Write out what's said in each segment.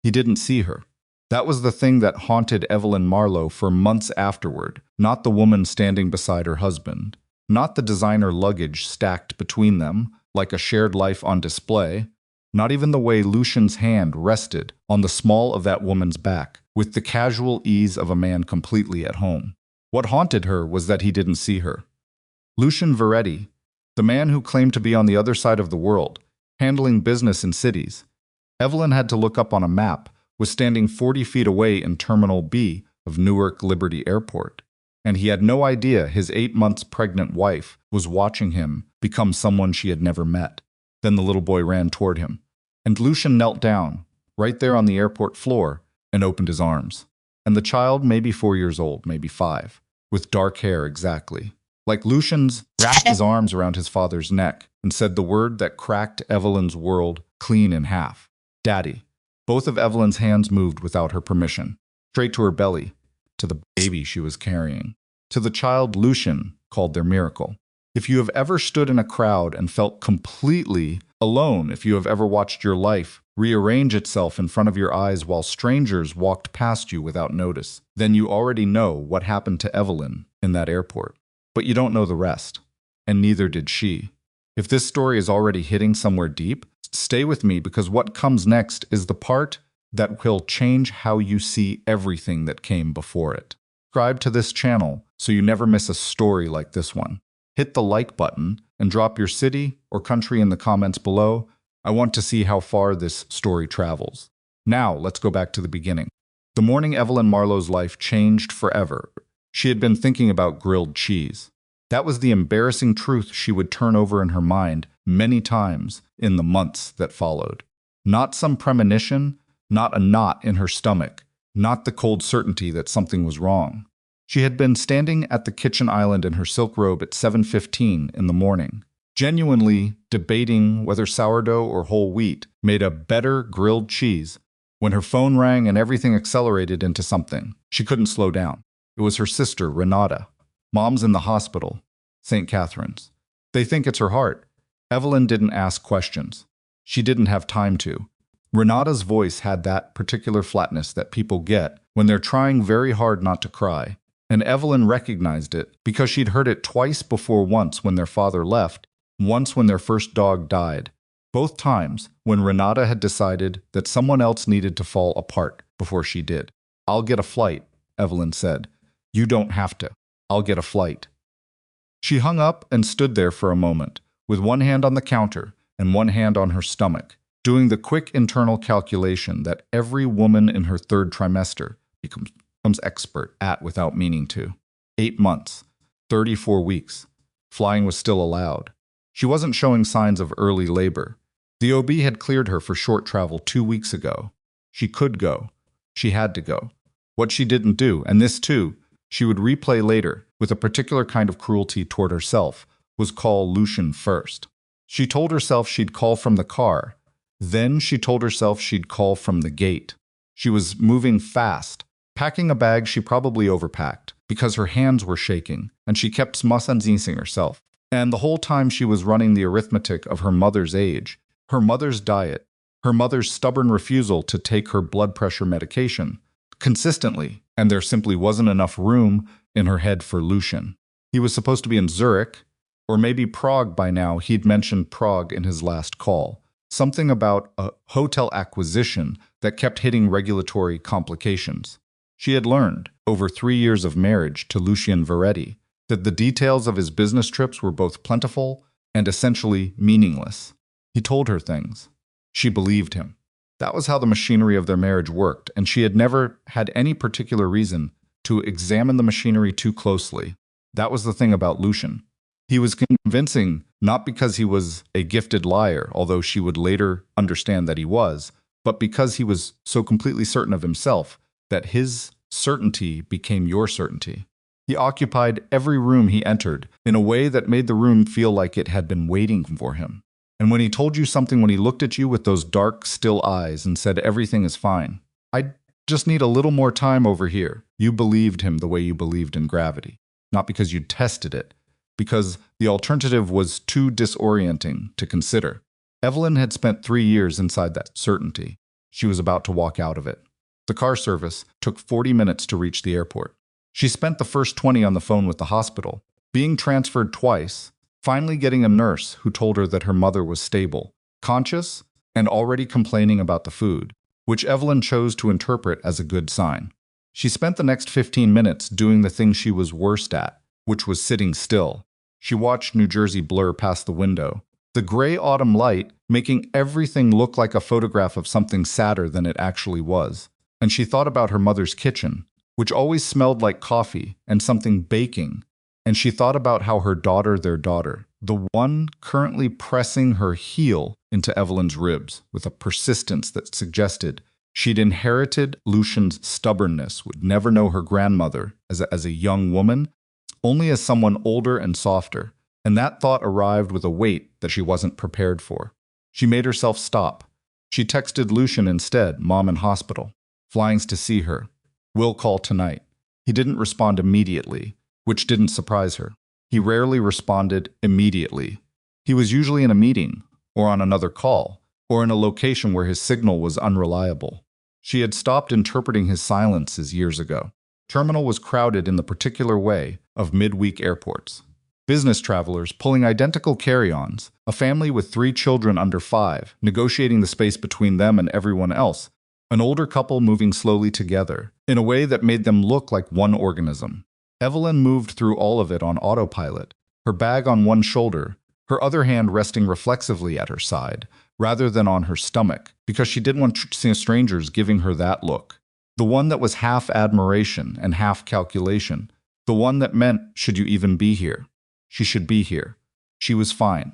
He didn't see her. That was the thing that haunted Evelyn Marlowe for months afterward, not the woman standing beside her husband, not the designer luggage stacked between them like a shared life on display, not even the way Lucian's hand rested on the small of that woman's back, with the casual ease of a man completely at home. What haunted her was that he didn't see her. Lucian Varetti, the man who claimed to be on the other side of the world, handling business in cities. Evelyn had to look up on a map, was standing 40 feet away in Terminal B of Newark Liberty Airport, and he had no idea his 8 months pregnant wife was watching him become someone she had never met. Then the little boy ran toward him, and Lucian knelt down, right there on the airport floor, and opened his arms. And the child, maybe 4 years old, maybe 5, with dark hair exactly, like Lucian's, wrapped his arms around his father's neck and said the word that cracked Evelyn's world clean in half. Daddy. Both of Evelyn's hands moved without her permission, straight to her belly, to the baby she was carrying, to the child Lucian called their miracle. If you have ever stood in a crowd and felt completely alone, if you have ever watched your life rearrange itself in front of your eyes while strangers walked past you without notice, then you already know what happened to Evelyn in that airport. But you don't know the rest, and neither did she. If this story is already hitting somewhere deep, stay with me because what comes next is the part that will change how you see everything that came before it. Subscribe to this channel so you never miss a story like this one. Hit the like button and drop your city or country in the comments below. I want to see how far this story travels. Now, let's go back to the beginning. The morning Evelyn Marlowe's life changed forever. She had been thinking about grilled cheese. That was the embarrassing truth she would turn over in her mind many times in the months that followed. Not some premonition, not a knot in her stomach, not the cold certainty that something was wrong. She had been standing at the kitchen island in her silk robe at 7:15 in the morning, genuinely debating whether sourdough or whole wheat made a better grilled cheese, when her phone rang and everything accelerated into something. She couldn't slow down. It was her sister, Renata. Mom's in the hospital, St. Catherine's. They think it's her heart. Evelyn didn't ask questions. She didn't have time to. Renata's voice had that particular flatness that people get when they're trying very hard not to cry, and Evelyn recognized it because she'd heard it twice before, once when their father left, once when their first dog died. Both times when Renata had decided that someone else needed to fall apart before she did. "I'll get a flight," Evelyn said. "You don't have to. I'll get a flight." She hung up and stood there for a moment, with one hand on the counter and one hand on her stomach, doing the quick internal calculation that every woman in her third trimester becomes expert at without meaning to. 8 months, 34 weeks. Flying was still allowed. She wasn't showing signs of early labor. The OB had cleared her for short travel 2 weeks ago. She could go. She had to go. What she didn't do, and this too, she would replay later with a particular kind of cruelty toward herself, was call Lucian first. She told herself she'd call from the car. Then she told herself she'd call from the gate. She was moving fast, packing a bag she probably overpacked because her hands were shaking, and she kept smussing herself. And the whole time she was running the arithmetic of her mother's age, her mother's diet, her mother's stubborn refusal to take her blood pressure medication consistently, and there simply wasn't enough room in her head for Lucian. He was supposed to be in Zurich, or maybe Prague by now. He'd mentioned Prague in his last call. Something about a hotel acquisition that kept hitting regulatory complications. She had learned, over 3 years of marriage to Lucian Varetti, that the details of his business trips were both plentiful and essentially meaningless. He told her things. She believed him. That was how the machinery of their marriage worked, and she had never had any particular reason to examine the machinery too closely. That was the thing about Lucian. He was convincing not because he was a gifted liar, although she would later understand that he was, but because he was so completely certain of himself that his certainty became your certainty. He occupied every room he entered in a way that made the room feel like it had been waiting for him. And when he told you something, when he looked at you with those dark, still eyes and said everything is fine, "I just need a little more time over here," you believed him the way you believed in gravity. Not because you tested it, because the alternative was too disorienting to consider. Evelyn had spent 3 years inside that certainty. She was about to walk out of it. The car service took 40 minutes to reach the airport. She spent the first 20 on the phone with the hospital, being transferred twice, finally getting a nurse who told her that her mother was stable, conscious, and already complaining about the food, which Evelyn chose to interpret as a good sign. She spent the next 15 minutes doing the thing she was worst at, which was sitting still. She watched New Jersey blur past the window, the gray autumn light making everything look like a photograph of something sadder than it actually was. And she thought about her mother's kitchen, which always smelled like coffee and something baking. And she thought about how her daughter, their daughter, the one currently pressing her heel into Evelyn's ribs with a persistence that suggested she'd inherited Lucian's stubbornness, would never know her grandmother as a young woman, only as someone older and softer. And that thought arrived with a weight that she wasn't prepared for. She made herself stop. She texted Lucian instead, "Mom in hospital. Flying's to see her. Will call tonight." He didn't respond immediately, which didn't surprise her. He rarely responded immediately. He was usually in a meeting, or on another call, or in a location where his signal was unreliable. She had stopped interpreting his silences years ago. Terminal was crowded in the particular way of midweek airports. Business travelers pulling identical carry-ons, a family with 3 children under 5, negotiating the space between them and everyone else, an older couple moving slowly together, in a way that made them look like one organism. Evelyn moved through all of it on autopilot, her bag on one shoulder, her other hand resting reflexively at her side, rather than on her stomach, because she didn't want strangers giving her that look. The one that was half admiration and half calculation, the one that meant, should you even be here? She should be here. She was fine.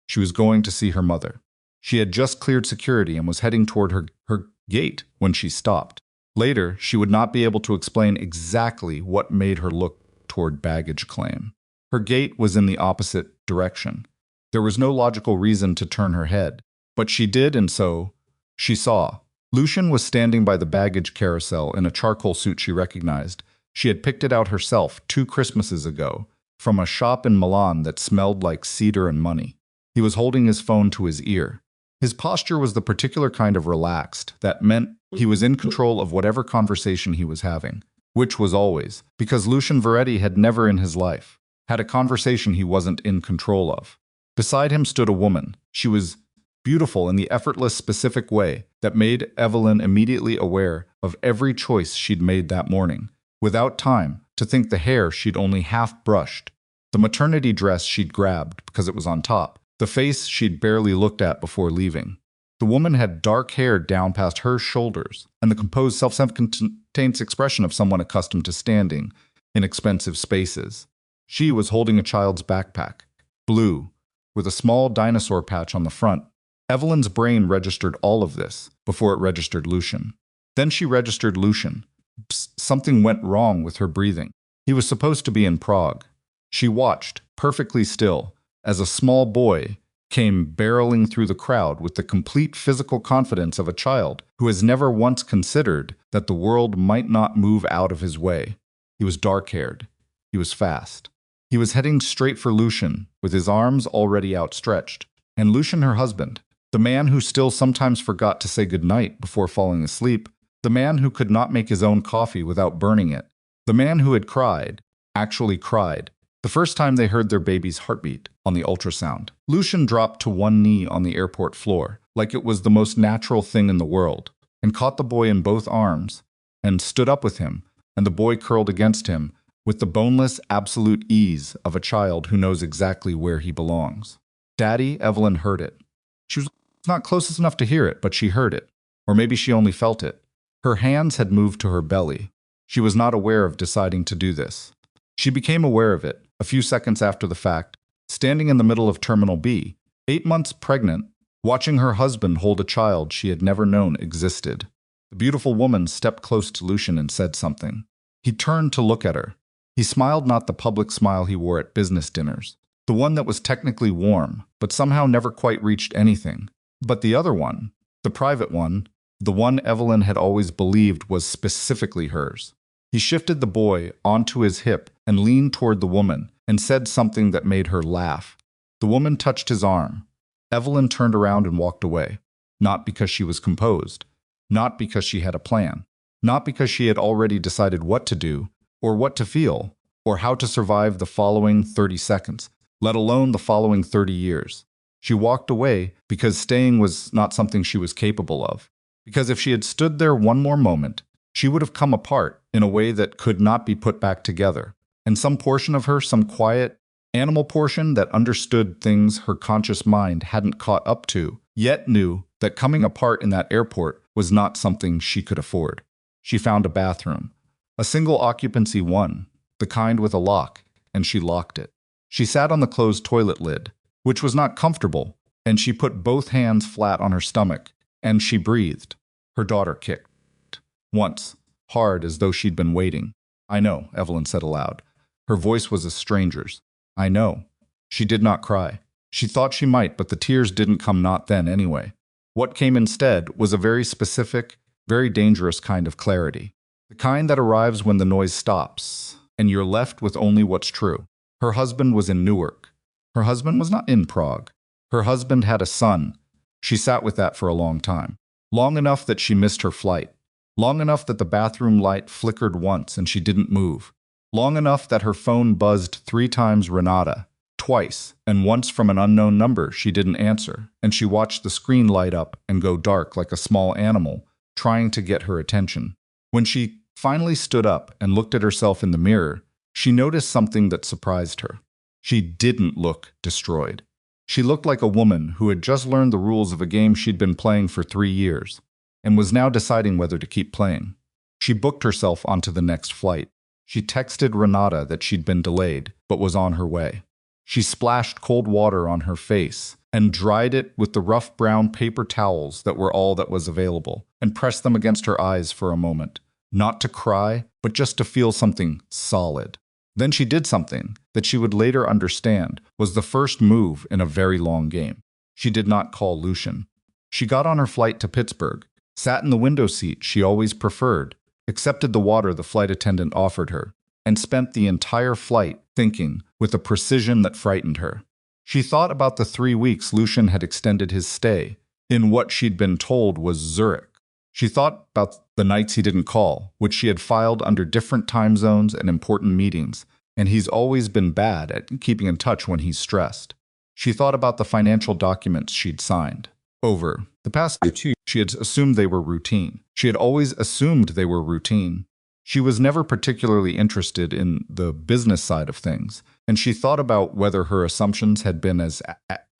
She was going to see her mother. She had just cleared security and was heading toward her gate when she stopped. Later, she would not be able to explain exactly what made her look toward baggage claim. Her gate was in the opposite direction. There was no logical reason to turn her head, but she did, and so she saw. Lucian was standing by the baggage carousel in a charcoal suit she recognized. She had picked it out herself 2 Christmases ago, from a shop in Milan that smelled like cedar and money. He was holding his phone to his ear. His posture was the particular kind of relaxed that meant he was in control of whatever conversation he was having, which was always, because Lucian Varetti had never in his life had a conversation he wasn't in control of. Beside him stood a woman. She was beautiful in the effortless, specific way that made Evelyn immediately aware of every choice she'd made that morning, without time to think the hair she'd only half brushed, the maternity dress she'd grabbed because it was on top, the face she'd barely looked at before leaving. The woman had dark hair down past her shoulders and the composed, self-contained expression of someone accustomed to standing in expensive spaces. She was holding a child's backpack, blue, with a small dinosaur patch on the front. Evelyn's brain registered all of this before it registered Lucian. Then she registered Lucian. Something went wrong with her breathing. He was supposed to be in Prague. She watched, perfectly still, as a small boy came barreling through the crowd with the complete physical confidence of a child who has never once considered that the world might not move out of his way. He was dark-haired. He was fast. He was heading straight for Lucian, with his arms already outstretched. And Lucian, her husband, the man who still sometimes forgot to say goodnight before falling asleep, the man who could not make his own coffee without burning it, the man who had cried, actually cried, the first time they heard their baby's heartbeat on the ultrasound. Lucian dropped to one knee on the airport floor, like it was the most natural thing in the world, and caught the boy in both arms, and stood up with him, and the boy curled against him with the boneless, absolute ease of a child who knows exactly where he belongs. Daddy, Evelyn heard it. She was not close enough to hear it, but she heard it. Or maybe she only felt it. Her hands had moved to her belly. She was not aware of deciding to do this. She became aware of it, a few seconds after the fact, standing in the middle of Terminal B, 8 months pregnant, watching her husband hold a child she had never known existed. The beautiful woman stepped close to Lucian and said something. He turned to look at her. He smiled, not the public smile he wore at business dinners, the one that was technically warm, but somehow never quite reached anything. But the other one, the private one, the one Evelyn had always believed was specifically hers. He shifted the boy onto his hip and leaned toward the woman and said something that made her laugh. The woman touched his arm. Evelyn turned around and walked away, not because she was composed, not because she had a plan, not because she had already decided what to do, or what to feel, or how to survive the following 30 seconds, let alone the following 30 years. She walked away because staying was not something she was capable of. Because if she had stood there one more moment, she would have come apart in a way that could not be put back together. And some portion of her, some quiet, animal portion that understood things her conscious mind hadn't caught up to, yet knew that coming apart in that airport was not something she could afford. She found a bathroom, a single occupancy one, the kind with a lock, and she locked it. She sat on the closed toilet lid, which was not comfortable, and she put both hands flat on her stomach, and she breathed. Her daughter kicked. Once, hard as though she'd been waiting. "I know," Evelyn said aloud. Her voice was a stranger's. "I know." She did not cry. She thought she might, but the tears didn't come not then anyway. What came instead was a very specific, very dangerous kind of clarity. The kind that arrives when the noise stops, and you're left with only what's true. Her husband was in Newark. Her husband was not in Prague. Her husband had a son. She sat with that for a long time. Long enough that she missed her flight. Long enough that the bathroom light flickered once and she didn't move. Long enough that her phone buzzed 3 times Renata, twice, and once from an unknown number she didn't answer, and she watched the screen light up and go dark like a small animal, trying to get her attention. When she finally stood up and looked at herself in the mirror, she noticed something that surprised her. She didn't look destroyed. She looked like a woman who had just learned the rules of a game she'd been playing for 3 years, and was now deciding whether to keep playing. She booked herself onto the next flight. She texted Renata that she'd been delayed, but was on her way. She splashed cold water on her face and dried it with the rough brown paper towels that were all that was available, and pressed them against her eyes for a moment, not to cry, but just to feel something solid. Then she did something that she would later understand was the first move in a very long game. She did not call Lucian. She got on her flight to Pittsburgh, sat in the window seat she always preferred, accepted the water the flight attendant offered her, and spent the entire flight thinking with a precision that frightened her. She thought about the 3 weeks Lucian had extended his stay in what she'd been told was Zurich. She thought about the nights he didn't call, which she had filed under different time zones and important meetings, and he's always been bad at keeping in touch when he's stressed. She thought about the financial documents she'd signed. Over the past 2, she had assumed they were routine. She had always assumed they were routine. She was never particularly interested in the business side of things, and she thought about whether her assumptions had been as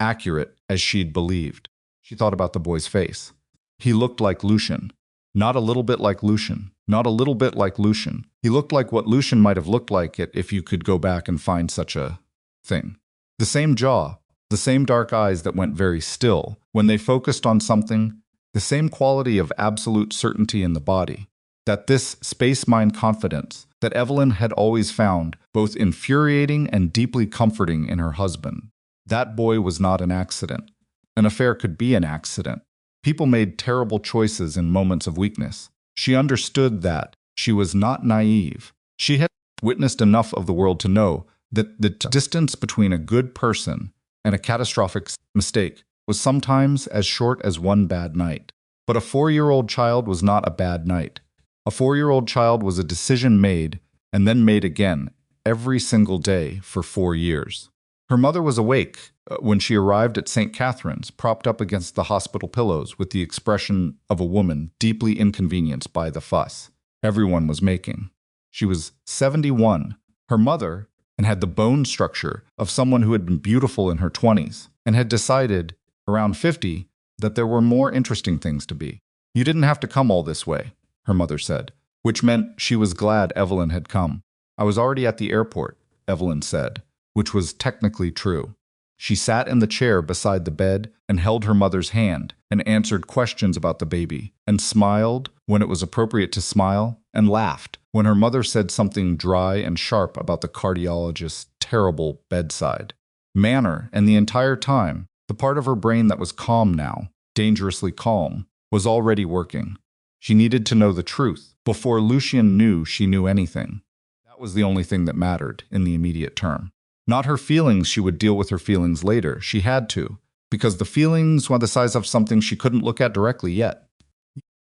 accurate as she'd believed. She thought about the boy's face. He looked like Lucian. Not a little bit like Lucian. Not a little bit like Lucian. He looked like what Lucian might have looked like if you could go back and find such a thing. The same jaw, the same dark eyes that went very still when they focused on something, the same quality of absolute certainty in the body. That this space-mind confidence that Evelyn had always found both infuriating and deeply comforting in her husband. That boy was not an accident. An affair could be an accident. People made terrible choices in moments of weakness. She understood that. She was not naive. She had witnessed enough of the world to know that the distance between a good person and a catastrophic mistake was sometimes as short as one bad night. But a 4-year-old child was not a bad night. A 4-year-old child was a decision made and then made again every single day for 4 years. Her mother was awake when she arrived at St. Catherine's, propped up against the hospital pillows with the expression of a woman deeply inconvenienced by the fuss everyone was making. She was 71, her mother, and had the bone structure of someone who had been beautiful in her 20s and had decided, around 50, that there were more interesting things to be. "You didn't have to come all this way," her mother said, which meant she was glad Evelyn had come. "I was already at the airport," Evelyn said, which was technically true. She sat in the chair beside the bed and held her mother's hand and answered questions about the baby, and smiled when it was appropriate to smile, and laughed when her mother said something dry and sharp about the cardiologist's terrible bedside manner, and the entire time, the part of her brain that was calm now, dangerously calm, was already working. She needed to know the truth before Lucian knew she knew anything. That was the only thing that mattered in the immediate term. Not her feelings. She would deal with her feelings later. She had to, because the feelings were the size of something she couldn't look at directly yet.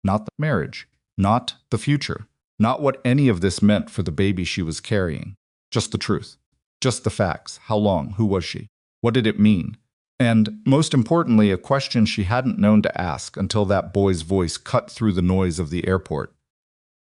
not the marriage, not the future, not what any of this meant for the baby she was carrying. Just the truth. Just the facts. How long? Who was she? What did it mean? And, most importantly, a question she hadn't known to ask until that boy's voice cut through the noise of the airport.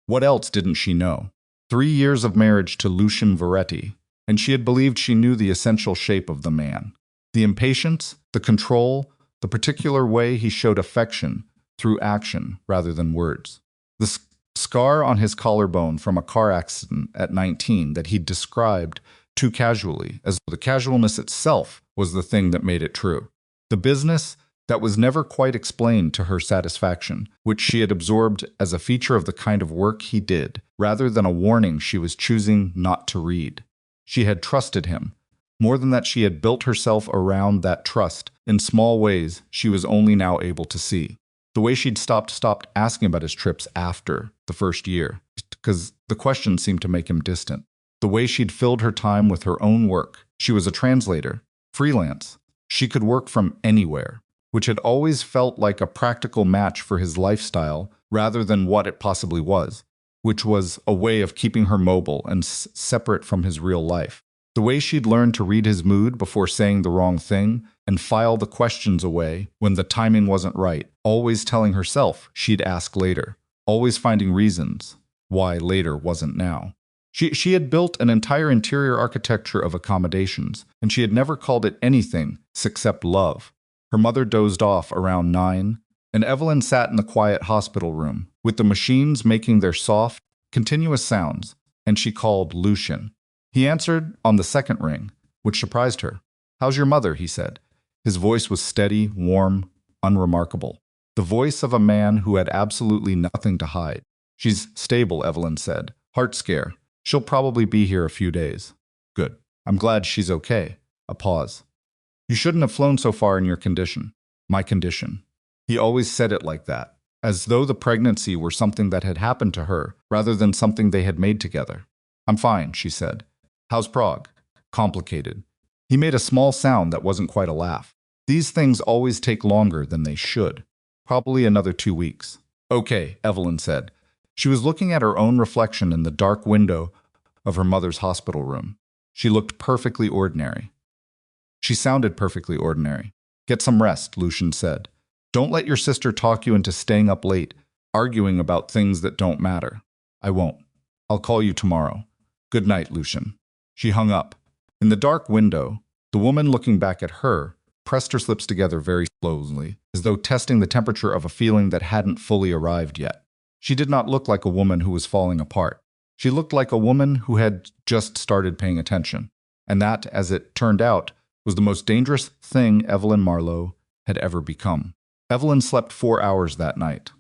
What else didn't she know? 3 years of marriage to Lucian Varetti, and she had believed she knew the essential shape of the man. The impatience, the control, the particular way he showed affection through action rather than words. The scar on his collarbone from a car accident at 19 that he'd described too casually, as though the casualness itself was the thing that made it true. The business that was never quite explained to her satisfaction, which she had absorbed as a feature of the kind of work he did, rather than a warning she was choosing not to read. She had trusted him. More than that, she had built herself around that trust in small ways she was only now able to see. The way she'd stopped asking about his trips after the first year, because the question seemed to make him distant. The way she'd filled her time with her own work. She was a translator, freelance. She could work from anywhere, which had always felt like a practical match for his lifestyle rather than what it possibly was, which was a way of keeping her mobile and separate from his real life. The way she'd learned to read his mood before saying the wrong thing and file the questions away when the timing wasn't right, always telling herself she'd ask later, always finding reasons why later wasn't now. She had built an entire interior architecture of accommodations, and she had never called it anything except love. Her mother dozed off around 9, and Evelyn sat in the quiet hospital room, with the machines making their soft, continuous sounds, and she called Lucian. He answered on the second ring, which surprised her. "How's your mother?" he said. His voice was steady, warm, unremarkable. The voice of a man who had absolutely nothing to hide. "She's stable," Evelyn said. "Heart scare. She'll probably be here a few days." "Good. I'm glad she's okay." A pause. "You shouldn't have flown so far in your condition." "My condition." He always said it like that, as though the pregnancy were something that had happened to her rather than something they had made together. "I'm fine," she said. "How's Prague?" "Complicated." He made a small sound that wasn't quite a laugh. "These things always take longer than they should. Probably another 2 weeks." "Okay," Evelyn said. She was looking at her own reflection in the dark window of her mother's hospital room. She looked perfectly ordinary. She sounded perfectly ordinary. "Get some rest," Lucian said. "Don't let your sister talk you into staying up late, arguing about things that don't matter." "I won't. I'll call you tomorrow. Good night, Lucian." She hung up. In the dark window, the woman looking back at her pressed her lips together very slowly, as though testing the temperature of a feeling that hadn't fully arrived yet. She did not look like a woman who was falling apart. She looked like a woman who had just started paying attention. And that, as it turned out, was the most dangerous thing Evelyn Marlowe had ever become. Evelyn slept 4 hours that night.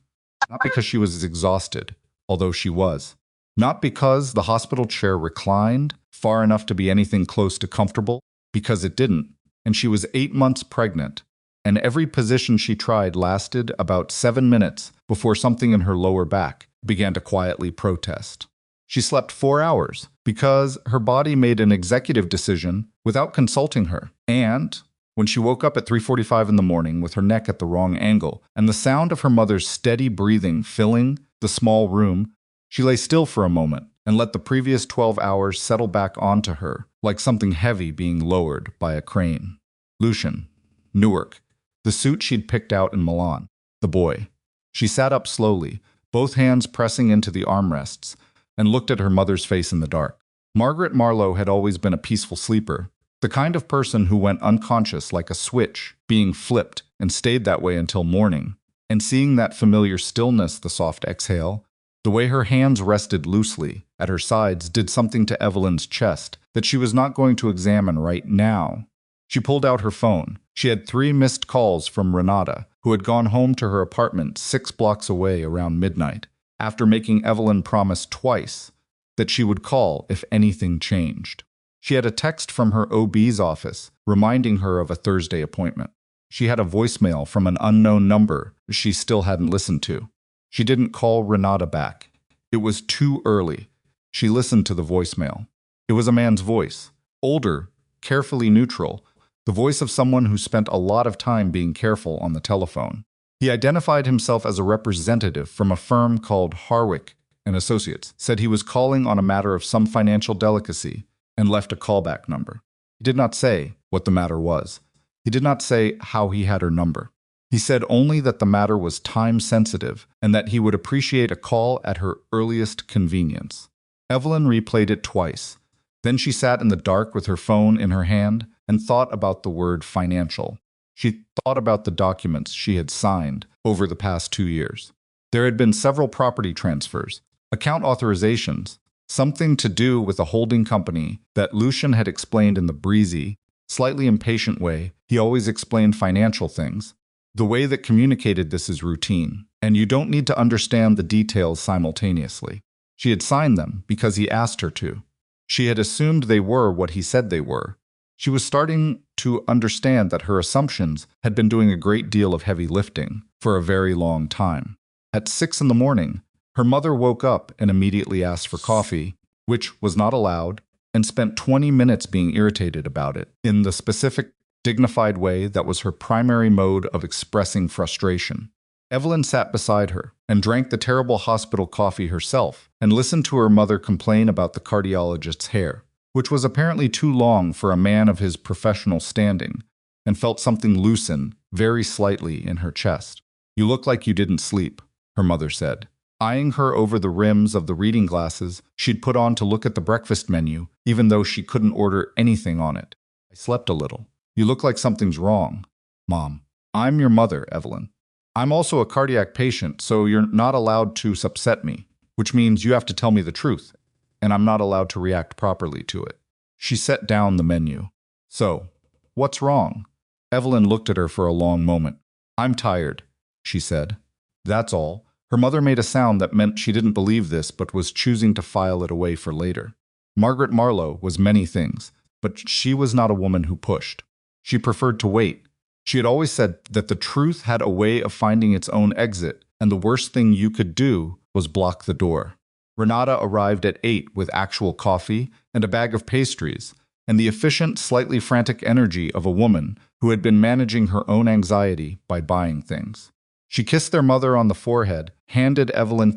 Not because she was exhausted, although she was. Not because the hospital chair reclined far enough to be anything close to comfortable, because it didn't. And she was 8 months pregnant, and every position she tried lasted about 7 minutes before something in her lower back began to quietly protest. She slept 4 hours because her body made an executive decision without consulting her. And when she woke up at 3:45 in the morning with her neck at the wrong angle and the sound of her mother's steady breathing filling the small room, she lay still for a moment and let the previous 12 hours settle back onto her like something heavy being lowered by a crane. Lucian. Newark. The suit she'd picked out in Milan. The boy. She sat up slowly, both hands pressing into the armrests, and looked at her mother's face in the dark. Margaret Marlowe had always been a peaceful sleeper, the kind of person who went unconscious like a switch, being flipped, and stayed that way until morning. And seeing that familiar stillness, the soft exhale, the way her hands rested loosely at her sides did something to Evelyn's chest that she was not going to examine right now. She pulled out her phone. She had 3 missed calls from Renata, who had gone home to her apartment 6 blocks away around midnight, after making Evelyn promise twice that she would call if anything changed. She had a text from her OB's office reminding her of a Thursday appointment. She had a voicemail from an unknown number she still hadn't listened to. She didn't call Renata back. It was too early. She listened to the voicemail. It was a man's voice, older, carefully neutral, the voice of someone who spent a lot of time being careful on the telephone. He identified himself as a representative from a firm called Harwick and Associates, said he was calling on a matter of some financial delicacy, and left a callback number. He did not say what the matter was. He did not say how he had her number. He said only that the matter was time-sensitive and that he would appreciate a call at her earliest convenience. Evelyn replayed it twice. Then she sat in the dark with her phone in her hand and thought about the word financial. She thought about the documents she had signed over the past 2 years. There had been several property transfers, account authorizations, something to do with a holding company that Lucian had explained in the breezy, slightly impatient way he always explained financial things. The way that communicated this is routine, and you don't need to understand the details simultaneously. She had signed them because he asked her to. She had assumed they were what he said they were. She was starting to understand that her assumptions had been doing a great deal of heavy lifting for a very long time. At 6 in the morning, her mother woke up and immediately asked for coffee, which was not allowed, and spent 20 minutes being irritated about it in the specific, dignified way that was her primary mode of expressing frustration. Evelyn sat beside her and drank the terrible hospital coffee herself and listened to her mother complain about the cardiologist's hair, which was apparently too long for a man of his professional standing, and felt something loosen very slightly in her chest. "You look like you didn't sleep," her mother said, eyeing her over the rims of the reading glasses she'd put on to look at the breakfast menu, even though she couldn't order anything on it. "I slept a little. You look like something's wrong." "Mom, I'm your mother, Evelyn. I'm also a cardiac patient, so you're not allowed to upset me, which means you have to tell me the truth, and I'm not allowed to react properly to it." She set down the menu. "So, what's wrong?" Evelyn looked at her for a long moment. "I'm tired," she said. "That's all." Her mother made a sound that meant she didn't believe this but was choosing to file it away for later. Margaret Marlowe was many things, but she was not a woman who pushed. She preferred to wait. She had always said that the truth had a way of finding its own exit, and the worst thing you could do was block the door. Renata arrived at 8 with actual coffee and a bag of pastries, and the efficient, slightly frantic energy of a woman who had been managing her own anxiety by buying things. She kissed their mother on the forehead, handed Evelyn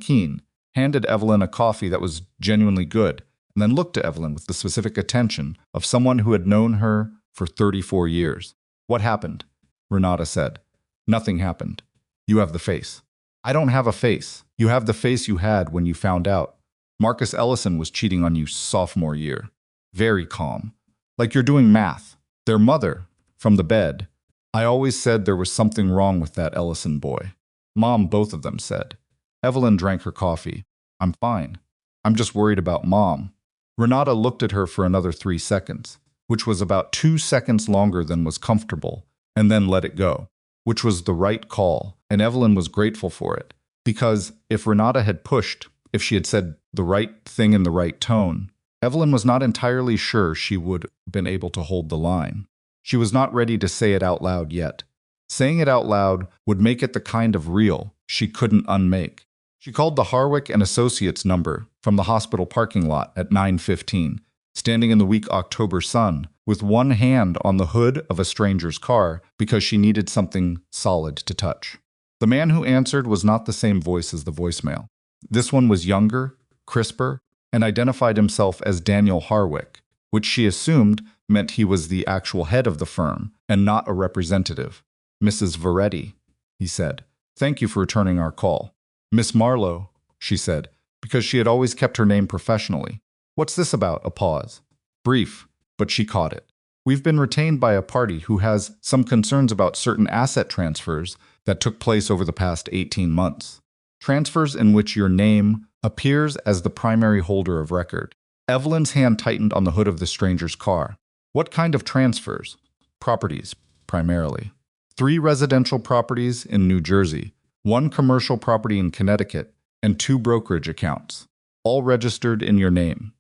a coffee that was genuinely good, and then looked to Evelyn with the specific attention of someone who had known her for 34 years. "What happened?" Renata said. "Nothing happened. You have the face." "I don't have a face. You have the face you had when you found out. Marcus Ellison was cheating on you sophomore year." Very calm. "Like you're doing math." Their mother, from the bed. "I always said there was something wrong with that Ellison boy." "Mom," both of them said. Evelyn drank her coffee. "I'm fine. I'm just worried about Mom." Renata looked at her for another 3 seconds, which was about 2 seconds longer than was comfortable, and then let it go, which was the right call, and Evelyn was grateful for it, because if Renata had pushed, if she had said the right thing in the right tone, Evelyn was not entirely sure she would have been able to hold the line. She was not ready to say it out loud yet. Saying it out loud would make it the kind of real she couldn't unmake. She called the Harwick and Associates number from the hospital parking lot at 9:15, standing in the weak October sun, with one hand on the hood of a stranger's car because she needed something solid to touch. The man who answered was not the same voice as the voicemail. This one was younger, crisper, and identified himself as Daniel Harwick, which she assumed meant he was the actual head of the firm and not a representative. "Mrs. Varetti," he said. "Thank you for returning our call." "Miss Marlowe," she said, because she had always kept her name professionally. "What's this about?" A pause. Brief, but she caught it. "We've been retained by a party who has some concerns about certain asset transfers that took place over the past 18 months. Transfers in which your name appears as the primary holder of record." Evelyn's hand tightened on the hood of the stranger's car. "What kind of transfers?" "Properties, primarily. 3 residential properties in New Jersey, 1 commercial property in Connecticut, and 2 brokerage accounts, all registered in your name.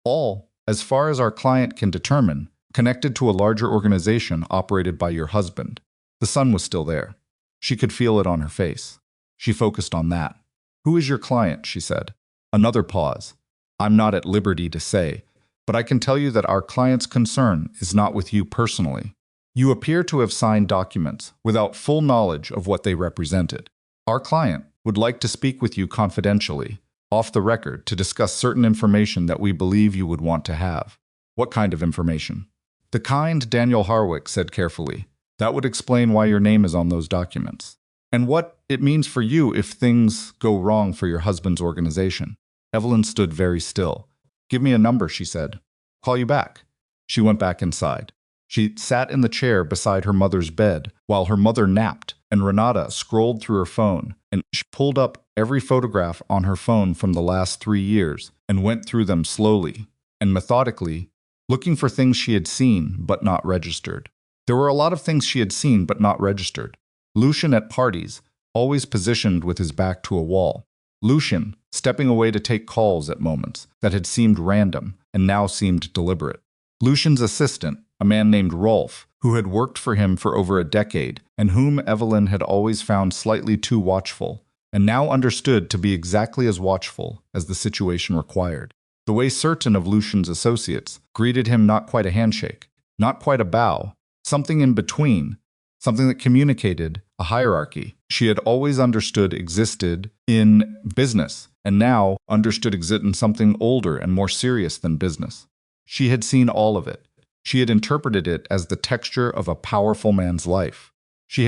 All, as far as our client can determine, connected to a larger organization operated by your husband." The sun was still there. She could feel it on her face. She focused on that. "Who is your client?" she said. Another pause. "I'm not at liberty to say, but I can tell you that our client's concern is not with you personally. You appear to have signed documents without full knowledge of what they represented. Our client would like to speak with you confidentially, off the record, to discuss certain information that we believe you would want to have. What kind of information? The kind, Daniel Harwick said carefully. That would explain why your name is on those documents. And what it means for you if things go wrong for your husband's organization. Evelyn stood very still. Give me a number, she said. Call you back. She went back inside. She sat in the chair beside her mother's bed while her mother napped, and Renata scrolled through her phone, and she pulled up every photograph on her phone from the last 3 years and went through them slowly and methodically, looking for things she had seen but not registered. There were a lot of things she had seen but not registered. Lucian at parties, always positioned with his back to a wall. Lucian stepping away to take calls at moments that had seemed random and now seemed deliberate. Lucian's assistant, a man named Rolf, who had worked for him for over a decade and whom Evelyn had always found slightly too watchful, and now understood to be exactly as watchful as the situation required. The way certain of Lucian's associates greeted him, not quite a handshake, not quite a bow, something in between, something that communicated a hierarchy she had always understood existed in business, and now understood existed in something older and more serious than business. She had seen all of it. She had interpreted it as the texture of a powerful man's life. She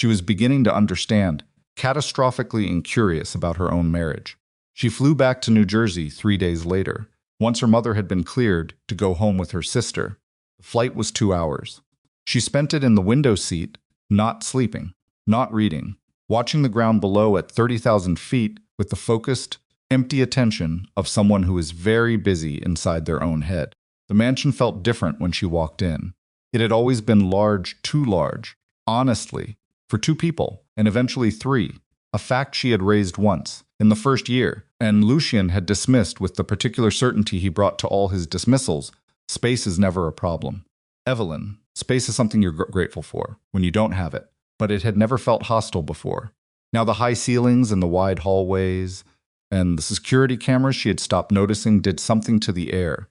was beginning to understand, catastrophically incurious about her own marriage. She flew back to New Jersey 3 days later, once her mother had been cleared to go home with her sister. The flight was 2 hours. She spent it in the window seat, not sleeping, not reading, watching the ground below at 30,000 feet with the focused, empty attention of someone who is very busy inside their own head. The mansion felt different when she walked in. It had always been large, too large, honestly, for 2 people, and eventually 3, a fact she had raised once, in the first year, and Lucian had dismissed with the particular certainty he brought to all his dismissals. Space is never a problem. Evelyn, space is something you're grateful for when you don't have it, but it had never felt hostile before. Now the high ceilings and the wide hallways and the security cameras she had stopped noticing did something to the air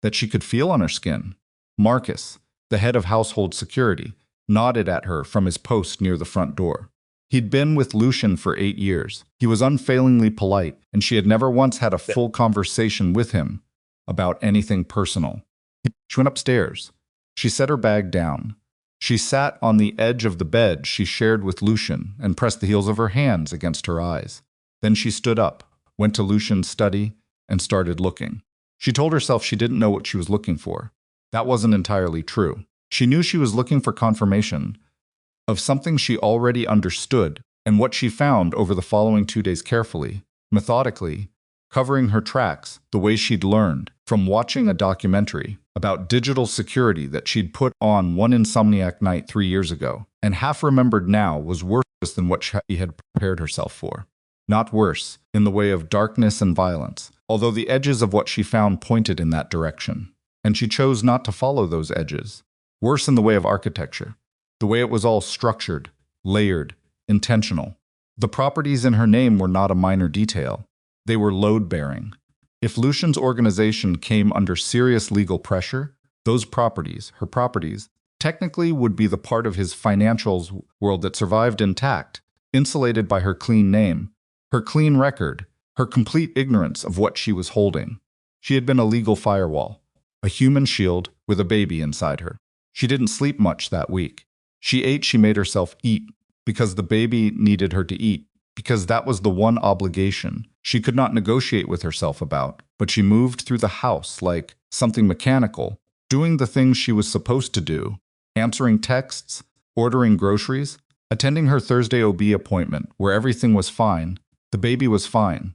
that she could feel on her skin. Marcus, the head of household security, nodded at her from his post near the front door. He'd been with Lucian for 8 years. He was unfailingly polite, and she had never once had a full conversation with him about anything personal. She went upstairs. She set her bag down. She sat on the edge of the bed she shared with Lucian and pressed the heels of her hands against her eyes. Then she stood up, went to Lucian's study, and started looking. She told herself she didn't know what she was looking for. That wasn't entirely true. She knew she was looking for confirmation of something she already understood, and what she found over the following 2 days carefully, methodically, covering her tracks the way she'd learned from watching a documentary about digital security that she'd put on one insomniac night 3 years ago, and half remembered now was worse than what she had prepared herself for. Not worse, in the way of darkness and violence, although the edges of what she found pointed in that direction, and she chose not to follow those edges. Worse in the way of architecture, the way it was all structured, layered, intentional. The properties in her name were not a minor detail. They were load-bearing. If Lucian's organization came under serious legal pressure, those properties, her properties, technically would be the part of his financials world that survived intact, insulated by her clean name, her clean record, her complete ignorance of what she was holding. She had been a legal firewall, a human shield with a baby inside her. She didn't sleep much that week. She made herself eat, because the baby needed her to eat, because that was the one obligation she could not negotiate with herself about. But she moved through the house like something mechanical, doing the things she was supposed to do, answering texts, ordering groceries, attending her Thursday OB appointment where everything was fine. The baby was fine.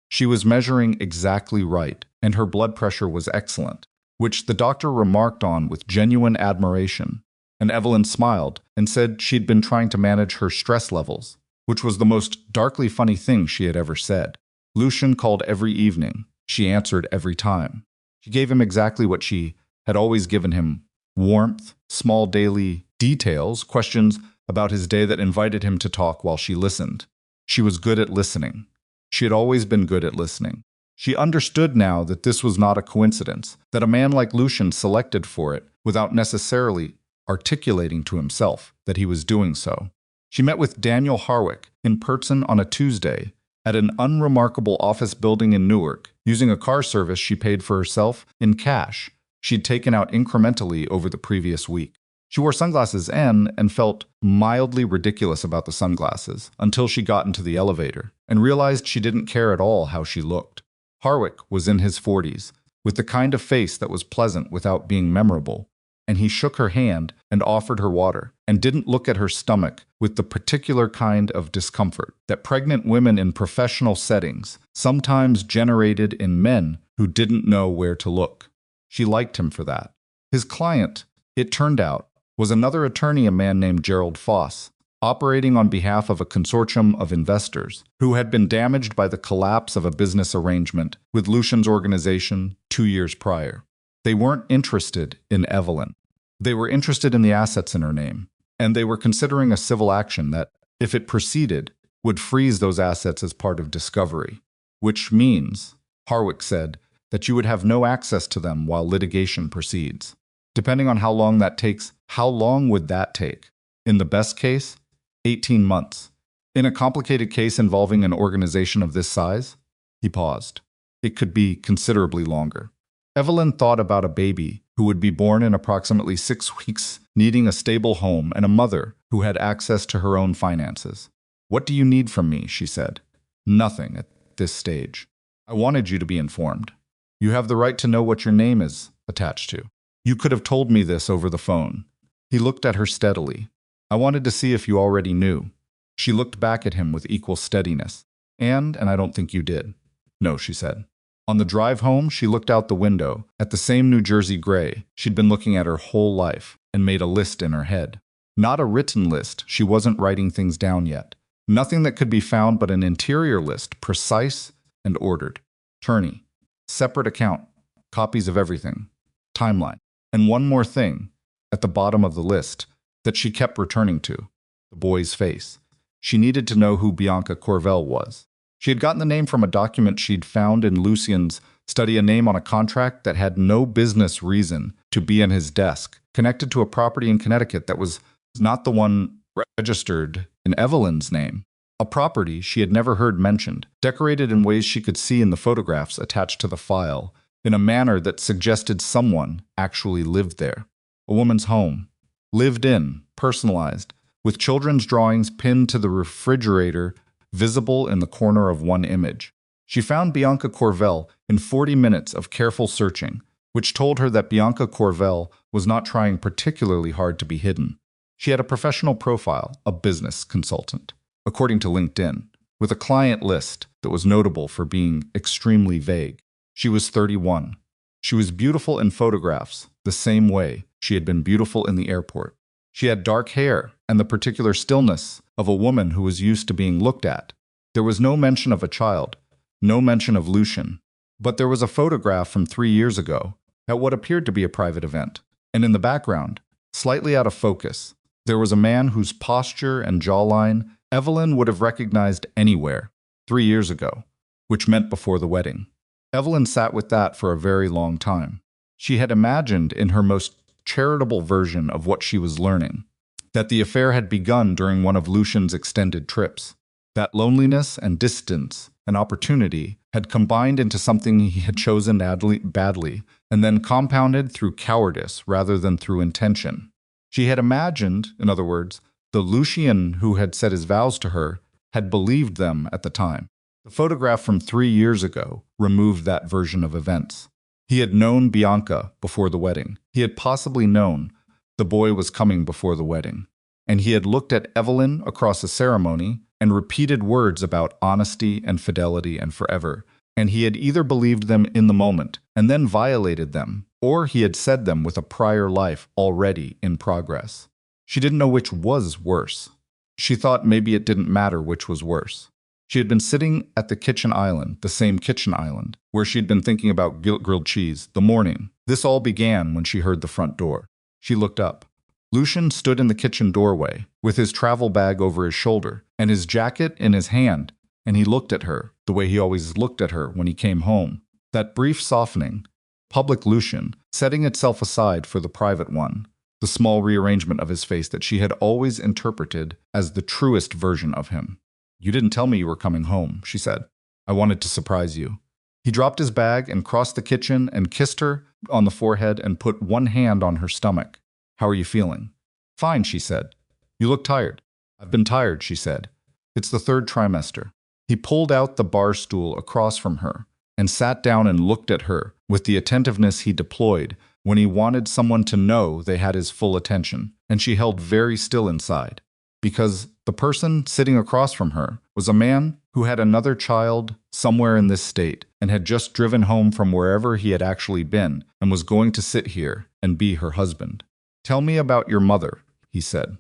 She was measuring exactly right, and her blood pressure was excellent, which the doctor remarked on with genuine admiration. And Evelyn smiled and said she'd been trying to manage her stress levels, which was the most darkly funny thing she had ever said. Lucian called every evening. She answered every time. She gave him exactly what she had always given him: warmth, small daily details, questions about his day that invited him to talk while she listened. She was good at listening. She had always been good at listening. She understood now that this was not a coincidence, that a man like Lucian selected for it without necessarily articulating to himself that he was doing so. She met with Daniel Harwick in person on a Tuesday at an unremarkable office building in Newark, using a car service she paid for herself in cash she'd taken out incrementally over the previous week. She wore sunglasses and felt mildly ridiculous about the sunglasses until she got into the elevator and realized she didn't care at all how she looked. Harwick was in his 40s, with the kind of face that was pleasant without being memorable, and he shook her hand and offered her water and didn't look at her stomach with the particular kind of discomfort that pregnant women in professional settings sometimes generated in men who didn't know where to look. She liked him for that. His client, it turned out, was another attorney, a man named Gerald Foss, operating on behalf of a consortium of investors who had been damaged by the collapse of a business arrangement with Lucian's organization 2 years prior. They weren't interested in Evelyn. They were interested in the assets in her name, and they were considering a civil action that, if it proceeded, would freeze those assets as part of discovery, which means, Harwick said, that you would have no access to them while litigation proceeds. Depending on how long that takes, how long would that take? In the best case, 18 months. In a complicated case involving an organization of this size? He paused. It could be considerably longer. Evelyn thought about a baby who would be born in approximately 6 weeks, needing a stable home and a mother who had access to her own finances. "What do you need from me?" she said. "Nothing at this stage. I wanted you to be informed. You have the right to know what your name is attached to. You could have told me this over the phone." He looked at her steadily. "I wanted to see if you already knew." She looked back at him with equal steadiness. And I don't think you did." "No," she said. On the drive home, she looked out the window at the same New Jersey gray she'd been looking at her whole life and made a list in her head. Not a written list, she wasn't writing things down yet. Nothing that could be found but an interior list, precise and ordered. Attorney, separate account, copies of everything, timeline. And one more thing, at the bottom of the list, that she kept returning to, the boy's face. She needed to know who Bianca Corvell was. She had gotten the name from a document she'd found in Lucian's study, a name on a contract that had no business reason to be in his desk, connected to a property in Connecticut that was not the one registered in Evelyn's name. A property she had never heard mentioned, decorated in ways she could see in the photographs attached to the file, in a manner that suggested someone actually lived there. A woman's home. Lived in, personalized, with children's drawings pinned to the refrigerator visible in the corner of one image. She found Bianca Corvell in 40 minutes of careful searching, which told her that Bianca Corvell was not trying particularly hard to be hidden. She had a professional profile, a business consultant, according to LinkedIn, with a client list that was notable for being extremely vague. She was 31. She was beautiful in photographs, the same way she had been beautiful in the airport. She had dark hair and the particular stillness of a woman who was used to being looked at. There was no mention of a child, no mention of Lucian, but there was a photograph from 3 years ago at what appeared to be a private event. And in the background, slightly out of focus, there was a man whose posture and jawline Evelyn would have recognized anywhere 3 years ago, which meant before the wedding. Evelyn sat with that for a very long time. She had imagined in her most charitable version of what she was learning that the affair had begun during one of Lucian's extended trips, that loneliness and distance and opportunity had combined into something he had chosen badly, and then compounded through cowardice rather than through intention. She had imagined, in other words, the Lucian who had said his vows to her had believed them at the time. The photograph from 3 years ago removed that version of events. He had known Bianca before the wedding. He had possibly known the boy was coming before the wedding. And he had looked at Evelyn across a ceremony and repeated words about honesty and fidelity and forever. And he had either believed them in the moment and then violated them, or he had said them with a prior life already in progress. She didn't know which was worse. She thought maybe it didn't matter which was worse. She had been sitting at the kitchen island, the same kitchen island, where she had been thinking about grilled cheese, the morning. This all began when she heard the front door. She looked up. Lucian stood in the kitchen doorway, with his travel bag over his shoulder, and his jacket in his hand, and he looked at her, the way he always looked at her when he came home. That brief softening, public Lucian, setting itself aside for the private one. the small rearrangement of his face that she had always interpreted as the truest version of him. "You didn't tell me you were coming home," she said. "I wanted to surprise you." He dropped his bag and crossed the kitchen and kissed her on the forehead and put one hand on her stomach. "How are you feeling?" "Fine," she said. "You look tired." "I've been tired," she said. "It's the third trimester." He pulled out the bar stool across from her and sat down and looked at her with the attentiveness he deployed when he wanted someone to know they had his full attention, and she held very still inside, because the person sitting across from her was a man who had another child somewhere in this state and had just driven home from wherever he had actually been and was going to sit here and be her husband. "Tell me about your mother," he said.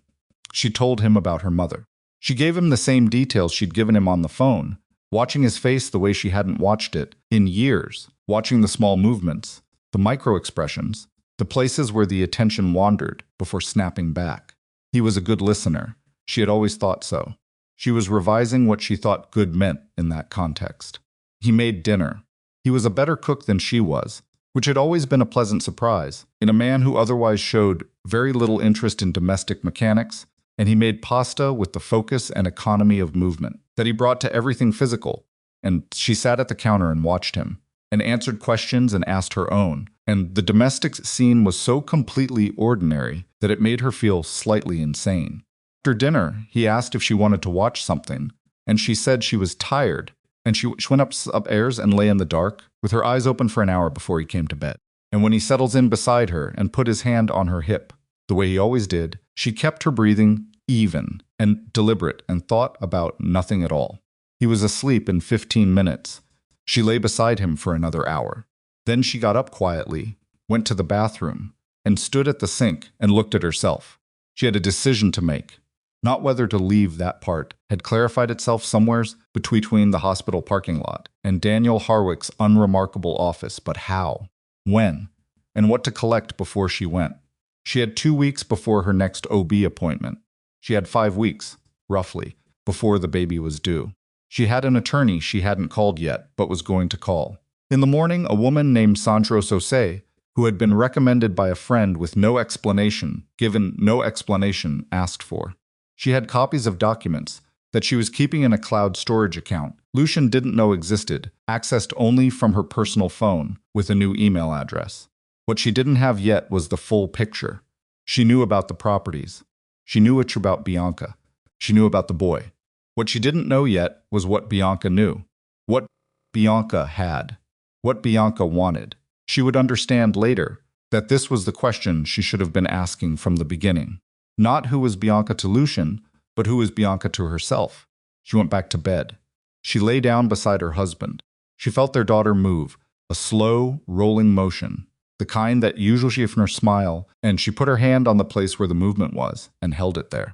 She told him about her mother. She gave him the same details she'd given him on the phone, watching his face the way she hadn't watched it in years, watching the small movements, the micro-expressions, the places where the attention wandered before snapping back. He was a good listener. She had always thought so. She was revising what she thought good meant in that context. He made dinner. He was a better cook than she was, which had always been a pleasant surprise in a man who otherwise showed very little interest in domestic mechanics, and he made pasta with the focus and economy of movement that he brought to everything physical. And she sat at the counter and watched him, and answered questions and asked her own. And the domestic scene was so completely ordinary that it made her feel slightly insane. After dinner, he asked if she wanted to watch something, and she said she was tired, and she went upstairs and lay in the dark, with her eyes open for an hour before he came to bed. And when he settles in beside her and put his hand on her hip, the way he always did, she kept her breathing even and deliberate and thought about nothing at all. He was asleep in 15 minutes. She lay beside him for another hour. Then she got up quietly, went to the bathroom, and stood at the sink and looked at herself. She had a decision to make. Not whether to leave that part had clarified itself somewheres between the hospital parking lot and Daniel Harwick's unremarkable office, but how, when, and what to collect before she went. She had 2 weeks before her next OB appointment. She had 5 weeks, roughly, before the baby was due. She had an attorney she hadn't called yet, but was going to call. In the morning, a woman named Sandro Sose, who had been recommended by a friend with no explanation, given no explanation, asked for. She had copies of documents that she was keeping in a cloud storage account Lucian didn't know existed, accessed only from her personal phone with a new email address. What she didn't have yet was the full picture. She knew about the properties. She knew much about Bianca. She knew about the boy. What she didn't know yet was what Bianca knew. What Bianca had. What Bianca wanted. She would understand later that this was the question she should have been asking from the beginning. Not who was Bianca to Lucian, but who was Bianca to herself. She went back to bed. She lay down beside her husband. She felt their daughter move, a slow, rolling motion, the kind that usually from her smile, and she put her hand on the place where the movement was and held it there.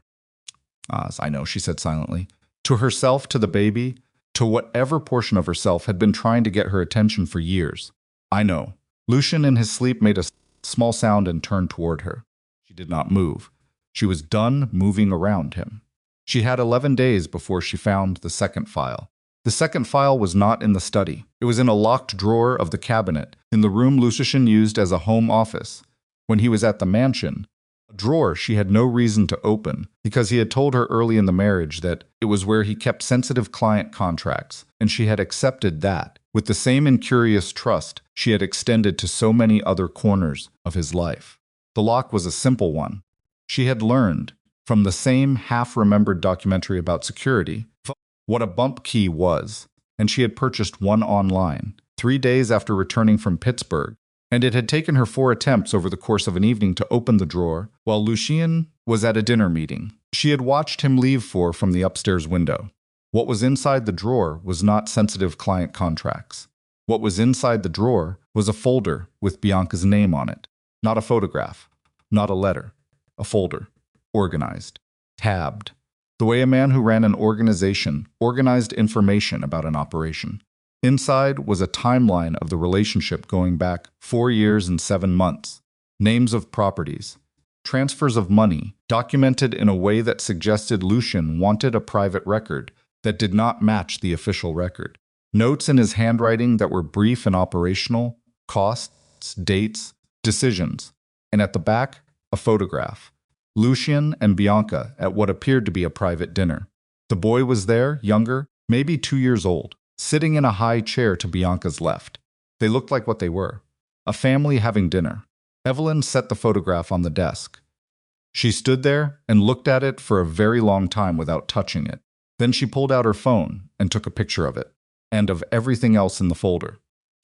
I know, she said silently. To herself, to the baby, to whatever portion of herself had been trying to get her attention for years. I know. Lucian in his sleep made a small sound and turned toward her. She did not move. She was done moving around him. She had 11 days before she found the second file. The second file was not in the study. It was in a locked drawer of the cabinet in the room Lucian used as a home office when he was at the mansion, a drawer she had no reason to open because he had told her early in the marriage that it was where he kept sensitive client contracts, and she had accepted that with the same incurious trust she had extended to so many other corners of his life. The lock was a simple one. She had learned from the same half-remembered documentary about security what a bump key was, and she had purchased one online 3 days after returning from Pittsburgh, and it had taken her 4 attempts over the course of an evening to open the drawer while Lucian was at a dinner meeting she had watched him leave from the upstairs window. What was inside the drawer was not sensitive client contracts. What was inside the drawer was a folder with Bianca's name on it, not a photograph, not a letter. A folder, organized, tabbed, the way a man who ran an organization organized information about an operation. Inside was a timeline of the relationship going back 4 years and 7 months, names of properties, transfers of money, documented in a way that suggested Lucian wanted a private record that did not match the official record, notes in his handwriting that were brief and operational, costs, dates, decisions, and at the back, a photograph. Lucian and Bianca at what appeared to be a private dinner. The boy was there, younger, maybe 2 years old, sitting in a high chair to Bianca's left. They looked like what they were, a family having dinner. Evelyn set the photograph on the desk. She stood there and looked at it for a very long time without touching it. Then she pulled out her phone and took a picture of it, and of everything else in the folder.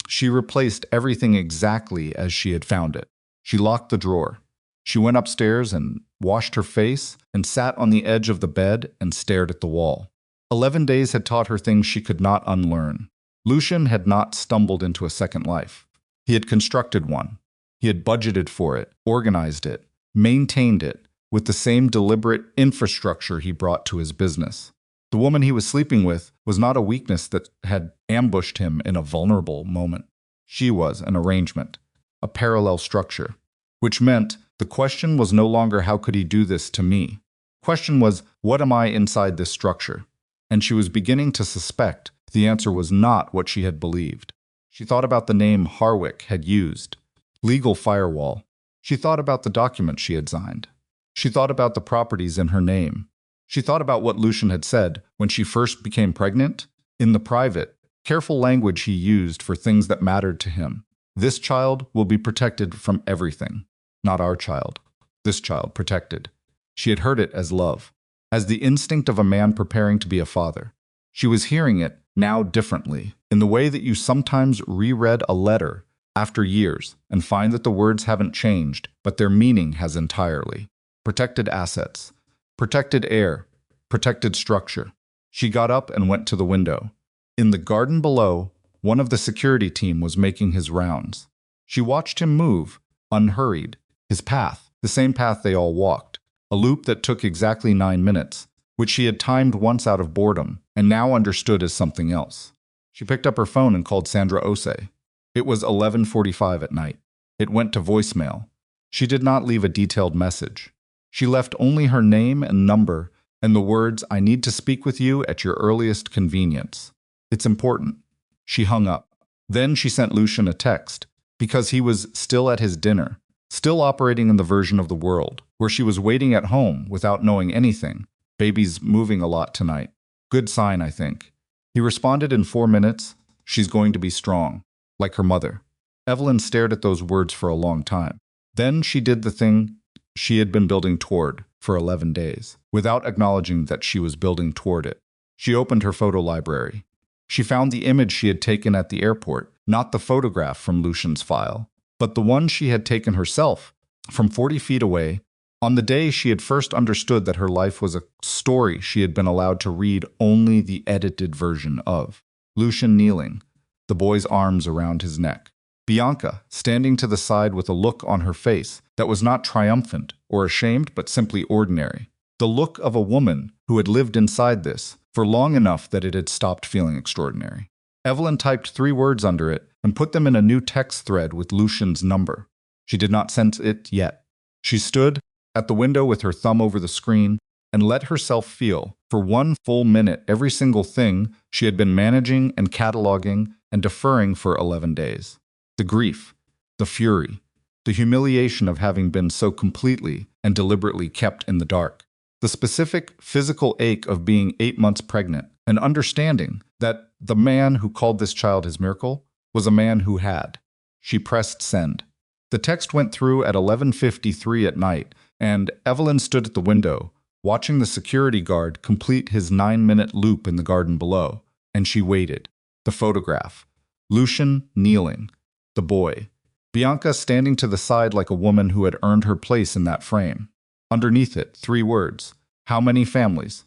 She replaced everything exactly as she had found it. She locked the drawer. She went upstairs and washed her face and sat on the edge of the bed and stared at the wall. 11 days had taught her things she could not unlearn. Lucian had not stumbled into a second life. He had constructed one. He had budgeted for it, organized it, maintained it, with the same deliberate infrastructure he brought to his business. The woman he was sleeping with was not a weakness that had ambushed him in a vulnerable moment. She was an arrangement, a parallel structure, which meant the question was no longer how could he do this to me. The question was, what am I inside this structure? And she was beginning to suspect the answer was not what she had believed. She thought about the name Harwick had used, legal firewall. She thought about the documents she had signed. She thought about the properties in her name. She thought about what Lucian had said when she first became pregnant, in the private, careful language he used for things that mattered to him. This child will be protected from everything. Not our child. This child protected. She had heard it as love, as the instinct of a man preparing to be a father. She was hearing it now differently, in the way that you sometimes reread a letter after years and find that the words haven't changed, but their meaning has entirely. Protected assets. Protected air, protected structure. She got up and went to the window. In the garden below, one of the security team was making his rounds. She watched him move, unhurried, his path, the same path they all walked, a loop that took exactly 9 minutes, which she had timed once out of boredom and now understood as something else. She picked up her phone and called Sandra Osei. It was 11:45 at night. It went to voicemail. She did not leave a detailed message. She left only her name and number and the words, "I need to speak with you at your earliest convenience. It's important." She hung up. Then she sent Lucian a text, because he was still at his dinner, still operating in the version of the world, where she was waiting at home without knowing anything. "Baby's moving a lot tonight. Good sign, I think." He responded in 4 minutes, "She's going to be strong, like her mother." Evelyn stared at those words for a long time. Then she did the thing she had been building toward for 11 days, without acknowledging that she was building toward it. She opened her photo library. She found the image she had taken at the airport, not the photograph from Lucian's file, but the one she had taken herself, from 40 feet away, on the day she had first understood that her life was a story she had been allowed to read only the edited version of. Lucian kneeling, the boy's arms around his neck. Bianca standing to the side with a look on her face that was not triumphant or ashamed but simply ordinary. The look of a woman who had lived inside this for long enough that it had stopped feeling extraordinary. Evelyn typed 3 words under it and put them in a new text thread with Lucian's number. She did not send it yet. She stood at the window with her thumb over the screen and let herself feel, for 1 full minute, every single thing she had been managing and cataloging and deferring for 11 days. The grief, the fury, the humiliation of having been so completely and deliberately kept in the dark, the specific physical ache of being 8 months pregnant, and understanding that the man who called this child his miracle was a man who had. She pressed send. The text went through at 11:53 at night, and Evelyn stood at the window, watching the security guard complete his 9-minute loop in the garden below, and she waited. The photograph. Lucian kneeling. The boy. Bianca standing to the side like a woman who had earned her place in that frame. Underneath it, 3 words. How many families?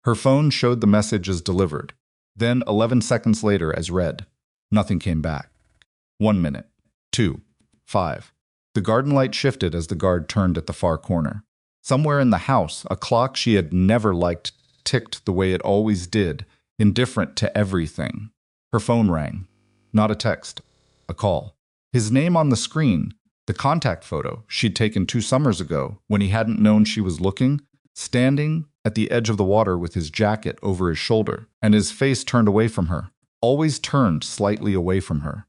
Her phone showed the message as delivered. Then 11 seconds later as read. Nothing came back. 1 minute. 2. 5. The garden light shifted as the guard turned at the far corner. Somewhere in the house, a clock she had never liked ticked the way it always did, indifferent to everything. Her phone rang. Not a text. A call. His name on the screen, the contact photo she'd taken 2 summers ago when he hadn't known she was looking, standing at the edge of the water with his jacket over his shoulder and his face turned away from her, always turned slightly away from her.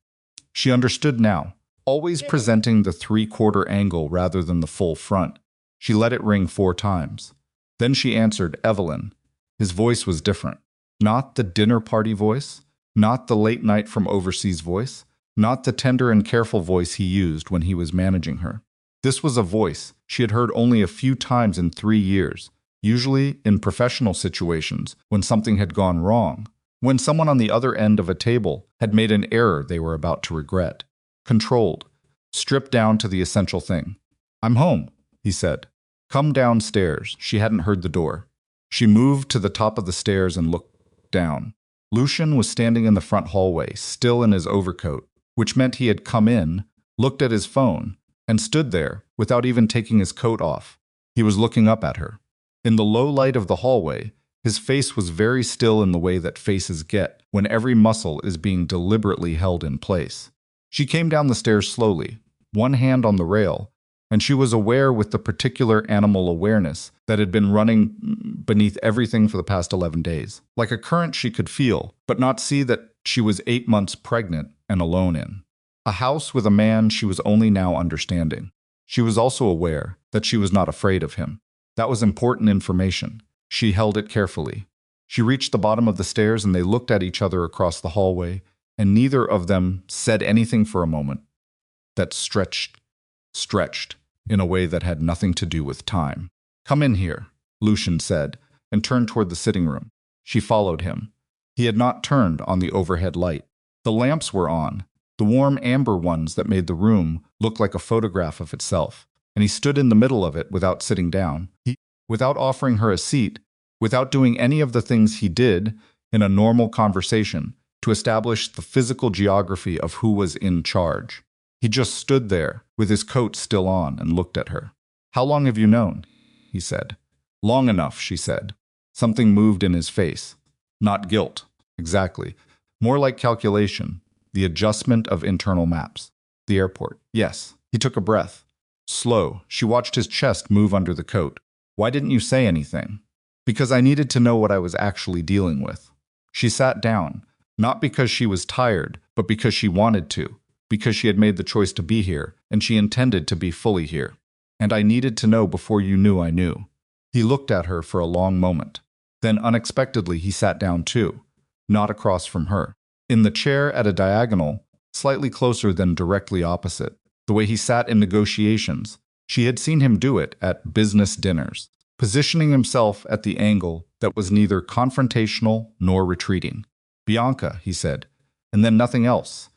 She understood now. always presenting the three-quarter angle rather than the full front. She let it ring 4 times. Then she answered, "Evelyn." His voice was different. Not the dinner party voice, not the late night from overseas voice, not the tender and careful voice he used when he was managing her. This was a voice she had heard only a few times in 3 years, usually in professional situations when something had gone wrong, when someone on the other end of a table had made an error they were about to regret. Controlled, stripped down to the essential thing. "I'm home," he said. "Come downstairs." She hadn't heard the door. She moved to the top of the stairs and looked down. Lucian was standing in the front hallway, still in his overcoat, which meant he had come in, looked at his phone, and stood there without even taking his coat off. He was looking up at her. In the low light of the hallway, his face was very still in the way that faces get when every muscle is being deliberately held in place. She came down the stairs slowly, one hand on the rail, and she was aware with the particular animal awareness that had been running beneath everything for the past 11 days. Like a current she could feel, but not see that she was 8 months pregnant and alone in. A house with a man she was only now understanding. She was also aware that she was not afraid of him. That was important information. She held it carefully. She reached the bottom of the stairs and they looked at each other across the hallway, and neither of them said anything for a moment. That stretched in a way that had nothing to do with time. "Come in here," Lucian said, and turned toward the sitting room. She followed him. He had not turned on the overhead light. The lamps were on, the warm amber ones that made the room look like a photograph of itself, and he stood in the middle of it without sitting down. Without offering her a seat, without doing any of the things he did in a normal conversation to establish the physical geography of who was in charge. He just stood there, with his coat still on, and looked at her. "How long have you known?" he said. "Long enough," she said. Something moved in his face. Not guilt, exactly. More like calculation, the adjustment of internal maps. "The airport." "Yes." He took a breath. Slow, she watched his chest move under the coat. "Why didn't you say anything?" "Because I needed to know what I was actually dealing with." She sat down, not because she was tired, but because she wanted to. Because she had made the choice to be here, and she intended to be fully here. "And I needed to know before you knew I knew." He looked at her for a long moment. Then unexpectedly he sat down too, not across from her. In the chair at a diagonal, slightly closer than directly opposite. The way he sat in negotiations, she had seen him do it at business dinners, positioning himself at the angle that was neither confrontational nor retreating. "Bianca," he said, and then nothing else.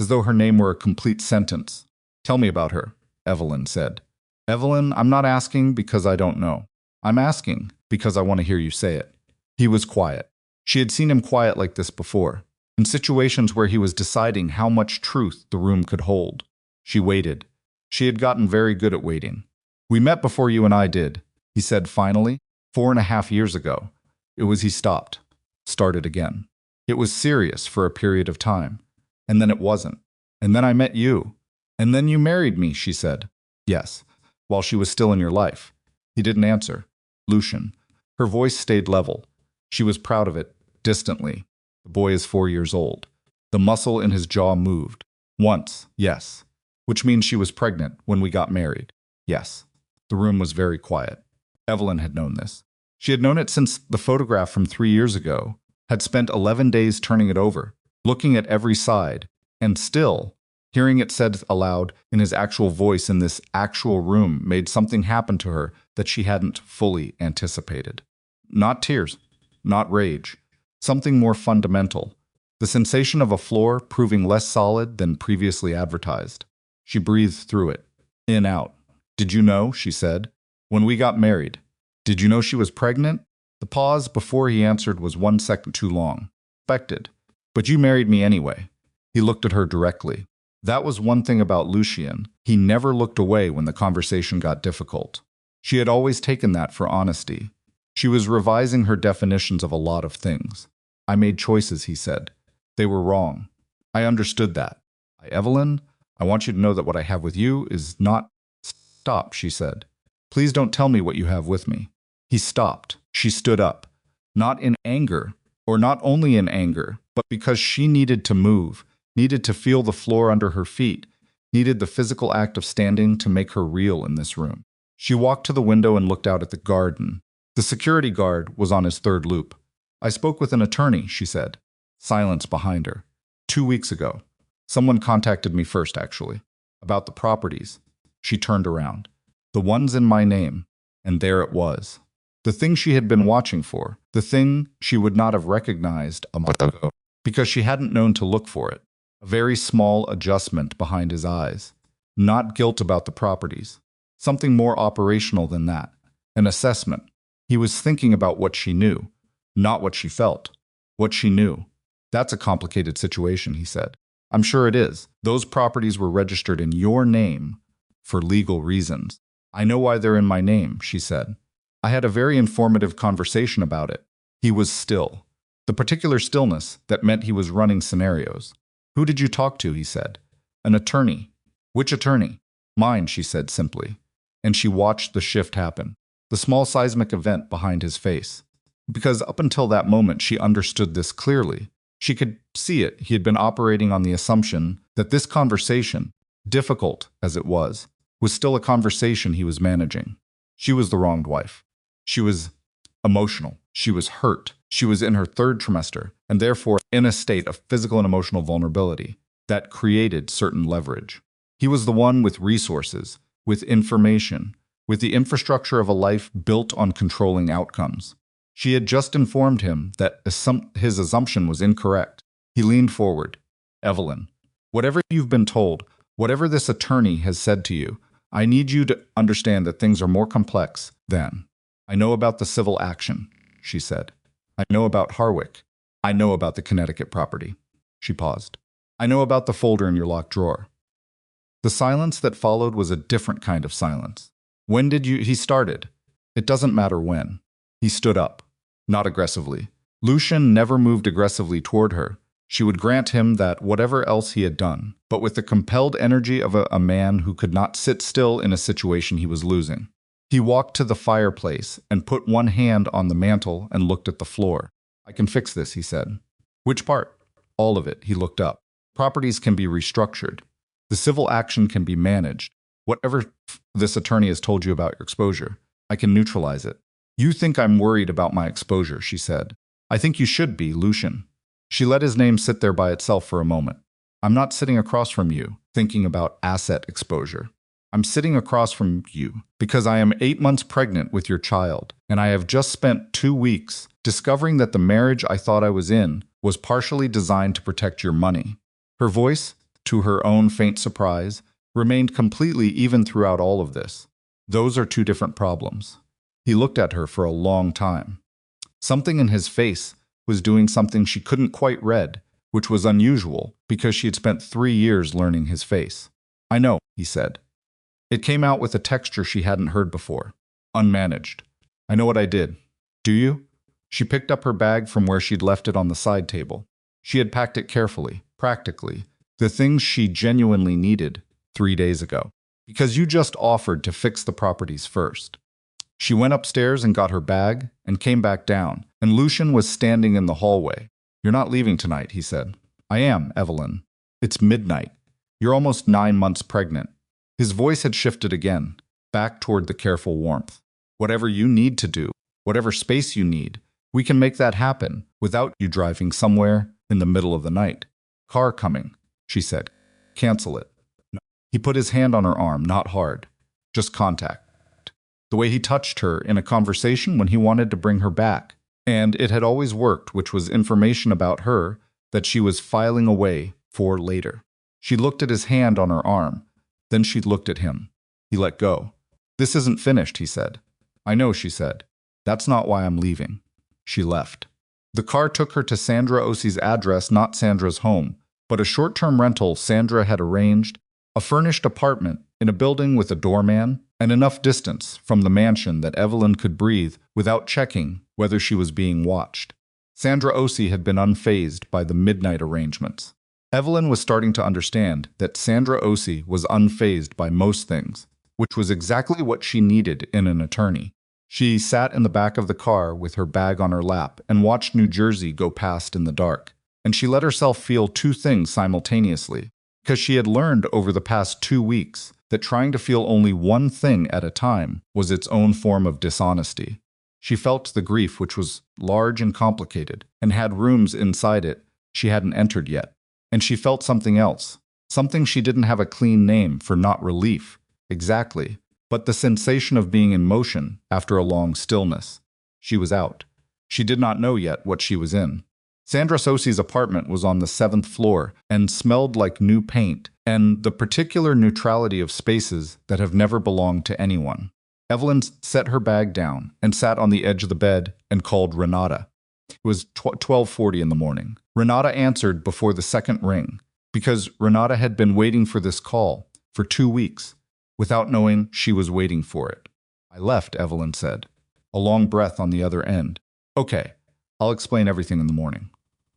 As though her name were a complete sentence. "Tell me about her," Evelyn said. "Evelyn, I'm not asking because I don't know. I'm asking because I want to hear you say it." He was quiet. She had seen him quiet like this before, in situations where he was deciding how much truth the room could hold. She waited. She had gotten very good at waiting. "We met before you and I did," he said finally, 4.5 years ago. He stopped. Started again. "It was serious for a period of time. And then it wasn't. And then I met you. And then you married me," she said. "Yes, while she was still in your life." He didn't answer. "Lucian." Her voice stayed level. She was proud of it, distantly. "The boy is 4 years old." The muscle in his jaw moved. "Once, yes. Which means she was pregnant when we got married." "Yes." The room was very quiet. Evelyn had known this. She had known it since the photograph from 3 years ago, had spent 11 days turning it over, looking at every side, and still, hearing it said aloud in his actual voice in this actual room made something happen to her that she hadn't fully anticipated. Not tears, not rage, something more fundamental, the sensation of a floor proving less solid than previously advertised. She breathed through it, in, out. "Did you know," she said, "when we got married? Did you know she was pregnant?" The pause before he answered was 1 second too long. "Expected. But you married me anyway." He looked at her directly. That was one thing about Lucian. He never looked away when the conversation got difficult. She had always taken that for honesty. She was revising her definitions of a lot of things. "I made choices," he said. "They were wrong. I understood that. Evelyn, I want you to know that what I have with you is not—" "Stop," she said. "Please don't tell me what you have with me." He stopped. She stood up. Not in anger, or not only in anger, but because she needed to move, needed to feel the floor under her feet, needed the physical act of standing to make her real in this room. She walked to the window and looked out at the garden. The security guard was on his third loop. "I spoke with an attorney," she said. Silence behind her. 2 weeks ago. Someone contacted me first, actually. About the properties. She turned around. The ones in my name. And there it was. The thing she had been watching for. The thing she would not have recognized a month ago. Because she hadn't known to look for it. A very small adjustment behind his eyes. Not guilt about the properties. Something more operational than that. An assessment. He was thinking about what she knew. Not what she felt. What she knew. "That's a complicated situation," he said. "I'm sure it is. Those properties were registered in your name for legal reasons." "I know why they're in my name," she said. I had a very informative conversation about it. He was still. The particular stillness that meant he was running scenarios. "Who did you talk to?" he said. "An attorney." "Which attorney?" "Mine," she said simply. And she watched the shift happen. The small seismic event behind his face. Because up until that moment she understood this clearly. She could see it. He had been operating on the assumption that this conversation, difficult as it was still a conversation he was managing. She was the wronged wife. She was emotional. She was hurt. She was in her third trimester, and therefore in a state of physical and emotional vulnerability that created certain leverage. He was the one with resources, with information, with the infrastructure of a life built on controlling outcomes. She had just informed him that his assumption was incorrect. He leaned forward. "Evelyn, whatever you've been told, whatever this attorney has said to you, I need you to understand that things are more complex than. I know about the civil action," she said. "I know about Harwick. I know about the Connecticut property." She paused. "I know about the folder in your locked drawer." The silence that followed was a different kind of silence. "When did you—" he started. "It doesn't matter when." He stood up. Not aggressively. Lucian never moved aggressively toward her. She would grant him that whatever else he had done, but with the compelled energy of a man who could not sit still in a situation he was losing. He walked to the fireplace and put one hand on the mantel and looked at the floor. "I can fix this," he said. "Which part?" "All of it." He looked up. "Properties can be restructured. The civil action can be managed. Whatever this attorney has told you about your exposure, I can neutralize it." "You think I'm worried about my exposure," she said. "I think you should be, Lucian." She let his name sit there by itself for a moment. "I'm not sitting across from you, thinking about asset exposure. I'm sitting across from you because I am 8 months pregnant with your child, and I have just spent 2 weeks discovering that the marriage I thought I was in was partially designed to protect your money." Her voice, to her own faint surprise, remained completely even throughout all of this. "Those are two different problems." He looked at her for a long time. Something in his face was doing something she couldn't quite read, which was unusual because she had spent 3 years learning his face. "I know," he said. It came out with a texture she hadn't heard before. Unmanaged. "I know what I did. Do you?" She picked up her bag from where she'd left it on the side table. She had packed it carefully, practically, the things she genuinely needed 3 days ago. "Because you just offered to fix the properties first." She went upstairs and got her bag and came back down, and Lucian was standing in the hallway. "You're not leaving tonight," he said. "I am, Evelyn. It's midnight. You're almost 9 months pregnant." His voice had shifted again, back toward the careful warmth. "Whatever you need to do, whatever space you need, we can make that happen without you driving somewhere in the middle of the night." "Car coming," she said. "Cancel it." No. He put his hand on her arm, not hard, just contact. The way he touched her in a conversation when he wanted to bring her back. And it had always worked, which was information about her that she was filing away for later. She looked at his hand on her arm. Then she looked at him. He let go. "This isn't finished," he said. "I know," she said. "That's not why I'm leaving." She left. The car took her to Sandra Ossi's address, not Sandra's home, but a short-term rental Sandra had arranged, a furnished apartment in a building with a doorman, and enough distance from the mansion that Evelyn could breathe without checking whether she was being watched. Sandra Ossi had been unfazed by the midnight arrangements. Evelyn was starting to understand that Sandra Ossi was unfazed by most things, which was exactly what she needed in an attorney. She sat in the back of the car with her bag on her lap and watched New Jersey go past in the dark, and she let herself feel two things simultaneously, because she had learned over the past 2 weeks that trying to feel only one thing at a time was its own form of dishonesty. She felt the grief, which was large and complicated, and had rooms inside it she hadn't entered yet. And she felt something else, something she didn't have a clean name for, not relief, exactly, but the sensation of being in motion after a long stillness. She was out. She did not know yet what she was in. Sandra Sosi's apartment was on the 7th floor and smelled like new paint and the particular neutrality of spaces that have never belonged to anyone. Evelyn set her bag down and sat on the edge of the bed and called Renata. It was 12:40 in the morning. Renata answered before the second ring because Renata had been waiting for this call for 2 weeks without knowing she was waiting for it. "I left," Evelyn said, a long breath on the other end. "Okay, I'll explain everything in the morning."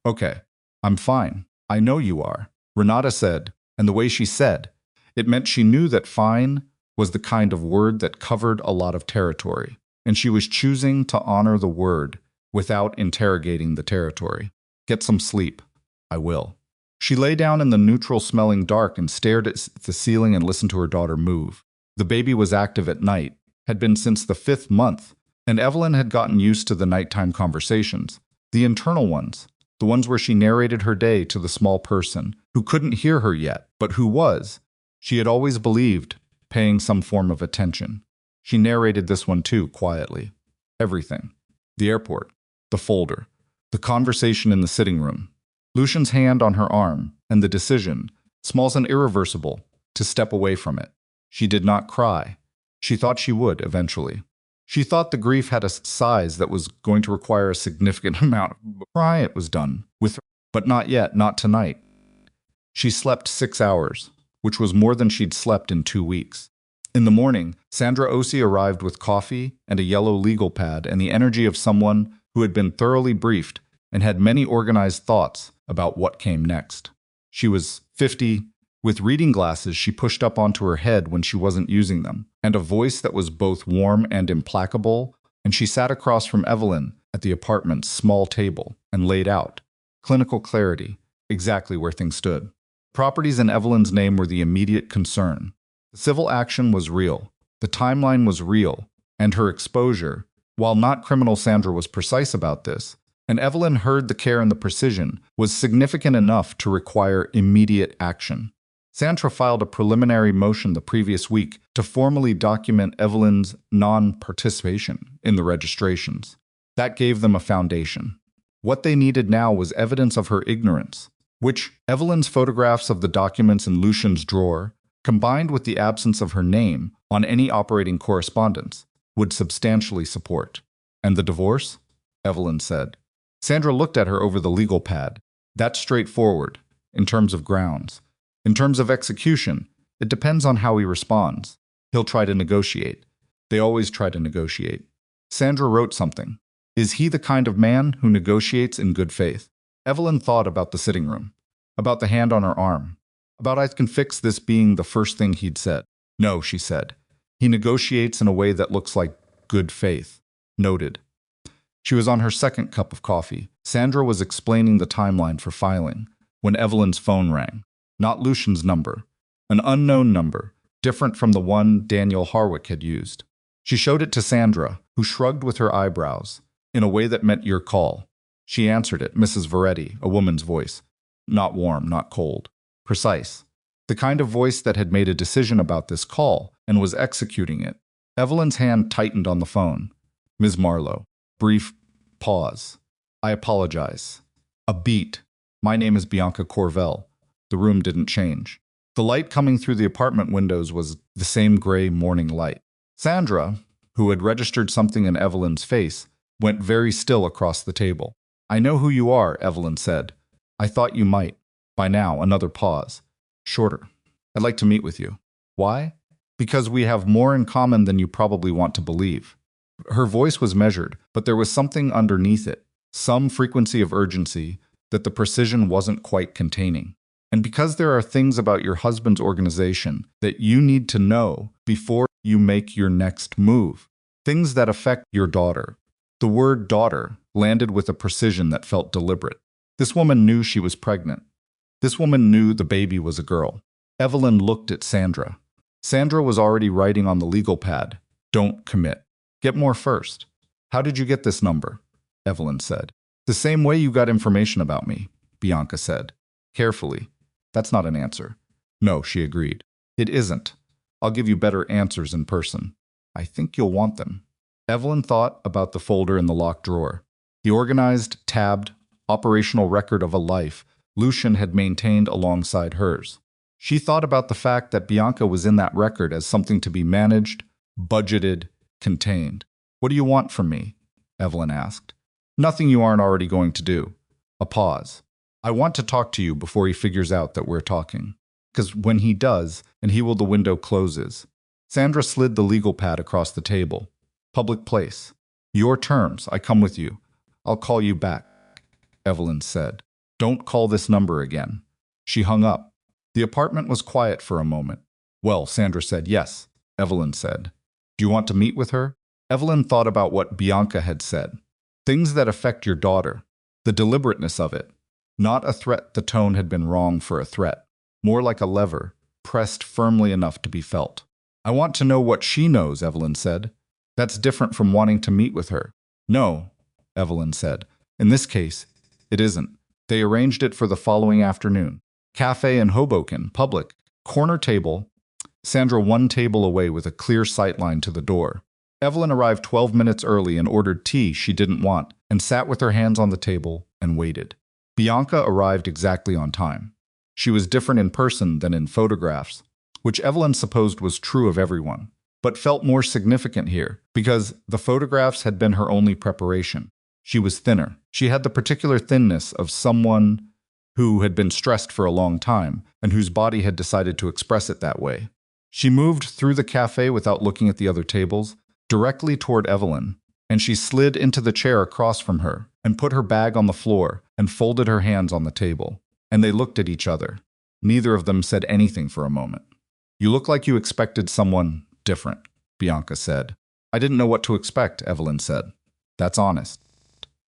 "Okay, I'm fine. I know you are," Renata said, and the way she said, it meant she knew that fine was the kind of word that covered a lot of territory, and she was choosing to honor the word without interrogating the territory. "Get some sleep." "I will." She lay down in the neutral-smelling dark and stared at the ceiling and listened to her daughter move. The baby was active at night, had been since the 5th month, and Evelyn had gotten used to the nighttime conversations, the internal ones, the ones where she narrated her day to the small person, who couldn't hear her yet, but who was, she had always believed, paying some form of attention. She narrated this one too, quietly. Everything. The airport. The folder. The conversation in the sitting room. Lucian's hand on her arm, and the decision, small and irreversible, to step away from it. She did not cry. She thought she would, eventually. She thought the grief had a size that was going to require a significant amount of cry. It was done with her, but not yet, not tonight. She slept 6 hours, which was more than she'd slept in 2 weeks. In the morning, Sandra Osi arrived with coffee and a yellow legal pad and the energy of someone who had been thoroughly briefed and had many organized thoughts about what came next. She was 50, with reading glasses she pushed up onto her head when she wasn't using them, and a voice that was both warm and implacable, and she sat across from Evelyn at the apartment's small table and laid out, clinical clarity, exactly where things stood. Properties in Evelyn's name were the immediate concern. The civil action was real, the timeline was real, and her exposure, while not criminal, Sandra was precise about this, and Evelyn heard the care and the precision, was significant enough to require immediate action. Sandra filed a preliminary motion the previous week to formally document Evelyn's non-participation in the registrations. That gave them a foundation. What they needed now was evidence of her ignorance, which Evelyn's photographs of the documents in Lucian's drawer, combined with the absence of her name on any operating correspondence, would substantially support. "And the divorce?" Evelyn said. Sandra looked at her over the legal pad. "That's straightforward, in terms of grounds. In terms of execution, it depends on how he responds. He'll try to negotiate. They always try to negotiate." Sandra wrote something. "Is he the kind of man who negotiates in good faith?" Evelyn thought about the sitting room, about the hand on her arm, about "I can fix this" being the first thing he'd said. "No," she said. "He negotiates in a way that looks like good faith." Noted. She was on her second cup of coffee. Sandra was explaining the timeline for filing when Evelyn's phone rang. Not Lucian's number. An unknown number, different from the one Daniel Harwick had used. She showed it to Sandra, who shrugged with her eyebrows, in a way that meant "your call." She answered it, Mrs. Varetti, a woman's voice. Not warm, not cold. Precise. The kind of voice that had made a decision about this call and was executing it. Evelyn's hand tightened on the phone. "Ms. Marlowe." Brief pause. "I apologize." A beat. "My name is Bianca Corvell." The room didn't change. The light coming through the apartment windows was the same gray morning light. Sandra, who had registered something in Evelyn's face, went very still across the table. "I know who you are," Evelyn said. "I thought you might." By now, another pause. Shorter. "I'd like to meet with you." "Why?" "Because we have more in common than you probably want to believe." Her voice was measured, but there was something underneath it, some frequency of urgency that the precision wasn't quite containing. "And because there are things about your husband's organization that you need to know before you make your next move. Things that affect your daughter." The word "daughter" landed with a precision that felt deliberate. This woman knew she was pregnant. This woman knew the baby was a girl. Evelyn looked at Sandra. Sandra was already writing on the legal pad. Don't commit. Get more first. How did you get this number? Evelyn said. The same way you got information about me, Bianca said. Carefully. That's not an answer. No, she agreed. It isn't. I'll give you better answers in person. I think you'll want them. Evelyn thought about the folder in the locked drawer. The organized, tabbed, operational record of a life Lucian had maintained alongside hers. She thought about the fact that Bianca was in that record as something to be managed, budgeted, contained. What do you want from me? Evelyn asked. Nothing you aren't already going to do. A pause. I want to talk to you before he figures out that we're talking. Because when he does, and the window closes. Sandra slid the legal pad across the table. Public place. Your terms. I come with you. I'll call you back, Evelyn said. Don't call this number again. She hung up. The apartment was quiet for a moment. Well, Sandra said. Yes, Evelyn said. Do you want to meet with her? Evelyn thought about what Bianca had said. Things that affect your daughter. The deliberateness of it. Not a threat. The tone had been wrong for a threat. More like a lever, pressed firmly enough to be felt. I want to know what she knows, Evelyn said. That's different from wanting to meet with her. No, Evelyn said. In this case, it isn't. They arranged it for the following afternoon. Cafe in Hoboken, public, corner table. Sandra one table away with a clear sightline to the door. Evelyn arrived 12 minutes early and ordered tea she didn't want and sat with her hands on the table and waited. Bianca arrived exactly on time. She was different in person than in photographs, which Evelyn supposed was true of everyone, but felt more significant here because the photographs had been her only preparation. She was thinner. She had the particular thinness of someone who had been stressed for a long time and whose body had decided to express it that way. She moved through the cafe without looking at the other tables, directly toward Evelyn, and she slid into the chair across from her and put her bag on the floor and folded her hands on the table. And they looked at each other. Neither of them said anything for a moment. You look like you expected someone different, Bianca said. I didn't know what to expect, Evelyn said. That's honest.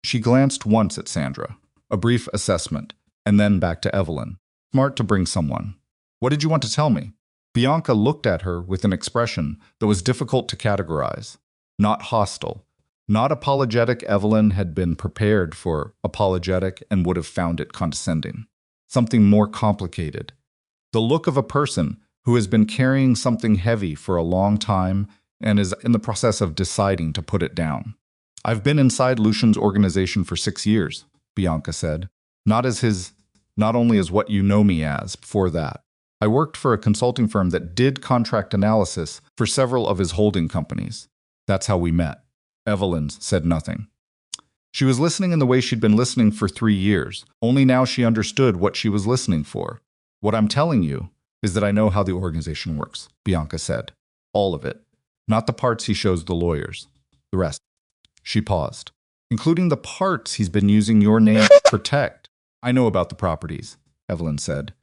She glanced once at Sandra, a brief assessment, and then back to Evelyn. Smart to bring someone. What did you want to tell me? Bianca looked at her with an expression that was difficult to categorize. Not hostile. Not apologetic. Evelyn had been prepared for apologetic and would have found it condescending. Something more complicated. The look of a person who has been carrying something heavy for a long time and is in the process of deciding to put it down. I've been inside Lucian's organization for 6 years, Bianca said. Not only as what you know me as before that. I worked for a consulting firm that did contract analysis for several of his holding companies. That's how we met. Evelyn said nothing. She was listening in the way she'd been listening for 3 years. Only now she understood what she was listening for. What I'm telling you is that I know how the organization works, Bianca said. All of it. Not the parts he shows the lawyers. The rest. She paused. Including the parts he's been using your name to protect. I know about the properties, Evelyn said.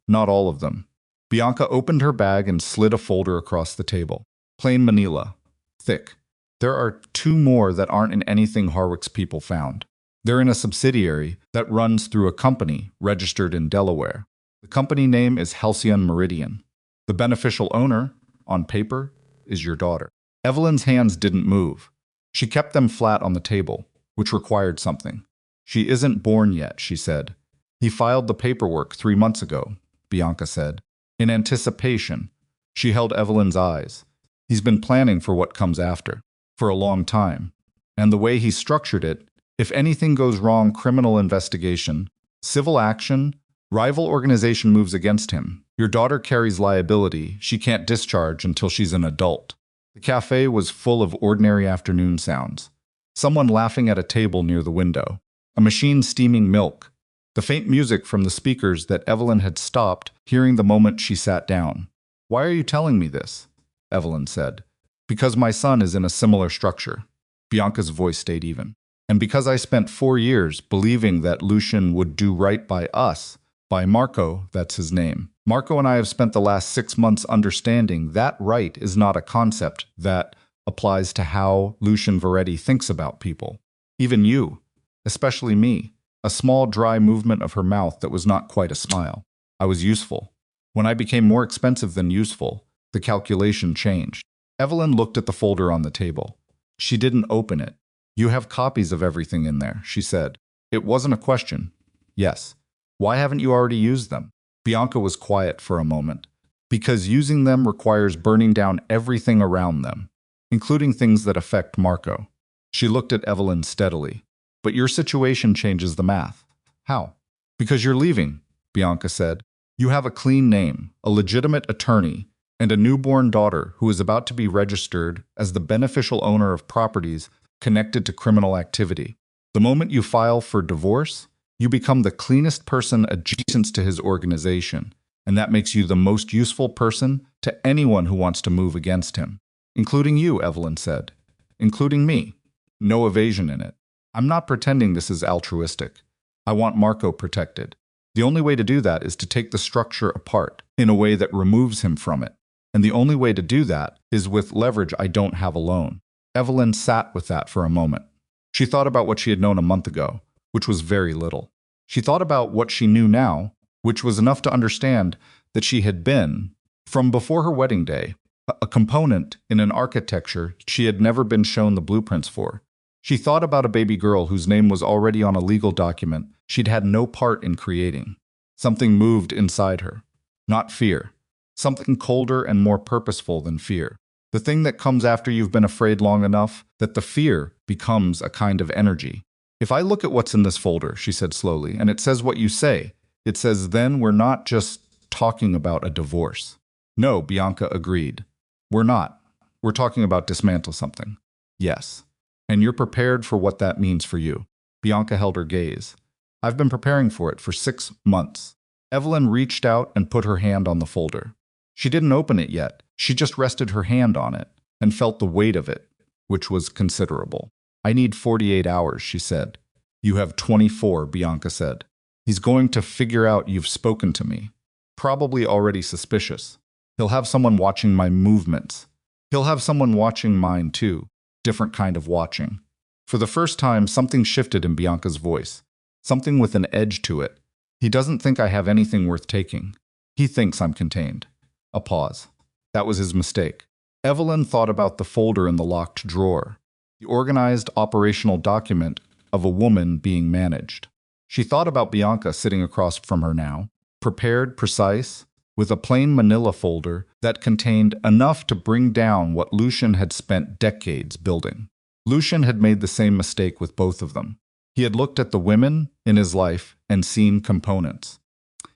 Not all of them. Bianca opened her bag and slid a folder across the table. Plain manila. Thick. There are 2 more that aren't in anything Harwick's people found. They're in a subsidiary that runs through a company registered in Delaware. The company name is Halcyon Meridian. The beneficial owner, on paper, is your daughter. Evelyn's hands didn't move. She kept them flat on the table, which required something. She isn't born yet, she said. He filed the paperwork 3 months ago, Bianca said. In anticipation, she held Evelyn's eyes. He's been planning for what comes after. For a long time. And the way he structured it, if anything goes wrong, criminal investigation, civil action, rival organization moves against him. Your daughter carries liability she can't discharge until she's an adult. The cafe was full of ordinary afternoon sounds. Someone laughing at a table near the window. A machine steaming milk. The faint music from the speakers that Evelyn had stopped hearing the moment she sat down. Why are you telling me this? Evelyn said. Because my son is in a similar structure. Bianca's voice stayed even. And because I spent 4 years believing that Lucian would do right by us, by Marco, that's his name. Marco and I have spent the last 6 months understanding that right is not a concept that applies to how Lucian Varetti thinks about people. Even you, especially me. a small, dry movement of her mouth that was not quite a smile. I was useful. When I became more expensive than useful, the calculation changed. Evelyn looked at the folder on the table. She didn't open it. You have copies of everything in there, she said. It wasn't a question. Yes. Why haven't you already used them? Bianca was quiet for a moment. Because using them requires burning down everything around them, including things that affect Marco. She looked at Evelyn steadily. But your situation changes the math. How? Because you're leaving, Bianca said. You have a clean name, a legitimate attorney, and a newborn daughter who is about to be registered as the beneficial owner of properties connected to criminal activity. The moment you file for divorce, you become the cleanest person adjacent to his organization, and that makes you the most useful person to anyone who wants to move against him. Including you, Evelyn said. Including me. No evasion in it. I'm not pretending this is altruistic. I want Marco protected. The only way to do that is to take the structure apart in a way that removes him from it. And the only way to do that is with leverage I don't have alone. Evelyn sat with that for a moment. She thought about what she had known a month ago, which was very little. She thought about what she knew now, which was enough to understand that she had been, from before her wedding day, a component in an architecture she had never been shown the blueprints for. She thought about a baby girl whose name was already on a legal document she'd had no part in creating. Something moved inside her. Not fear. Something colder and more purposeful than fear. The thing that comes after you've been afraid long enough that the fear becomes a kind of energy. If I look at what's in this folder, she said slowly, and it says what you say, it says then we're not just talking about a divorce. No, Bianca agreed. We're not. We're talking about dismantle something. Yes. And you're prepared for what that means for you. Bianca held her gaze. I've been preparing for it for 6 months. Evelyn reached out and put her hand on the folder. She didn't open it yet. She just rested her hand on it and felt the weight of it, which was considerable. I need 48 hours, she said. You have 24, Bianca said. He's going to figure out you've spoken to me. Probably already suspicious. He'll have someone watching my movements. He'll have someone watching mine too. Different kind of watching. For the first time, something shifted in Bianca's voice. Something with an edge to it. He doesn't think I have anything worth taking. He thinks I'm contained. A pause. That was his mistake. Evelyn thought about the folder in the locked drawer. The organized operational document of a woman being managed. She thought about Bianca sitting across from her now, prepared, precise, with a plain manila folder that contained enough to bring down what Lucian had spent decades building. Lucian had made the same mistake with both of them. He had looked at the women in his life and seen components.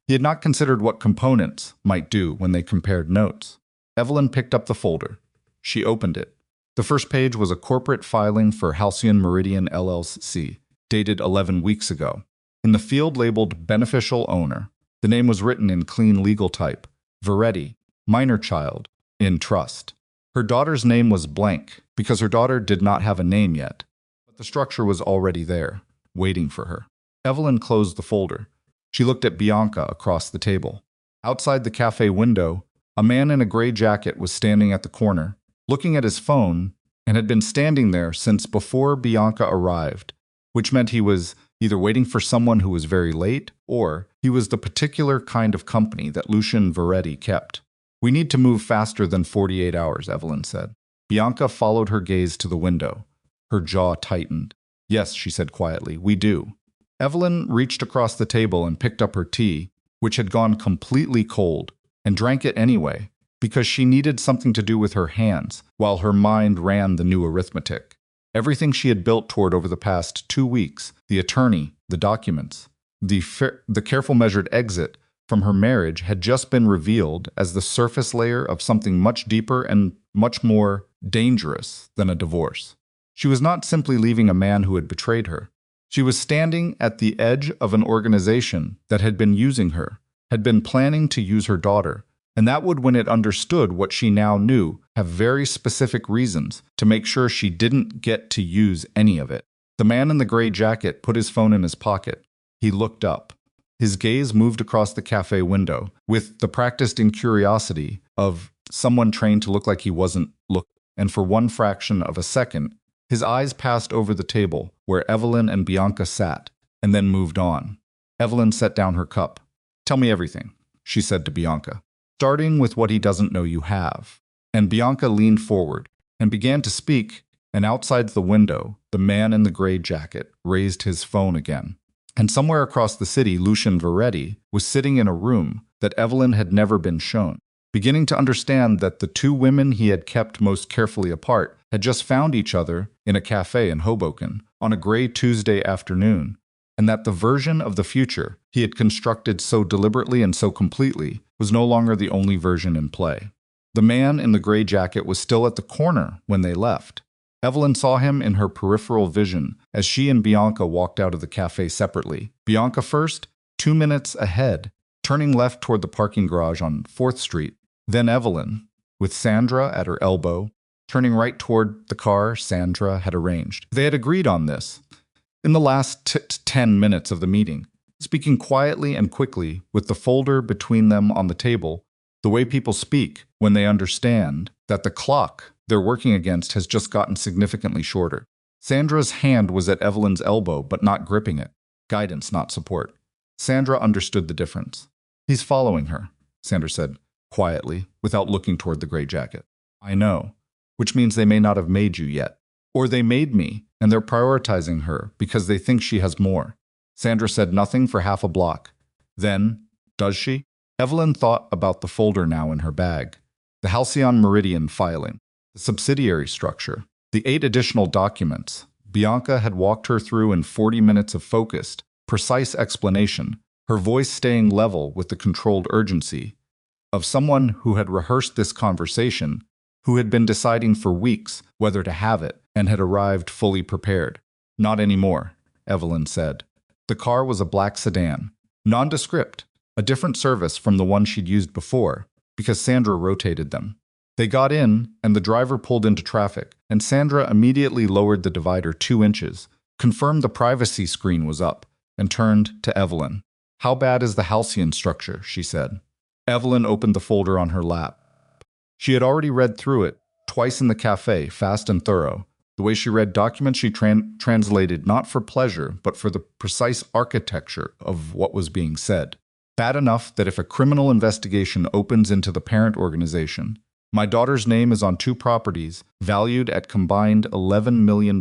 He had not considered what components might do when they compared notes. Evelyn picked up the folder. She opened it. The first page was a corporate filing for Halcyon Meridian LLC, dated 11 weeks ago. In the field labeled Beneficial Owner, the name was written in clean legal type, Varetti, minor child, in trust. Her daughter's name was blank because her daughter did not have a name yet, but the structure was already there, waiting for her. Evelyn closed the folder. She looked at Bianca across the table. Outside the cafe window, a man in a gray jacket was standing at the corner, looking at his phone, and had been standing there since before Bianca arrived, which meant he was either waiting for someone who was very late, or he was the particular kind of company that Lucian Varetti kept. We need to move faster than 48 hours, Evelyn said. Bianca followed her gaze to the window. Her jaw tightened. Yes, she said quietly, we do. Evelyn reached across the table and picked up her tea, which had gone completely cold, and drank it anyway, because she needed something to do with her hands, while her mind ran the new arithmetic. Everything she had built toward over the past 2 weeks, the attorney, the documents, the careful measured exit from her marriage had just been revealed as the surface layer of something much deeper and much more dangerous than a divorce. She was not simply leaving a man who had betrayed her. She was standing at the edge of an organization that had been using her, had been planning to use her daughter, and that would, when it understood what she now knew, have very specific reasons to make sure she didn't get to use any of it. The man in the gray jacket put his phone in his pocket. He looked up. His gaze moved across the cafe window with the practiced incuriosity of someone trained to look like he wasn't looking, and for one fraction of a second, his eyes passed over the table where Evelyn and Bianca sat, and then moved on. Evelyn set down her cup. "Tell me everything," she said to Bianca, "starting with what he doesn't know you have." And Bianca leaned forward and began to speak, and outside the window, the man in the gray jacket raised his phone again. And somewhere across the city, Lucian Varetti was sitting in a room that Evelyn had never been shown, beginning to understand that the two women he had kept most carefully apart had just found each other in a cafe in Hoboken on a gray Tuesday afternoon, and that the version of the future he had constructed so deliberately and so completely was no longer the only version in play. The man in the gray jacket was still at the corner when they left. Evelyn saw him in her peripheral vision as she and Bianca walked out of the cafe separately. Bianca first, 2 minutes ahead, turning left toward the parking garage on 4th Street. Then Evelyn, with Sandra at her elbow, turning right toward the car Sandra had arranged. They had agreed on this in the last 10 minutes of the meeting, speaking quietly and quickly with the folder between them on the table, the way people speak when they understand that the clock they're working against has just gotten significantly shorter. Sandra's hand was at Evelyn's elbow, but not gripping it. Guidance, not support. Sandra understood the difference. "He's following her," Sandra said, quietly, without looking toward the gray jacket. "I know, which means they may not have made you yet. Or they made me, and they're prioritizing her because they think she has more." Sandra said nothing for half a block. Then, "Does she?" Evelyn thought about the folder now in her bag. The Halcyon Meridian filing, the subsidiary structure, the 8 additional documents. Bianca had walked her through in 40 minutes of focused, precise explanation, her voice staying level with the controlled urgency of someone who had rehearsed this conversation, who had been deciding for weeks whether to have it, and had arrived fully prepared. "Not anymore," Evelyn said. The car was a black sedan, nondescript, a different service from the one she'd used before, because Sandra rotated them. They got in, and the driver pulled into traffic, and Sandra immediately lowered the divider 2 inches, confirmed the privacy screen was up, and turned to Evelyn. "How bad is the Halcyon structure?" she said. Evelyn opened the folder on her lap. She had already read through it, twice in the cafe, fast and thorough. The way she read documents she translated not for pleasure, but for the precise architecture of what was being said. Bad enough that if a criminal investigation opens into the parent organization, my daughter's name is on 2 properties valued at combined $11 million,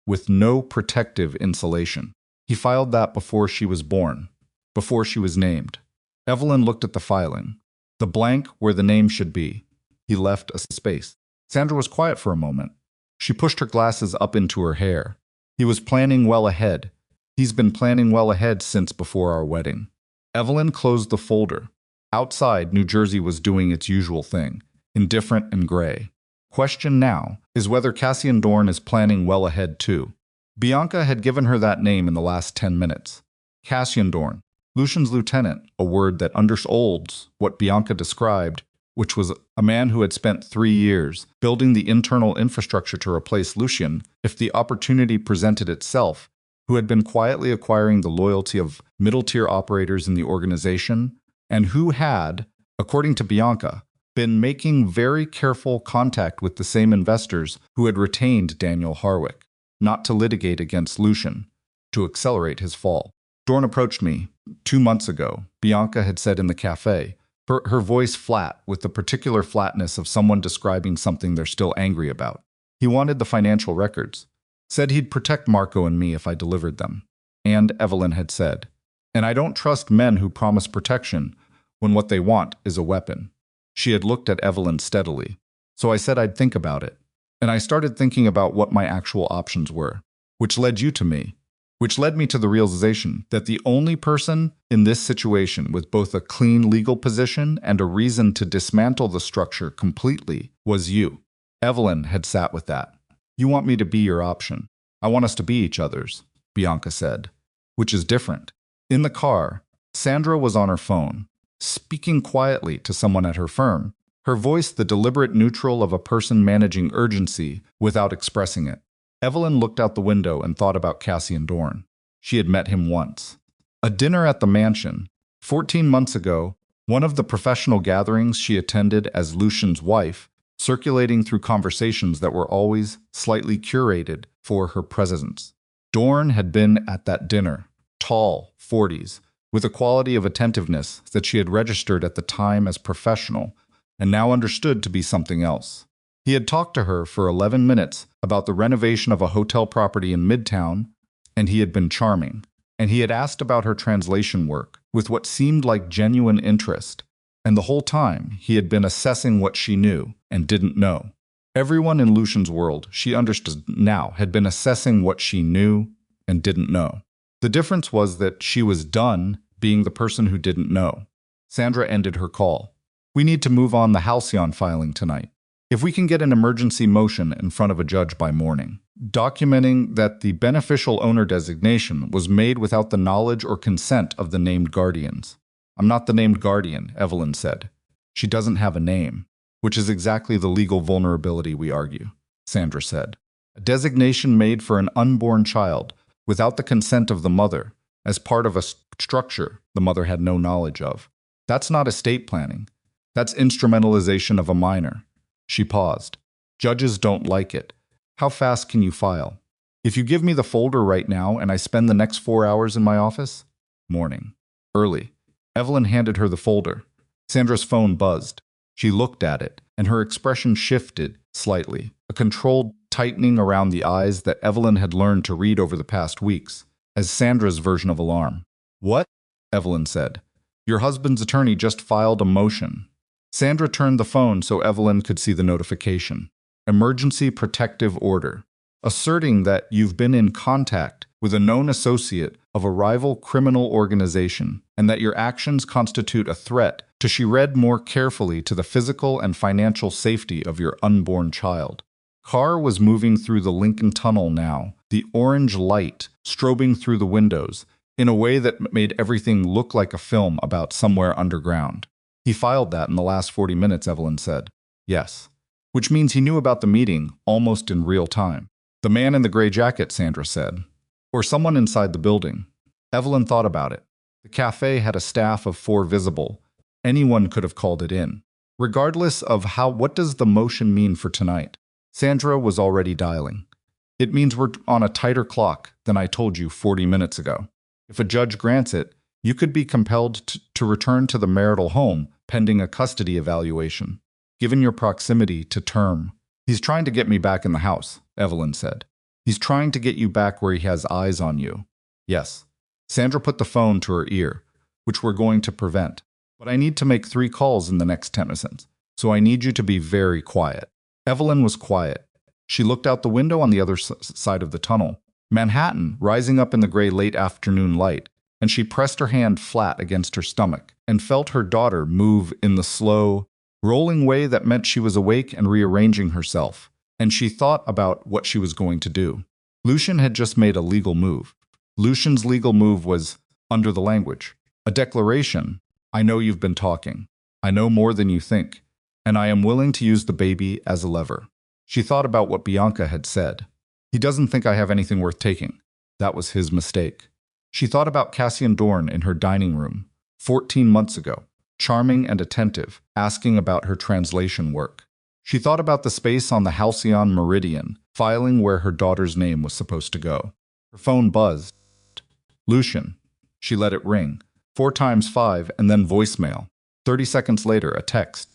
with no protective insulation. He filed that before she was born, before she was named. Evelyn looked at the filing, the blank where the name should be. He left a space. Sandra was quiet for a moment. She pushed her glasses up into her hair. He was planning well ahead. He's been planning well ahead since before our wedding. Evelyn closed the folder. Outside, New Jersey was doing its usual thing, indifferent and gray. Question now is whether Cassian Dorn is planning well ahead too. Bianca had given her that name in the last 10 minutes. Cassian Dorn, Lucian's lieutenant, a word that underholds what Bianca described, which was a man who had spent 3 years building the internal infrastructure to replace Lucian if the opportunity presented itself, who had been quietly acquiring the loyalty of middle-tier operators in the organization, and who had, according to Bianca, been making very careful contact with the same investors who had retained Daniel Harwick, not to litigate against Lucian, to accelerate his fall. "Dorn approached me 2 months ago," Bianca had said in the cafe, her voice flat with the particular flatness of someone describing something they're still angry about. "He wanted the financial records. Said he'd protect Marco and me if I delivered them." And Evelyn had said, "And I don't trust men who promise protection when what they want is a weapon." She had looked at Evelyn steadily. "So I said I'd think about it. And I started thinking about what my actual options were, which led you to me, which led me to the realization that the only person in this situation with both a clean legal position and a reason to dismantle the structure completely was you." Evelyn had sat with that. "You want me to be your option. I want us to be each other's," Bianca said, "which is different." In the car, Sandra was on her phone, speaking quietly to someone at her firm, her voice the deliberate neutral of a person managing urgency without expressing it. Evelyn looked out the window and thought about Cassian Dorn. She had met him once. A dinner at the mansion, 14 months ago, one of the professional gatherings she attended as Lucian's wife, circulating through conversations that were always slightly curated for her presence. Dorn had been at that dinner, tall, 40s, with a quality of attentiveness that she had registered at the time as professional and now understood to be something else. He had talked to her for 11 minutes about the renovation of a hotel property in Midtown, and he had been charming. And he had asked about her translation work with what seemed like genuine interest. And the whole time, he had been assessing what she knew and didn't know. Everyone in Lucian's world, she understood now, had been assessing what she knew and didn't know. The difference was that she was done being the person who didn't know. Sandra ended her call. We need to move on the halcyon filing tonight. If we can get an emergency motion in front of a judge by morning, documenting that the beneficial owner designation was made without the knowledge or consent of the named guardians. I'm not the named guardian, Evelyn said. She doesn't have a name, which is exactly the legal vulnerability we argue, Sandra said. A designation made for an unborn child without the consent of the mother as part of a structure the mother had no knowledge of. That's not estate planning. That's instrumentalization of a minor. She paused. Judges don't like it. How fast can you file? If you give me the folder right now and I spend the next 4 hours in my office? Morning. Early. Evelyn handed her the folder. Sandra's phone buzzed. She looked at it, and her expression shifted slightly, a controlled tightening around the eyes that Evelyn had learned to read over the past weeks, as Sandra's version of alarm. What? Evelyn said. Your husband's attorney just filed a motion. Sandra turned the phone so Evelyn could see the notification. Emergency protective order, asserting that you've been in contact with a known associate of a rival criminal organization and that your actions constitute a threat to, she read more carefully, to the physical and financial safety of your unborn child. Car was moving through the Lincoln Tunnel now, the orange light strobing through the windows in a way that made everything look like a film about somewhere underground. He filed that in the last 40 minutes, Evelyn said. Yes. Which means he knew about the meeting almost in real time. The man in the gray jacket, Sandra said. Or someone inside the building. Evelyn thought about it. The cafe had a staff of 4 visible. Anyone could have called it in. Regardless of what does the motion mean for tonight? Sandra was already dialing. It means we're on a tighter clock than I told you 40 minutes ago. If a judge grants it, you could be compelled to return to the marital home pending a custody evaluation. Given your proximity to term. He's trying to get me back in the house, Evelyn said. He's trying to get you back where he has eyes on you. Yes. Sandra put the phone to her ear, which we're going to prevent. But I need to make 3 calls in the next 10 minutes, so I need you to be very quiet. Evelyn was quiet. She looked out the window on the other side of the tunnel, Manhattan rising up in the gray late afternoon light, and she pressed her hand flat against her stomach and felt her daughter move in the slow, rolling way that meant she was awake and rearranging herself, and she thought about what she was going to do. Lucian had just made a legal move. Lucian's legal move was, under the language, a declaration. I know you've been talking. I know more than you think, and I am willing to use the baby as a lever. She thought about what Bianca had said. He doesn't think I have anything worth taking. That was his mistake. She thought about Cassian Dorn in her dining room, 14 months ago. Charming and attentive, asking about her translation work. She thought about the space on the Halcyon Meridian, filing where her daughter's name was supposed to go. Her phone buzzed. Lucian. She let it ring. 4 times 5 and then voicemail. 30 seconds later, a text.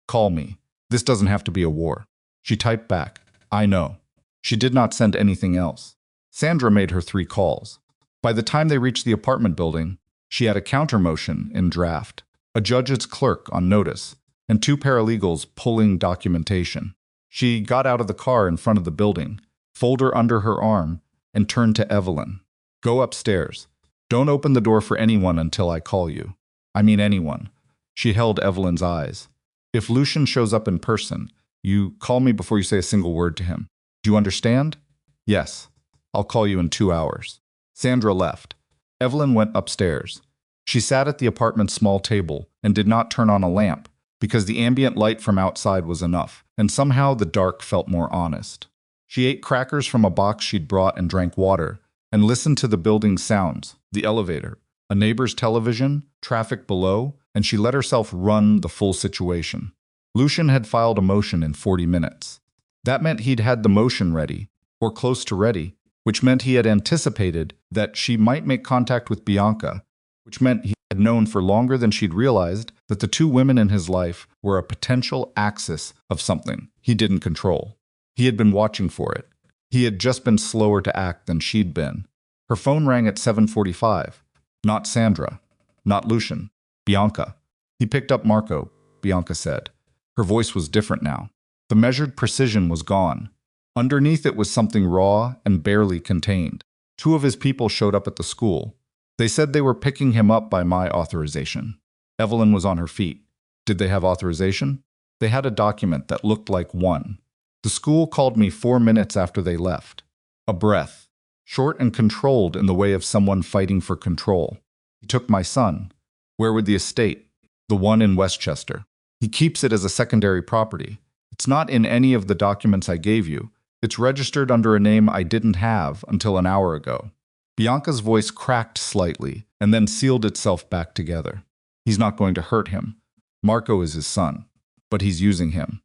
Call me. This doesn't have to be a war. She typed back. I know. She did not send anything else. Sandra made her 3 calls. By the time they reached the apartment building, she had a counter motion in draft. A judge's clerk on notice, and 2 paralegals pulling documentation. She got out of the car in front of the building, folder under her arm, and turned to Evelyn. Go upstairs. Don't open the door for anyone until I call you. I mean anyone. She held Evelyn's eyes. If Lucian shows up in person, you call me before you say a single word to him. Do you understand? Yes. I'll call you in 2 hours. Sandra left. Evelyn went upstairs. She sat at the apartment's small table and did not turn on a lamp because the ambient light from outside was enough, and somehow the dark felt more honest. She ate crackers from a box she'd brought and drank water, and listened to the building's sounds, the elevator, a neighbor's television, traffic below, and she let herself run the full situation. Lucian had filed a motion in 40 minutes. That meant he'd had the motion ready, or close to ready, which meant he had anticipated that she might make contact with Bianca, which meant he had known for longer than she'd realized that the two women in his life were a potential axis of something he didn't control. He had been watching for it. He had just been slower to act than she'd been. Her phone rang at 7:45. Not Sandra. Not Lucian. Bianca. He picked up. Marco, Bianca said. Her voice was different now. The measured precision was gone. Underneath it was something raw and barely contained. Two of his people showed up at the school. They said they were picking him up by my authorization. Evelyn was on her feet. Did they have authorization? They had a document that looked like one. The school called me 4 minutes after they left. A breath, short and controlled in the way of someone fighting for control. He took my son. Where would the estate? The one in Westchester. He keeps it as a secondary property. It's not in any of the documents I gave you. It's registered under a name I didn't have until an hour ago. Bianca's voice cracked slightly and then sealed itself back together. He's not going to hurt him. Marco is his son, but he's using him.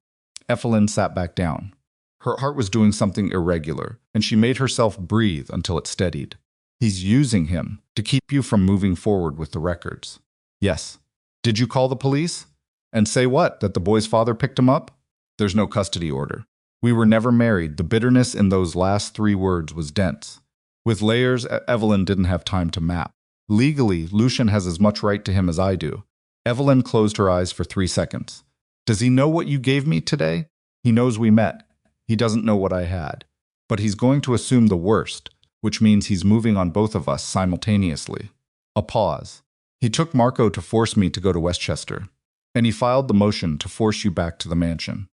Evelyn sat back down. Her heart was doing something irregular, and she made herself breathe until it steadied. He's using him to keep you from moving forward with the records. Yes. Did you call the police? And say what? That the boy's father picked him up? There's no custody order. We were never married. The bitterness in those last 3 words was dense. With layers Evelyn didn't have time to map. Legally, Lucian has as much right to him as I do. Evelyn closed her eyes for 3 seconds. Does he know what you gave me today? He knows we met. He doesn't know what I had. But he's going to assume the worst, which means he's moving on both of us simultaneously. A pause. He took Marco to force me to go to Westchester, and he filed the motion to force you back to the mansion.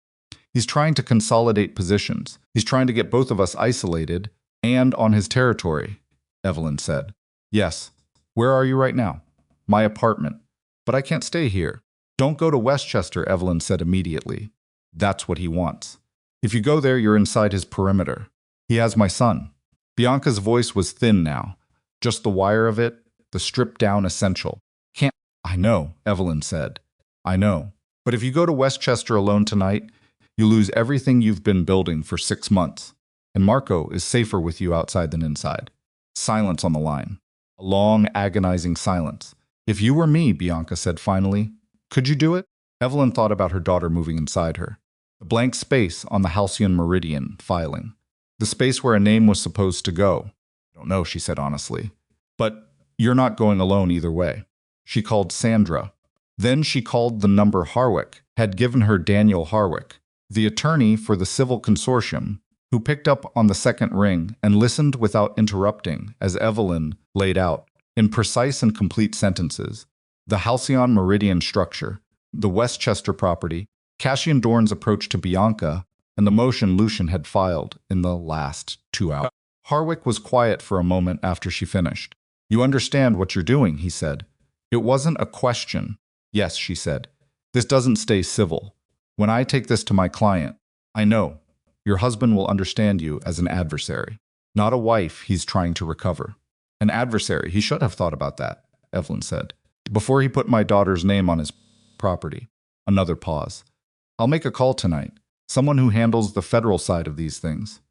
He's trying to consolidate positions. He's trying to get both of us isolated and on his territory, Evelyn said. Yes. Where are you right now? My apartment. But I can't stay here. Don't go to Westchester, Evelyn said immediately. That's what he wants. If you go there, you're inside his perimeter. He has my son. Bianca's voice was thin now. Just the wire of it, the stripped-down essential. Can't. I know, Evelyn said. I know. But if you go to Westchester alone tonight, you lose everything you've been building for 6 months. And Marco is safer with you outside than inside. Silence on the line. A long, agonizing silence. If you were me, Bianca said finally, could you do it? Evelyn thought about her daughter moving inside her. The blank space on the halcyon meridian, filing. The space where a name was supposed to go. I don't know, she said honestly. But you're not going alone either way. She called Sandra. Then she called the number Harwick had given her Daniel Harwick, the attorney for the civil consortium, who picked up on the second ring and listened without interrupting as Evelyn laid out, in precise and complete sentences, the halcyon meridian structure, the Westchester property, Cassian Dorn's approach to Bianca, and the motion Lucian had filed in the last 2 hours. Harwick was quiet for a moment after she finished. You understand what you're doing, he said. It wasn't a question. Yes, she said. This doesn't stay civil. When I take this to my client, I know. Your husband will understand you as an adversary, not a wife he's trying to recover. An adversary, he should have thought about that, Evelyn said, before he put my daughter's name on his property. Another pause. I'll make a call tonight, someone who handles the federal side of these things.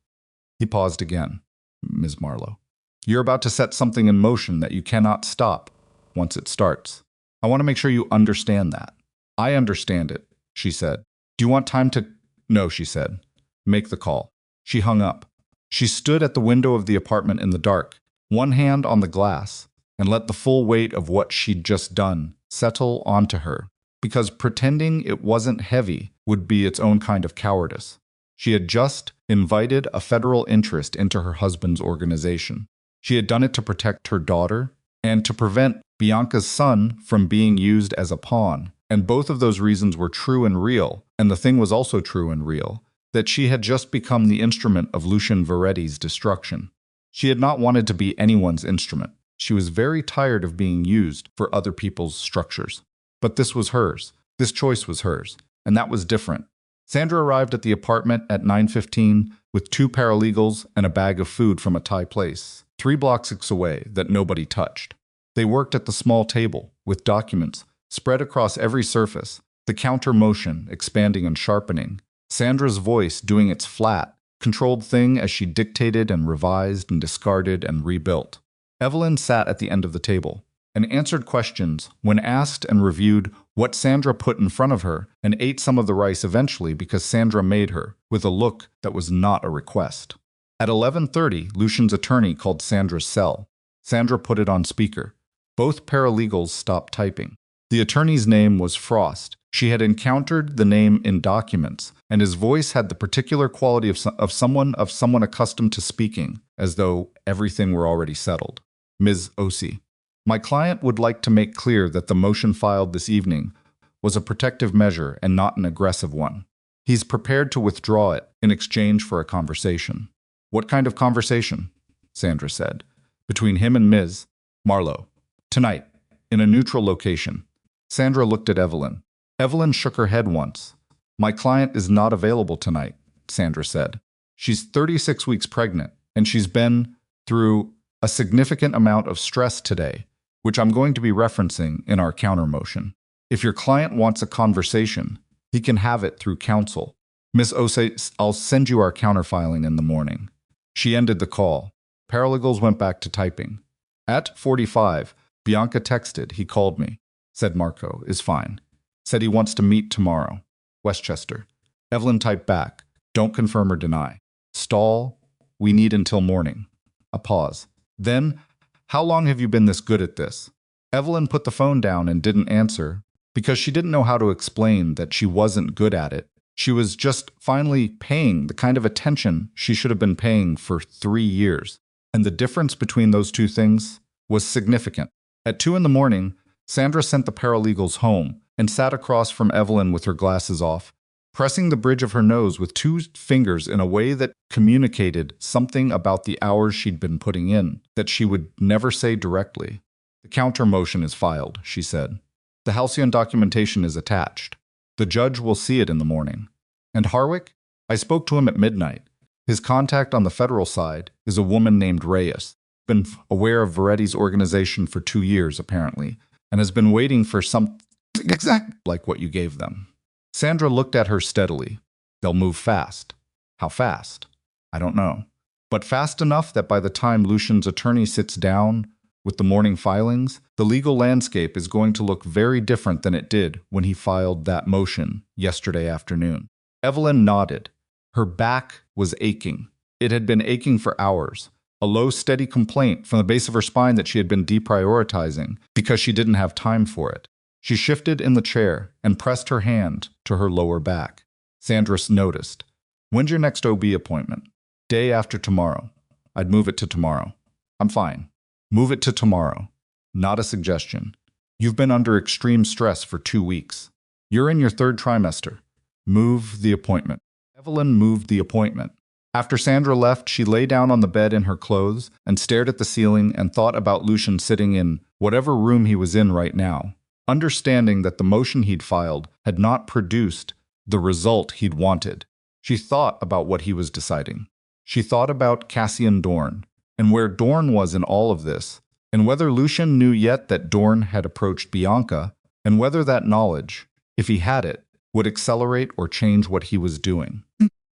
He paused again. Ms. Marlowe, you're about to set something in motion that you cannot stop once it starts. I want to make sure you understand that. I understand it, she said. Do you want time to... No, she said. Make the call. She hung up. She stood at the window of the apartment in the dark, one hand on the glass, and let the full weight of what she'd just done settle onto her, because pretending it wasn't heavy would be its own kind of cowardice. She had just invited a federal interest into her husband's organization. She had done it to protect her daughter and to prevent Bianca's son from being used as a pawn. And both of those reasons were true and real, and the thing was also true and real, that she had just become the instrument of Lucian Varetti's destruction. She had not wanted to be anyone's instrument. She was very tired of being used for other people's structures. But this was hers. This choice was hers. And that was different. Sandra arrived at the apartment at 9:15 with 2 paralegals and a bag of food from a Thai place, 3 blocks away that nobody touched. They worked at the small table with documents spread across every surface, the counter motion expanding and sharpening, Sandra's voice doing its flat, controlled thing as she dictated and revised and discarded and rebuilt. Evelyn sat at the end of the table and answered questions when asked and reviewed what Sandra put in front of her and ate some of the rice eventually because Sandra made her, with a look that was not a request. At 11:30, Lucian's attorney called Sandra's cell. Sandra put it on speaker. Both paralegals stopped typing. The attorney's name was Frost. She had encountered the name in documents, and his voice had the particular quality of someone accustomed to speaking, as though everything were already settled. Ms. Osi, my client would like to make clear that the motion filed this evening was a protective measure and not an aggressive one. He's prepared to withdraw it in exchange for a conversation. What kind of conversation? Sandra said. Between him and Ms. Marlowe. Tonight, in a neutral location. Sandra looked at Evelyn. Evelyn shook her head once. My client is not available tonight, Sandra said. She's 36 weeks pregnant, and she's been through a significant amount of stress today, which I'm going to be referencing in our counter motion. If your client wants a conversation, he can have it through counsel. Miss Ose, I'll send you our counterfiling in the morning. She ended the call. Paralegals went back to typing. At 45, Bianca texted, he called me. Said Marco, is fine. Said he wants to meet tomorrow. Westchester. Evelyn typed back, don't confirm or deny. Stall, we need until morning. A pause. Then, how long have you been this good at this? Evelyn put the phone down and didn't answer because she didn't know how to explain that she wasn't good at it. She was just finally paying the kind of attention she should have been paying for 3 years. And the difference between those two things was significant. At 2 in the morning, Sandra sent the paralegals home and sat across from Evelyn with her glasses off, pressing the bridge of her nose with 2 fingers in a way that communicated something about the hours she'd been putting in that she would never say directly. The counter motion is filed, she said. The halcyon documentation is attached. The judge will see it in the morning. And Harwick? I spoke to him at midnight. His contact on the federal side is a woman named Reyes. Been aware of Varetti's organization for 2 years, apparently, and has been waiting for something exactly like what you gave them. Sandra looked at her steadily. They'll move fast. How fast? I don't know. But fast enough that by the time Lucian's attorney sits down with the morning filings, the legal landscape is going to look very different than it did when he filed that motion yesterday afternoon. Evelyn nodded. Her back was aching. It had been aching for hours. A low, steady complaint from the base of her spine that she had been deprioritizing because she didn't have time for it. She shifted in the chair and pressed her hand to her lower back. Sandra noticed. When's your next OB appointment? Day after tomorrow. I'd move it to tomorrow. I'm fine. Move it to tomorrow. Not a suggestion. You've been under extreme stress for 2 weeks. You're in your 3rd trimester. Move the appointment. Evelyn moved the appointment. After Sandra left, she lay down on the bed in her clothes and stared at the ceiling and thought about Lucian sitting in whatever room he was in right now, understanding that the motion he'd filed had not produced the result he'd wanted. She thought about what he was deciding. She thought about Cassian Dorn, and where Dorn was in all of this, and whether Lucian knew yet that Dorn had approached Bianca, and whether that knowledge, if he had it, would accelerate or change what he was doing.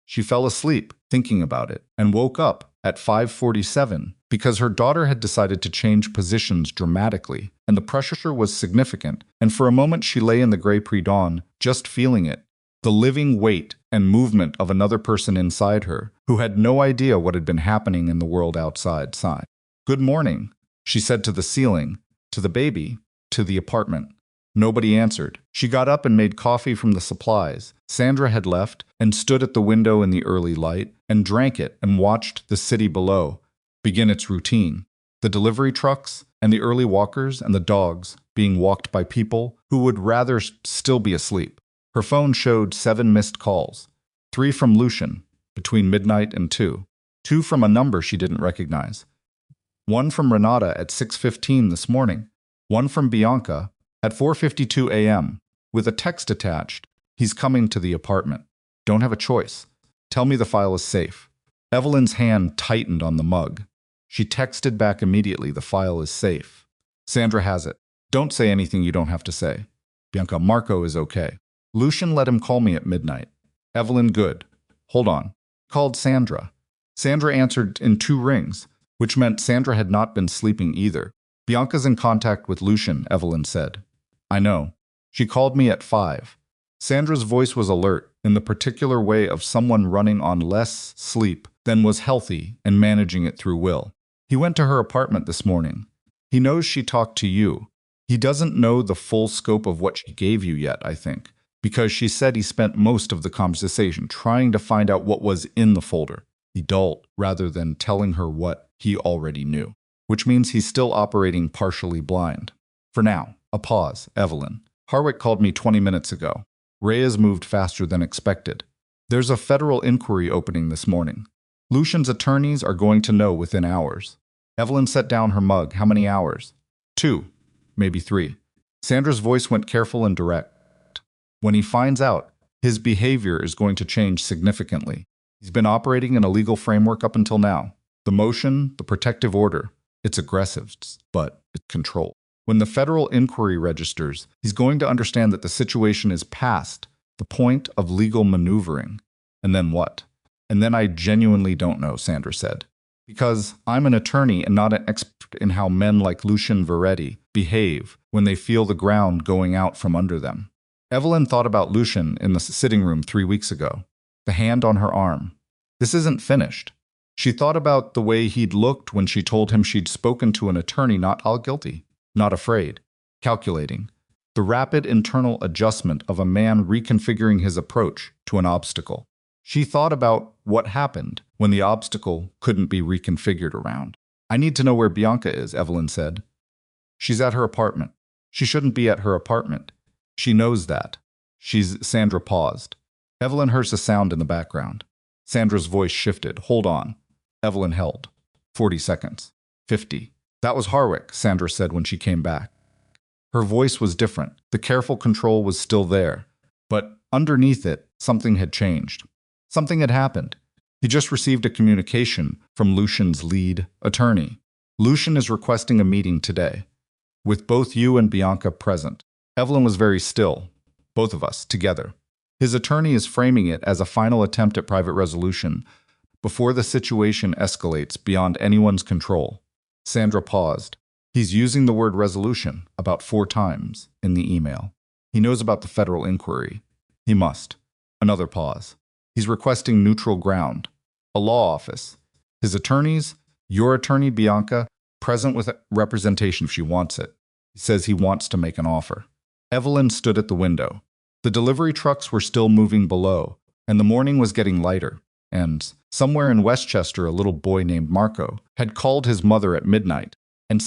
She fell asleep thinking about it and woke up at 5:47 because her daughter had decided to change positions dramatically, and the pressure was significant, and for a moment she lay in the gray pre-dawn, just feeling it, the living weight and movement of another person inside her who had no idea what had been happening in the world outside. Good morning, she said to the ceiling, to the baby, to the apartment. Nobody answered. She got up and made coffee from the supplies Sandra had left and stood at the window in the early light and drank it and watched the city below begin its routine. The delivery trucks and the early walkers and the dogs being walked by people who would rather still be asleep. Her phone showed 7 missed calls, 3 from Lucian between midnight and 2, 2 from a number she didn't recognize, 1 from Renata at 6:15 this morning, 1 from Bianca at 4:52 a.m., with a text attached, he's coming to the apartment. Don't have a choice. Tell me the file is safe. Evelyn's hand tightened on the mug. She texted back immediately, the file is safe. Sandra has it. Don't say anything you don't have to say. Bianca, Marco is okay. Lucian let him call me at midnight. Evelyn, good. Hold on. Called Sandra. Sandra answered in 2 rings, which meant Sandra had not been sleeping either. Bianca's in contact with Lucian, Evelyn said. I know. She called me at 5. Sandra's voice was alert, in the particular way of someone running on less sleep than was healthy and managing it through will. He went to her apartment this morning. He knows she talked to you. He doesn't know the full scope of what she gave you yet, I think, because she said he spent most of the conversation trying to find out what was in the folder. He dulled, rather than telling her what he already knew, which means he's still operating partially blind. For now, a pause, Evelyn. Harwick called me 20 minutes ago. Reyes moved faster than expected. There's a federal inquiry opening this morning. Lucian's attorneys are going to know within hours. Evelyn set down her mug. How many hours? 2, maybe 3. Sandra's voice went careful and direct. When he finds out, his behavior is going to change significantly. He's been operating in a legal framework up until now. The motion, the protective order, it's aggressive, but it's controlled. When the federal inquiry registers, he's going to understand that the situation is past the point of legal maneuvering. And then what? And then I genuinely don't know, Sandra said. Because I'm an attorney and not an expert in how men like Lucian Varetti behave when they feel the ground going out from under them. Evelyn thought about Lucian in the sitting room 3 weeks ago. The hand on her arm. This isn't finished. She thought about the way he'd looked when she told him she'd spoken to an attorney not all guilty, not afraid, calculating. The rapid internal adjustment of a man reconfiguring his approach to an obstacle. She thought about what happened when the obstacle couldn't be reconfigured around. I need to know where Bianca is, Evelyn said. She's at her apartment. She shouldn't be at her apartment. She knows that. Sandra paused. Evelyn heard a sound in the background. Sandra's voice shifted. Hold on. Evelyn held. 40 seconds. 50. That was Harwick, Sandra said when she came back. Her voice was different. The careful control was still there. But underneath it, something had changed. Something had happened. He just received a communication from Lucian's lead attorney. Lucian is requesting a meeting today, with both you and Bianca present. Evelyn was very still. Both of us, together. His attorney is framing it as a final attempt at private resolution before the situation escalates beyond anyone's control. Sandra paused. He's using the word resolution about 4 times in the email. He knows about the federal inquiry. He must. Another pause. He's requesting neutral ground. A law office. His attorneys, your attorney Bianca, present with representation if she wants it. He says he wants to make an offer. Evelyn stood at the window. The delivery trucks were still moving below, and the morning was getting lighter. And somewhere in Westchester, a little boy named Marco had called his mother at midnight. And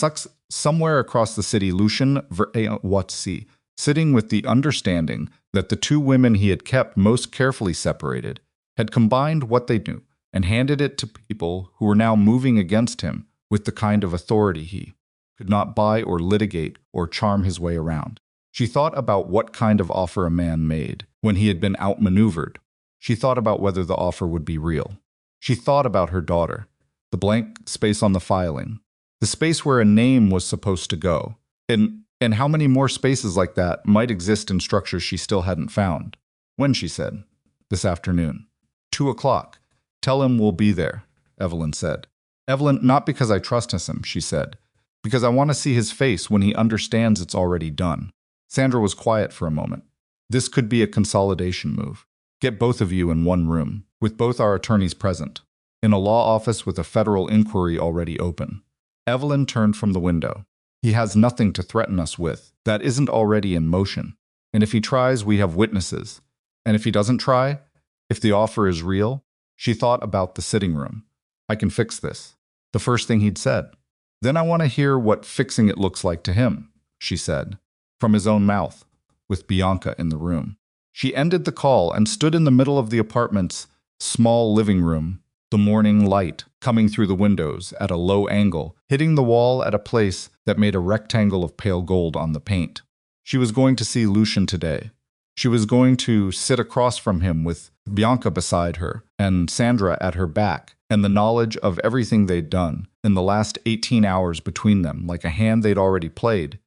somewhere across the city, Lucian Varetti, sitting with the understanding that the 2 women he had kept most carefully separated, had combined what they knew and handed it to people who were now moving against him with the kind of authority he could not buy or litigate or charm his way around. She thought about what kind of offer a man made when he had been outmaneuvered. She thought about whether the offer would be real. She thought about her daughter, the blank space on the filing, the space where a name was supposed to go, and how many more spaces like that might exist in structures she still hadn't found. When, she said, this afternoon. 2 o'clock. Tell him we'll be there, Evelyn said. Evelyn, not because I trust him, she said, because I want to see his face when he understands it's already done. Sandra was quiet for a moment. This could be a consolidation move. Get both of you in one room, with both our attorneys present, in a law office with a federal inquiry already open. Evelyn turned from the window. He has nothing to threaten us with that isn't already in motion. And if he tries, we have witnesses. And if he doesn't try, if the offer is real, she thought about the sitting room. I can fix this. The first thing he'd said. Then I want to hear what fixing it looks like to him, she said, from his own mouth, with Bianca in the room. She ended the call and stood in the middle of the apartment's small living room, the morning light coming through the windows at a low angle, hitting the wall at a place that made a rectangle of pale gold on the paint. She was going to see Lucian today. She was going to sit across from him with Bianca beside her and Sandra at her back, and the knowledge of everything they'd done in the last 18 hours between them, like a hand they'd already played.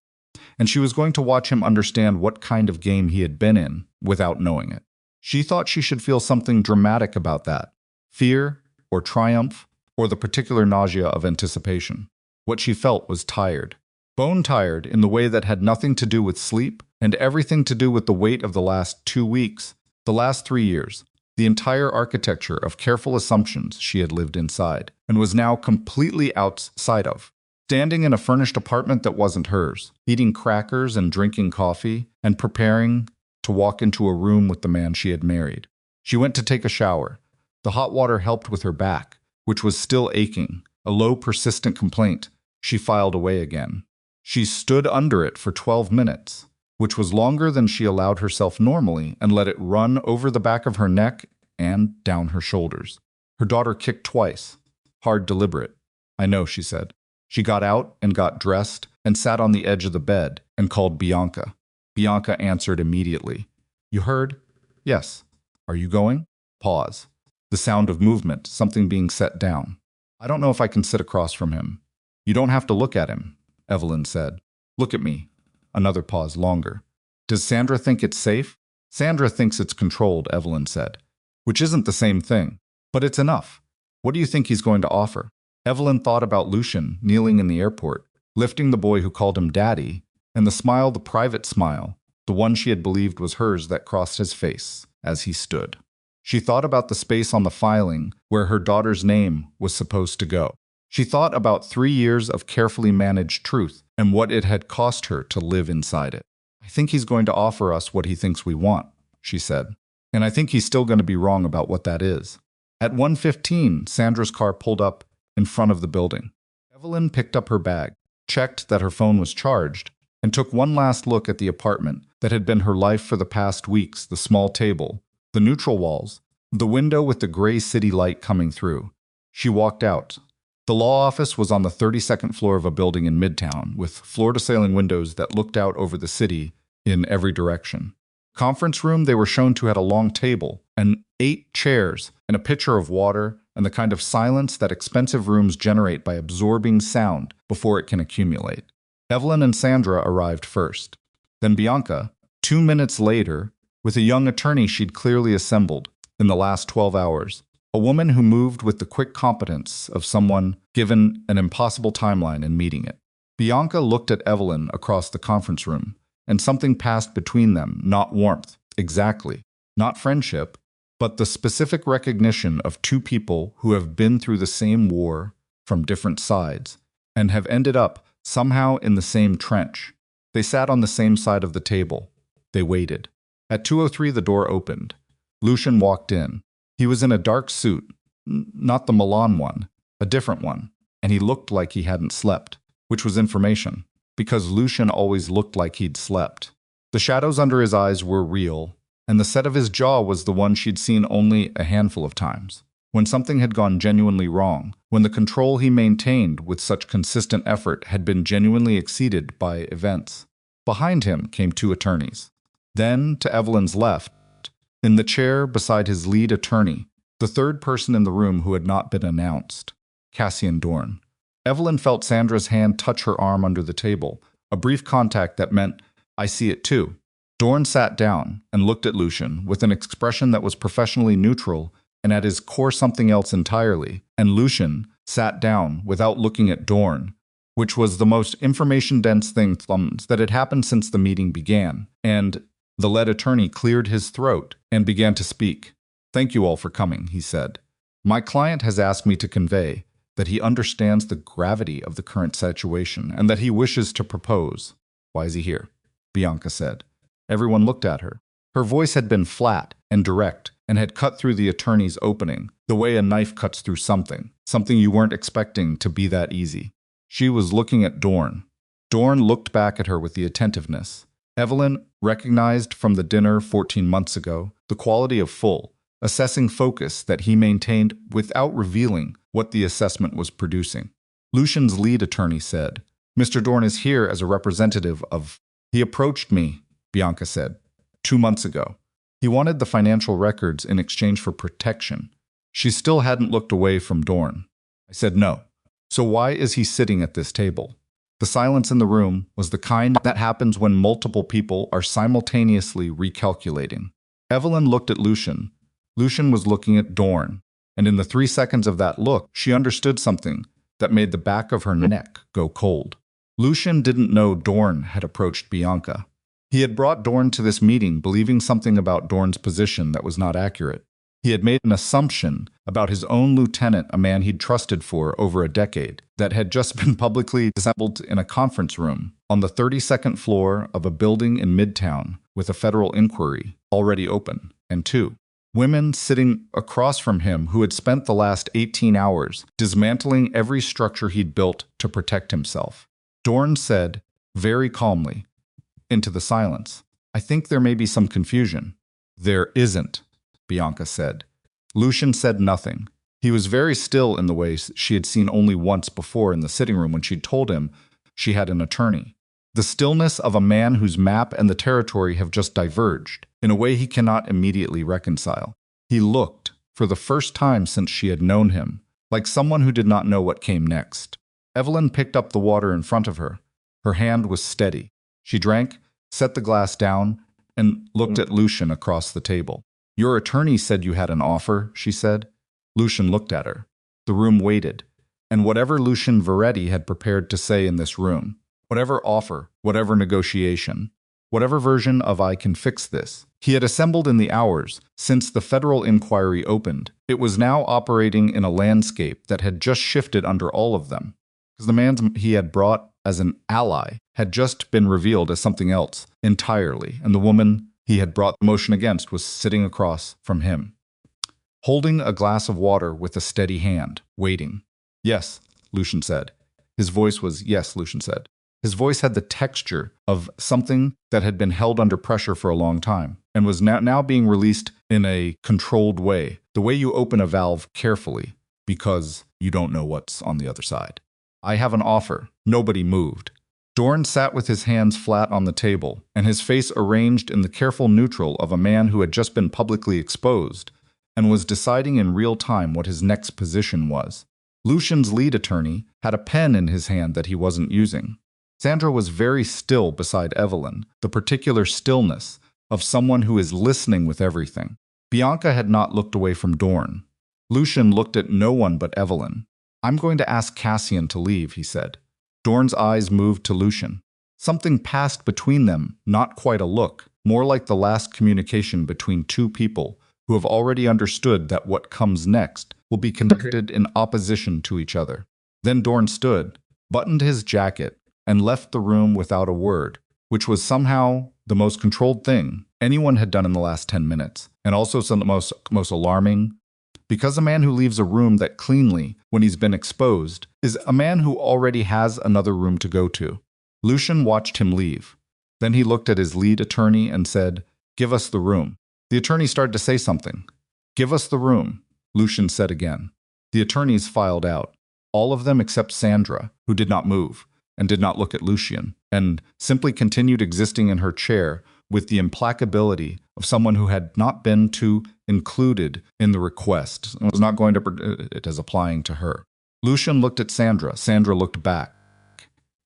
And she was going to watch him understand what kind of game he had been in without knowing it. She thought she should feel something dramatic about that, fear or triumph or the particular nausea of anticipation. What she felt was tired. Bone tired in the way that had nothing to do with sleep and everything to do with the weight of the last 2 weeks, the last 3 years, the entire architecture of careful assumptions she had lived inside and was now completely outside of. Standing in a furnished apartment that wasn't hers, eating crackers and drinking coffee, and preparing to walk into a room with the man she had married. She went to take a shower. The hot water helped with her back, which was still aching, a low, persistent complaint she filed away again. She stood under it for 12 minutes, which was longer than she allowed herself normally, and let it run over the back of her neck and down her shoulders. Her daughter kicked twice. Hard, deliberate. "I know," she said. She got out and got dressed and sat on the edge of the bed and called Bianca. Bianca answered immediately. "You heard?" "Yes." "Are you going?" Pause. The sound of movement, something being set down. "I don't know if I can sit across from him." "You don't have to look at him," Evelyn said. "Look at me." Another pause, longer. "Does Sandra think it's safe?" "Sandra thinks it's controlled," Evelyn said. "Which isn't the same thing. But it's enough. What do you think he's going to offer?" Evelyn thought about Lucian kneeling in the airport, lifting the boy who called him daddy, and the smile, the private smile, the one she had believed was hers that crossed his face as he stood. She thought about the space on the filing where her daughter's name was supposed to go. She thought about 3 years of carefully managed truth and what it had cost her to live inside it. "I think he's going to offer us what he thinks we want," she said. "And I think he's still going to be wrong about what that is." At 1:15, Sandra's car pulled up in front of the building. Evelyn picked up her bag, checked that her phone was charged, and took one last look at the apartment that had been her life for the past weeks, the small table, the neutral walls, the window with the gray city light coming through. She walked out. The law office was on the 32nd floor of a building in Midtown, with floor-to-ceiling windows that looked out over the city in every direction. Conference room they were shown to had a long table and 8 chairs and a pitcher of water and the kind of silence that expensive rooms generate by absorbing sound before it can accumulate. Evelyn and Sandra arrived first. Then Bianca, 2 minutes later, with a young attorney she'd clearly assembled in the last 12 hours. A woman who moved with the quick competence of someone given an impossible timeline and meeting it. Bianca looked at Evelyn across the conference room, and something passed between them, not warmth, exactly, not friendship, but the specific recognition of 2 people who have been through the same war from different sides and have ended up somehow in the same trench. They sat on the same side of the table. They waited. At 2:03 the door opened. Lucian walked in. He was in a dark suit, not the Milan one, a different one, and he looked like he hadn't slept, which was information, because Lucian always looked like he'd slept. The shadows under his eyes were real, and the set of his jaw was the one she'd seen only a handful of times. When something had gone genuinely wrong, when the control he maintained with such consistent effort had been genuinely exceeded by events. Behind him came 2 attorneys. Then, to Evelyn's left, in the chair beside his lead attorney, the third person in the room who had not been announced, Cassian Dorn. Evelyn felt Sandra's hand touch her arm under the table, a brief contact that meant, "I see it too." Dorn sat down and looked at Lucian with an expression that was professionally neutral and at his core something else entirely, and Lucian sat down without looking at Dorn, which was the most information-dense thing that had happened since the meeting began, and the lead attorney cleared his throat and began to speak. "Thank you all for coming," he said. "My client has asked me to convey that he understands the gravity of the current situation and that he wishes to propose." "Why is he here?" Bianca said. Everyone looked at her. Her voice had been flat and direct and had cut through the attorney's opening, the way a knife cuts through something you weren't expecting to be that easy. She was looking at Dorn. Dorn looked back at her with the attentiveness Evelyn recognized from the dinner 14 months ago, the quality of full, assessing focus that he maintained without revealing what the assessment was producing. Lucian's lead attorney said, "Mr. Dorn is here as a representative of—" "He approached me," Bianca said, 2 months ago. "He wanted the financial records in exchange for protection." She still hadn't looked away from Dorn. I said no. "So why is he sitting at this table?" The silence in the room was the kind that happens when multiple people are simultaneously recalculating. Evelyn looked at Lucian. Lucian was looking at Dorn. And in the 3 seconds of that look, she understood something that made the back of her neck go cold. Lucian didn't know Dorn had approached Bianca. He had brought Dorn to this meeting believing something about Dorn's position that was not accurate. He had made an assumption about his own lieutenant, a man he'd trusted for over a decade, that had just been publicly assembled in a conference room on the 32nd floor of a building in Midtown with a federal inquiry already open, and 2 women sitting across from him who had spent the last 18 hours dismantling every structure he'd built to protect himself. Dorn said, very calmly, into the silence, "I think there may be some confusion." "There isn't," Bianca said. Lucian said nothing. He was very still in the way she had seen only once before in the sitting room when she'd told him she had an attorney. The stillness of a man whose map and the territory have just diverged, in a way he cannot immediately reconcile. He looked, for the first time since she had known him, like someone who did not know what came next. Evelyn picked up the water in front of her. Her hand was steady. She drank, set the glass down, and looked at Lucian across the table. "Your attorney said you had an offer," she said. Lucian looked at her. The room waited, and whatever Lucian Varetti had prepared to say in this room, whatever offer, whatever negotiation, whatever version of "I can fix this," he had assembled in the hours since the federal inquiry opened, it was now operating in a landscape that had just shifted under all of them. Because the man he had brought as an ally had just been revealed as something else entirely, and the woman he had brought the motion against was sitting across from him, holding a glass of water with a steady hand, waiting. "Yes," Lucian said. His voice was, "Yes," Lucian said. His voice had the texture of something that had been held under pressure for a long time, and was now being released in a controlled way, the way you open a valve carefully, because you don't know what's on the other side. "I have an offer." Nobody moved. Dorn sat with his hands flat on the table, and his face arranged in the careful neutral of a man who had just been publicly exposed, and was deciding in real time what his next position was. Lucian's lead attorney had a pen in his hand that he wasn't using. Sandra was very still beside Evelyn, the particular stillness of someone who is listening with everything. Bianca had not looked away from Dorn. Lucian looked at no one but Evelyn. "I'm going to ask Cassian to leave," he said. Dorn's eyes moved to Lucian. Something passed between them, not quite a look, more like the last communication between two people who have already understood that what comes next will be conducted in opposition to each other. Then Dorn stood, buttoned his jacket, and left the room without a word, which was somehow the most controlled thing anyone had done in the last 10 minutes, and also some of the most alarming, because a man who leaves a room that cleanly, when he's been exposed, is a man who already has another room to go to. Lucian watched him leave. Then he looked at his lead attorney and said, "Give us the room." The attorney started to say something. "Give us the room," Lucian said again. The attorneys filed out, all of them except Sandra, who did not move, and did not look at Lucian, and simply continued existing in her chair with the implacability of someone who had not been too included in the request and was not going to it as applying to her. Lucian looked at Sandra. Sandra looked back.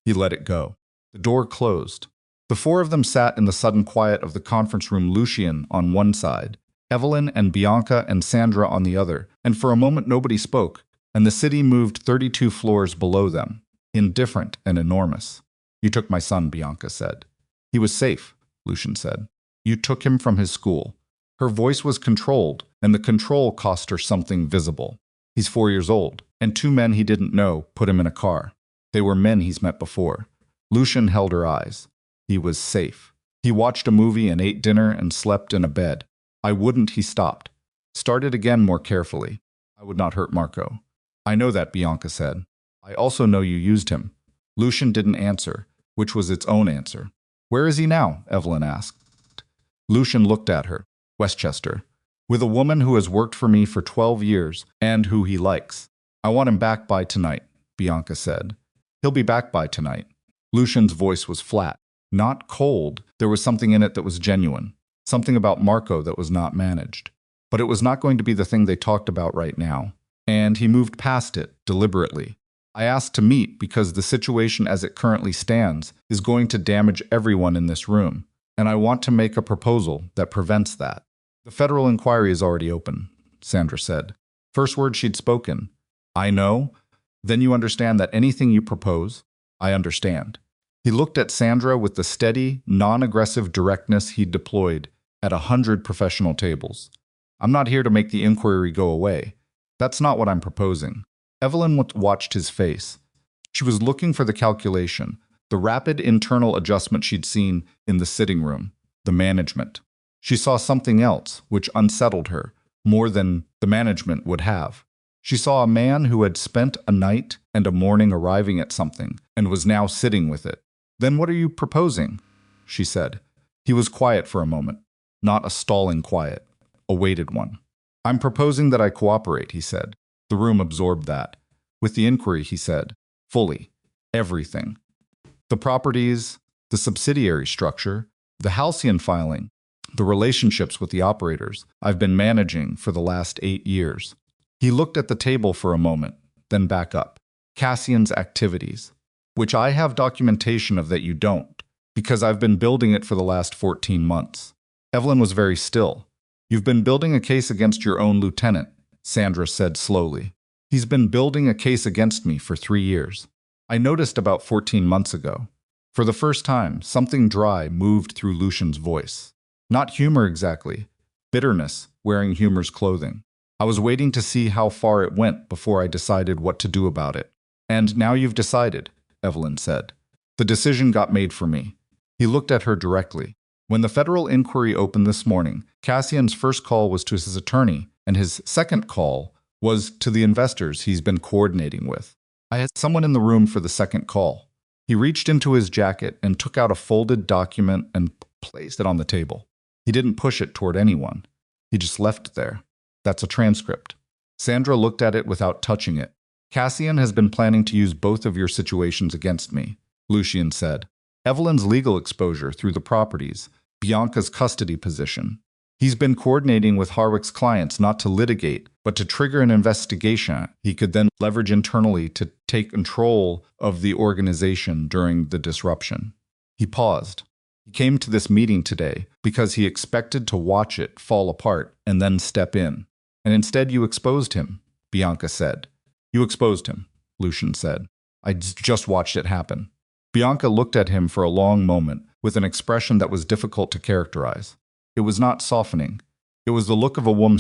He let it go. The door closed. The four of them sat in the sudden quiet of the conference room, Lucian on one side, Evelyn and Bianca and Sandra on the other, and for a moment nobody spoke, and the city moved 32 floors below them, indifferent and enormous. "You took my son," Bianca said. "He was safe," Lucian said. "You took him from his school." Her voice was controlled, and the control cost her something visible. "He's 4 years old, and 2 men he didn't know put him in a car. They were men he's met before." Lucian held her eyes. He was safe. He watched a movie and ate dinner and slept in a bed. "I wouldn't," he stopped. Started again more carefully. "I would not hurt Marco." "I know that," Bianca said. "I also know you used him." Lucian didn't answer, which was its own answer. "Where is he now?" Evelyn asked. Lucian looked at her. "Westchester. With a woman who has worked for me for 12 years and who he likes. I want him back by tonight," Bianca said. "He'll be back by tonight." Lucian's voice was flat. Not cold, there was something in it that was genuine. Something about Marco that was not managed. But it was not going to be the thing they talked about right now. And he moved past it, deliberately. "I asked to meet because the situation as it currently stands is going to damage everyone in this room, and I want to make a proposal that prevents that." "The federal inquiry is already open," Sandra said. First word she'd spoken. I know. Then you understand that anything you propose, I understand. He looked at Sandra with the steady, non-aggressive directness he'd deployed at 100 professional tables. I'm not here to make the inquiry go away. That's not what I'm proposing. Evelyn watched his face. She was looking for the calculation, the rapid internal adjustment she'd seen in the sitting room, the management. She saw something else, which unsettled her, more than the management would have. She saw a man who had spent a night and a morning arriving at something, and was now sitting with it. Then what are you proposing? She said. He was quiet for a moment, not a stalling quiet, a weighted one. I'm proposing that I cooperate, he said. The room absorbed that. With the inquiry, he said, fully, everything. The properties, the subsidiary structure, the halcyon filing, the relationships with the operators I've been managing for the last 8 years. He looked at the table for a moment, then back up. Cassian's activities, which I have documentation of that you don't, because I've been building it for the last 14 months. Evelyn was very still. You've been building a case against your own lieutenant, Sandra said slowly. He's been building a case against me for 3 years. I noticed about 14 months ago. For the first time, something dry moved through Lucian's voice. Not humor exactly, bitterness wearing humor's clothing. I was waiting to see how far it went before I decided what to do about it. And now you've decided, Evelyn said. The decision got made for me. He looked at her directly. When the federal inquiry opened this morning, Cassian's first call was to his attorney, and his second call was to the investors he's been coordinating with. I had someone in the room for the second call. He reached into his jacket and took out a folded document and placed it on the table. He didn't push it toward anyone. He just left it there. That's a transcript. Sandra looked at it without touching it. Cassian has been planning to use both of your situations against me, Lucian said. Evelyn's legal exposure through the properties, Bianca's custody position. He's been coordinating with Harwick's clients not to litigate, but to trigger an investigation he could then leverage internally to take control of the organization during the disruption. He paused. He came to this meeting today because he expected to watch it fall apart and then step in. And instead you exposed him, Bianca said. You exposed him, Lucian said. I just watched it happen. Bianca looked at him for a long moment with an expression that was difficult to characterize. It was not softening. It was the look of a woman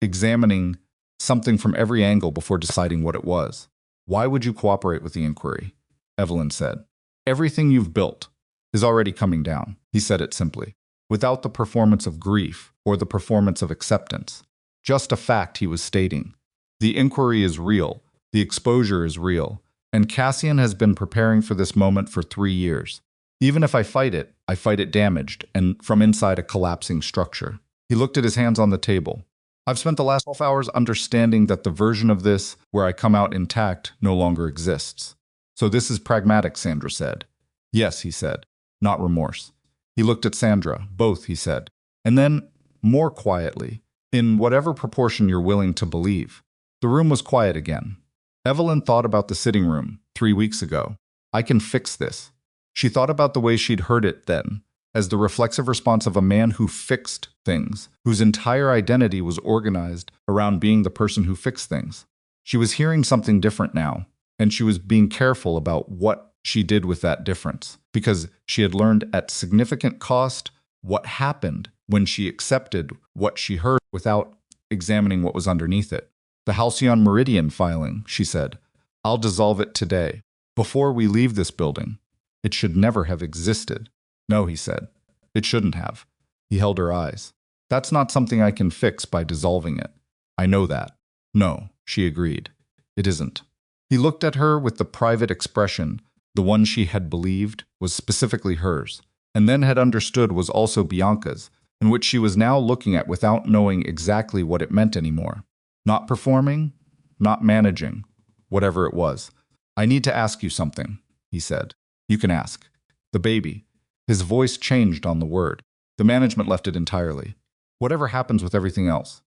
examining something from every angle before deciding what it was. Why would you cooperate with the inquiry? Evelyn said. Everything you've built is already coming down, he said it simply, without the performance of grief or the performance of acceptance. Just a fact he was stating. The inquiry is real, the exposure is real, and Cassian has been preparing for this moment for 3 years. Even if I fight it damaged and from inside a collapsing structure. He looked at his hands on the table. I've spent the last 12 hours understanding that the version of this where I come out intact no longer exists. So this is pragmatic, Sandra said. Yes, he said, not remorse. He looked at Sandra, both, he said. And then, more quietly, in whatever proportion you're willing to believe. The room was quiet again. Evelyn thought about the sitting room 3 weeks ago. I can fix this. She thought about the way she'd heard it then, as the reflexive response of a man who fixed things, whose entire identity was organized around being the person who fixed things. She was hearing something different now, and she was being careful about what she did with that difference, because she had learned at significant cost what happened when she accepted what she heard without examining what was underneath it. The Halcyon Meridian filing, she said. I'll dissolve it today, before we leave this building. It should never have existed. No, he said. It shouldn't have. He held her eyes. That's not something I can fix by dissolving it. I know that. No, she agreed. It isn't. He looked at her with the private expression, the one she had believed was specifically hers, and then had understood was also Bianca's, and which she was now looking at without knowing exactly what it meant anymore. Not performing, not managing, whatever it was. I need to ask you something, he said. You can ask. The baby. His voice changed on the word. The management left it entirely. Whatever happens with everything else.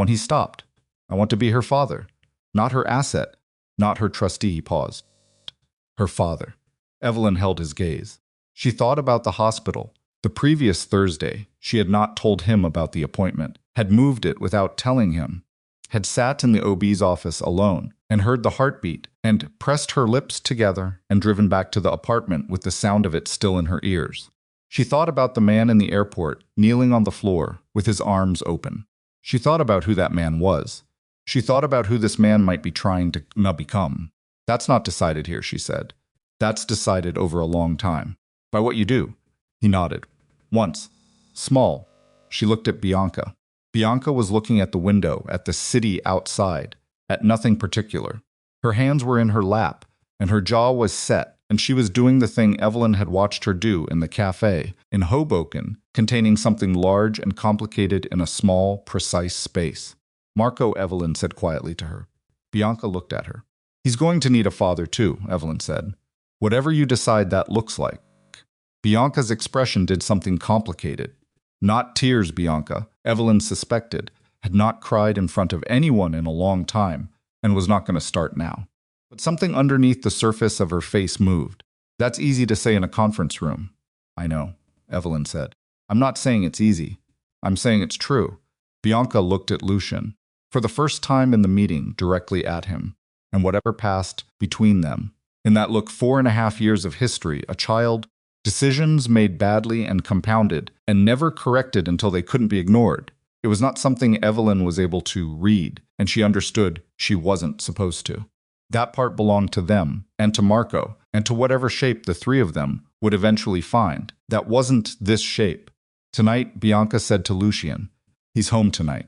He stopped. I want to be her father. Not her asset. Not her trustee, he paused. Her father. Evelyn held his gaze. She thought about the hospital. The previous Thursday, she had not told him about the appointment, had moved it without telling him. had sat in the OB's office alone and heard the heartbeat and pressed her lips together and driven back to the apartment with the sound of it still in her ears. She thought about the man in the airport kneeling on the floor with his arms open. She thought about who that man was. She thought about who this man might be trying to become. That's not decided here, she said. That's decided over a long time. By what you do. He nodded. Once. Small. She looked at Bianca. Bianca was looking at the window, at the city outside, at nothing particular. Her hands were in her lap, and her jaw was set, and she was doing the thing Evelyn had watched her do in the cafe in Hoboken, containing something large and complicated in a small, precise space. Marco, Evelyn said quietly to her. Bianca looked at her. He's going to need a father too, Evelyn said. Whatever you decide that looks like. Bianca's expression did something complicated. Not tears, Bianca, Evelyn suspected, had not cried in front of anyone in a long time and was not going to start now. But something underneath the surface of her face moved. That's easy to say in a conference room. I know, Evelyn said. I'm not saying it's easy. I'm saying it's true. Bianca looked at Lucian, for the first time in the meeting, directly at him, and whatever passed between them. In that look, 4.5 years of history, a child, decisions made badly and compounded, and never corrected until they couldn't be ignored. It was not something Evelyn was able to read, and she understood she wasn't supposed to. That part belonged to them, and to Marco, and to whatever shape the three of them would eventually find. That wasn't this shape. Tonight, Bianca said to Lucian, he's home tonight.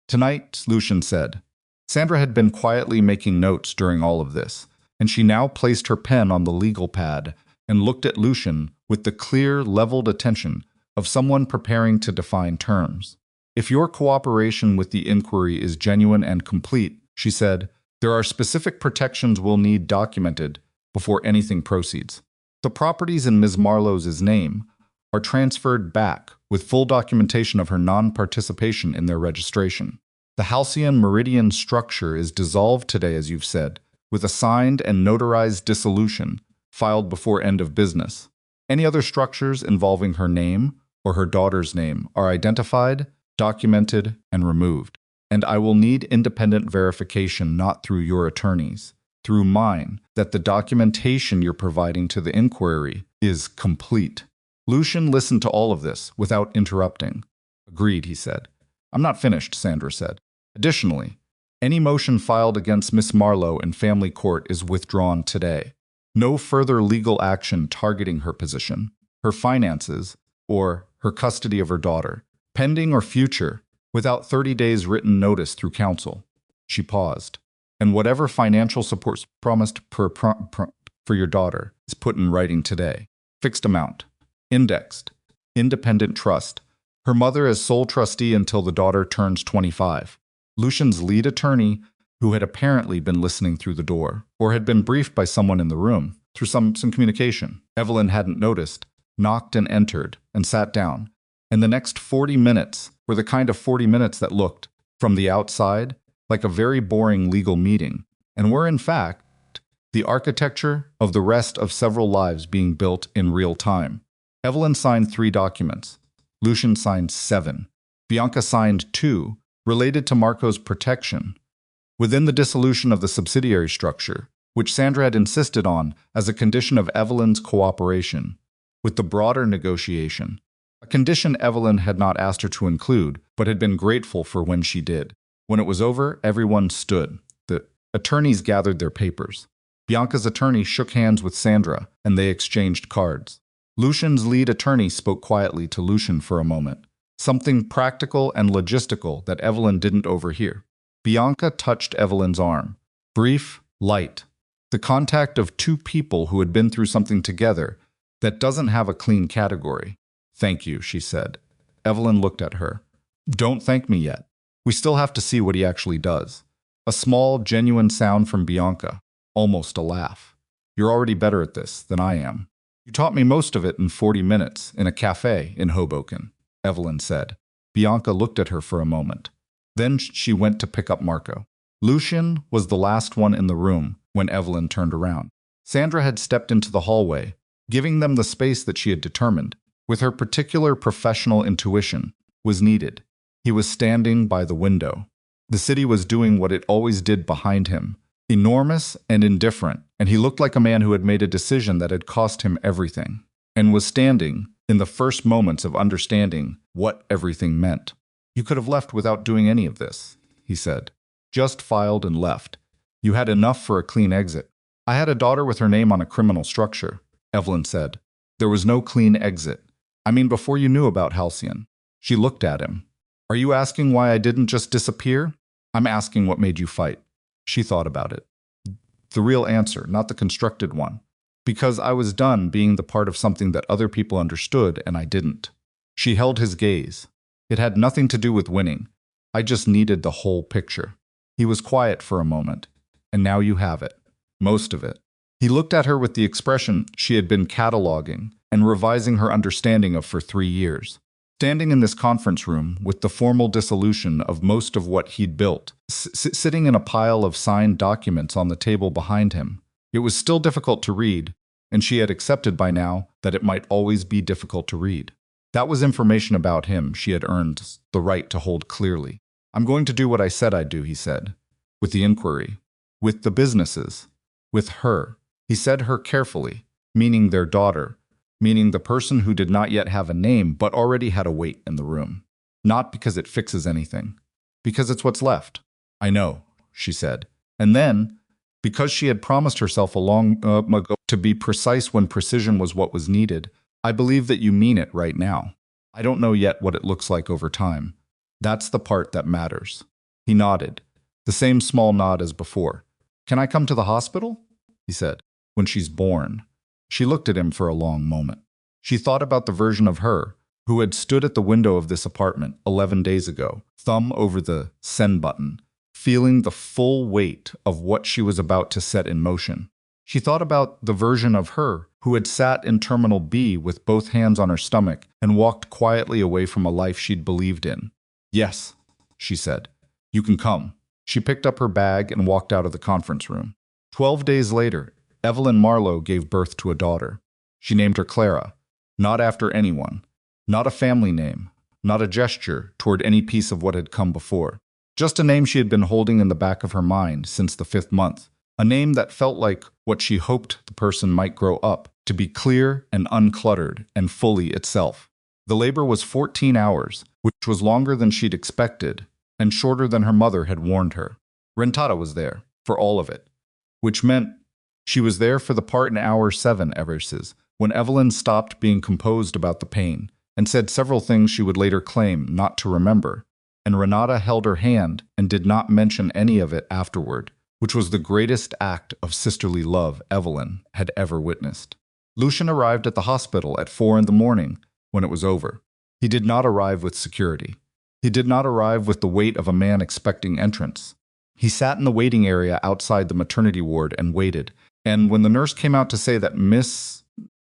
Tonight, Lucian said. Sandra had been quietly making notes during all of this, and she now placed her pen on the legal pad and looked at Lucian with the clear, leveled attention of someone preparing to define terms. If your cooperation with the inquiry is genuine and complete, she said, there are specific protections we'll need documented before anything proceeds. The properties in Ms. Marlowe's name are transferred back with full documentation of her non-participation in their registration. The Halcyon Meridian structure is dissolved today, as you've said, with a signed and notarized dissolution filed before end of business. Any other structures involving her name or her daughter's name are identified, documented, and removed. And I will need independent verification not through your attorneys, through mine, that the documentation you're providing to the inquiry is complete. Lucian listened to all of this without interrupting. Agreed, he said. I'm not finished, Sandra said. Additionally, any motion filed against Miss Marlowe in family court is withdrawn today. No further legal action targeting her position, her finances, or her custody of her daughter, pending or future, without 30 days written notice through counsel. She paused. And whatever financial support promised for your daughter is put in writing today. Fixed amount. Indexed. Independent trust. Her mother as sole trustee until the daughter turns 25. Lucian's lead attorney, who had apparently been listening through the door, or had been briefed by someone in the room, through some communication, Evelyn hadn't noticed, knocked and entered, and sat down. And the next 40 minutes were the kind of 40 minutes that looked, from the outside, like a very boring legal meeting, and were in fact the architecture of the rest of several lives being built in real time. Evelyn signed 3 documents. Lucian signed 7. Bianca signed 2, related to Marco's protection, within the dissolution of the subsidiary structure, which Sandra had insisted on as a condition of Evelyn's cooperation with the broader negotiation, a condition Evelyn had not asked her to include, but had been grateful for when she did. When it was over, everyone stood. The attorneys gathered their papers. Bianca's attorney shook hands with Sandra, and they exchanged cards. Lucian's lead attorney spoke quietly to Lucian for a moment, something practical and logistical that Evelyn didn't overhear. Bianca touched Evelyn's arm. Brief, light. The contact of 2 people who had been through something together that doesn't have a clean category. Thank you, she said. Evelyn looked at her. Don't thank me yet. We still have to see what he actually does. A small, genuine sound from Bianca, almost a laugh. You're already better at this than I am. You taught me most of it in 40 minutes in a cafe in Hoboken, Evelyn said. Bianca looked at her for a moment. Then she went to pick up Marco. Lucian was the last one in the room when Evelyn turned around. Sandra had stepped into the hallway, giving them the space that she had determined, with her particular professional intuition, was needed. He was standing by the window. The city was doing what it always did behind him, enormous and indifferent, and he looked like a man who had made a decision that had cost him everything, and was standing in the first moments of understanding what everything meant. You could have left without doing any of this, he said. Just filed and left. You had enough for a clean exit. I had a daughter with her name on a criminal structure, Evelyn said. There was no clean exit. I mean, before you knew about Halcyon. She looked at him. Are you asking why I didn't just disappear? I'm asking what made you fight. She thought about it. The real answer, not the constructed one. Because I was done being the part of something that other people understood and I didn't. She held his gaze. It had nothing to do with winning. I just needed the whole picture. He was quiet for a moment. And now you have it. Most of it. He looked at her with the expression she had been cataloging and revising her understanding of for 3 years. Standing in this conference room with the formal dissolution of most of what he'd built, sitting in a pile of signed documents on the table behind him, it was still difficult to read, and she had accepted by now that it might always be difficult to read. That was information about him she had earned the right to hold clearly. I'm going to do what I said I'd do, he said, with the inquiry, with the businesses, with her. He said her carefully, meaning their daughter, meaning the person who did not yet have a name but already had a weight in the room. Not because it fixes anything, because it's what's left. I know, she said. And then, because she had promised herself a long ago to be precise when precision was what was needed, I believe that you mean it right now. I don't know yet what it looks like over time. That's the part that matters. He nodded, the same small nod as before. Can I come to the hospital? He said. When she's born. She looked at him for a long moment. She thought about the version of her who had stood at the window of this apartment 11 days ago, thumb over the send button, feeling the full weight of what she was about to set in motion. She thought about the version of her who had sat in Terminal B with both hands on her stomach and walked quietly away from a life she'd believed in. Yes, she said. You can come. She picked up her bag and walked out of the conference room. 12 days later, Evelyn Marlowe gave birth to a daughter. She named her Clara, not after anyone, not a family name, not a gesture toward any piece of what had come before. Just a name she had been holding in the back of her mind since the 5th month, a name that felt like what she hoped the person might grow up, to be clear and uncluttered and fully itself. The labor was 14 hours, which was longer than she'd expected, and shorter than her mother had warned her. Rentata was there, for all of it, which meant she was there for the part in hour 7, Everses, when Evelyn stopped being composed about the pain, and said several things she would later claim not to remember, and Renata held her hand and did not mention any of it afterward, which was the greatest act of sisterly love Evelyn had ever witnessed. Lucian arrived at the hospital at 4 in the morning when it was over. He did not arrive with security. He did not arrive with the weight of a man expecting entrance. He sat in the waiting area outside the maternity ward and waited, and when the nurse came out to say that Miss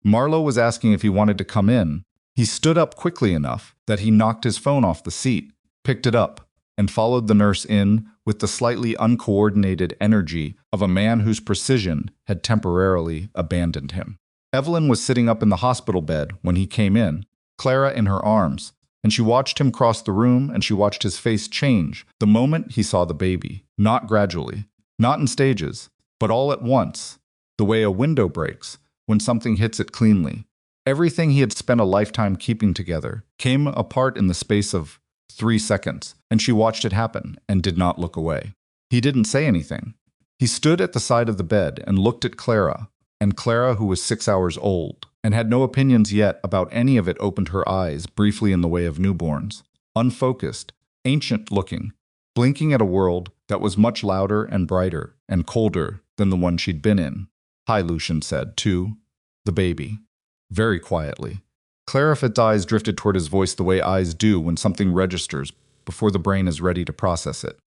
Marlowe was asking if he wanted to come in, he stood up quickly enough that he knocked his phone off the seat, picked it up, and followed the nurse in with the slightly uncoordinated energy of a man whose precision had temporarily abandoned him. Evelyn was sitting up in the hospital bed when he came in, Clara in her arms, and she watched him cross the room and she watched his face change the moment he saw the baby, not gradually, not in stages, but all at once, the way a window breaks when something hits it cleanly. Everything he had spent a lifetime keeping together came apart in the space of 3 seconds, and she watched it happen and did not look away. He didn't say anything. He stood at the side of the bed and looked at Clara, and Clara, who was 6 hours old, and had no opinions yet about any of it, opened her eyes briefly in the way of newborns, unfocused, ancient-looking, blinking at a world that was much louder and brighter and colder than the one she'd been in. Hi, Lucian said, to the baby, very quietly. Clarified's eyes drifted toward his voice the way eyes do when something registers before the brain is ready to process it.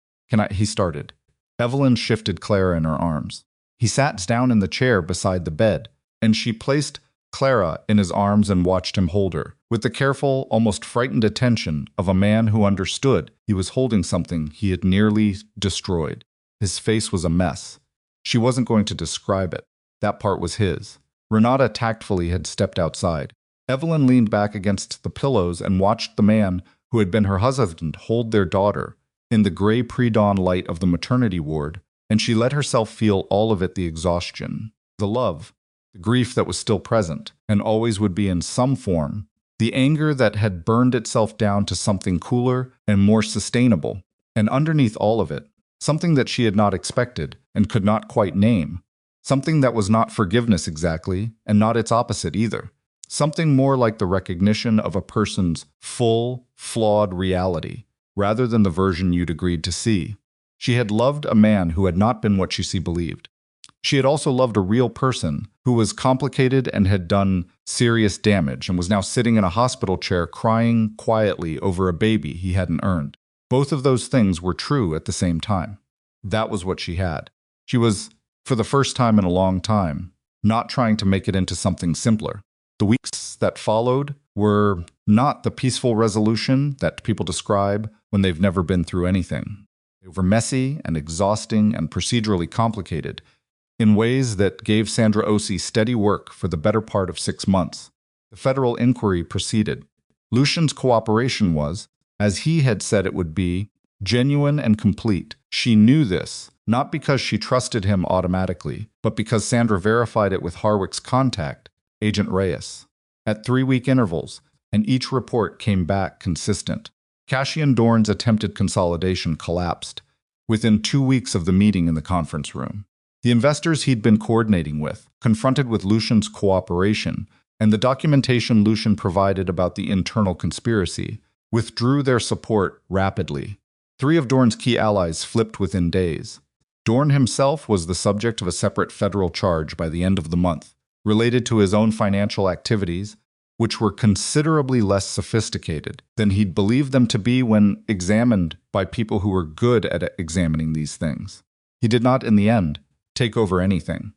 He started. Evelyn shifted Clara in her arms. He sat down in the chair beside the bed, and she placed Clara in his arms and watched him hold her, with the careful, almost frightened attention of a man who understood he was holding something he had nearly destroyed. His face was a mess. She wasn't going to describe it. That part was his. Renata tactfully had stepped outside. Evelyn leaned back against the pillows and watched the man who had been her husband hold their daughter, in the gray pre-dawn light of the maternity ward, and she let herself feel all of it, the exhaustion, the love, the grief that was still present, and always would be in some form, the anger that had burned itself down to something cooler and more sustainable, and underneath all of it, something that she had not expected and could not quite name, something that was not forgiveness exactly, and not its opposite either, something more like the recognition of a person's full, flawed reality, rather than the version you'd agreed to see. She had loved a man who had not been what she believed. She had also loved a real person who was complicated and had done serious damage and was now sitting in a hospital chair crying quietly over a baby he hadn't earned. Both of those things were true at the same time. That was what she had. She was, for the first time in a long time, not trying to make it into something simpler. The weeks that followed were not the peaceful resolution that people describe when they've never been through anything. They were messy and exhausting and procedurally complicated in ways that gave Sandra Osi steady work for the better part of 6 months. The federal inquiry proceeded. Lucian's cooperation was, as he had said it would be, genuine and complete. She knew this, not because she trusted him automatically, but because Sandra verified it with Harwick's contact, Agent Reyes, at 3-week intervals, and each report came back consistent. Cassian Dorn's attempted consolidation collapsed within 2 weeks of the meeting in the conference room. The investors he'd been coordinating with, confronted with Lucian's cooperation and the documentation Lucian provided about the internal conspiracy, withdrew their support rapidly. 3 of Dorn's key allies flipped within days. Dorn himself was the subject of a separate federal charge by the end of the month, related to his own financial activities, which were considerably less sophisticated than he'd believed them to be when examined by people who were good at examining these things. He did not, in the end, take over anything.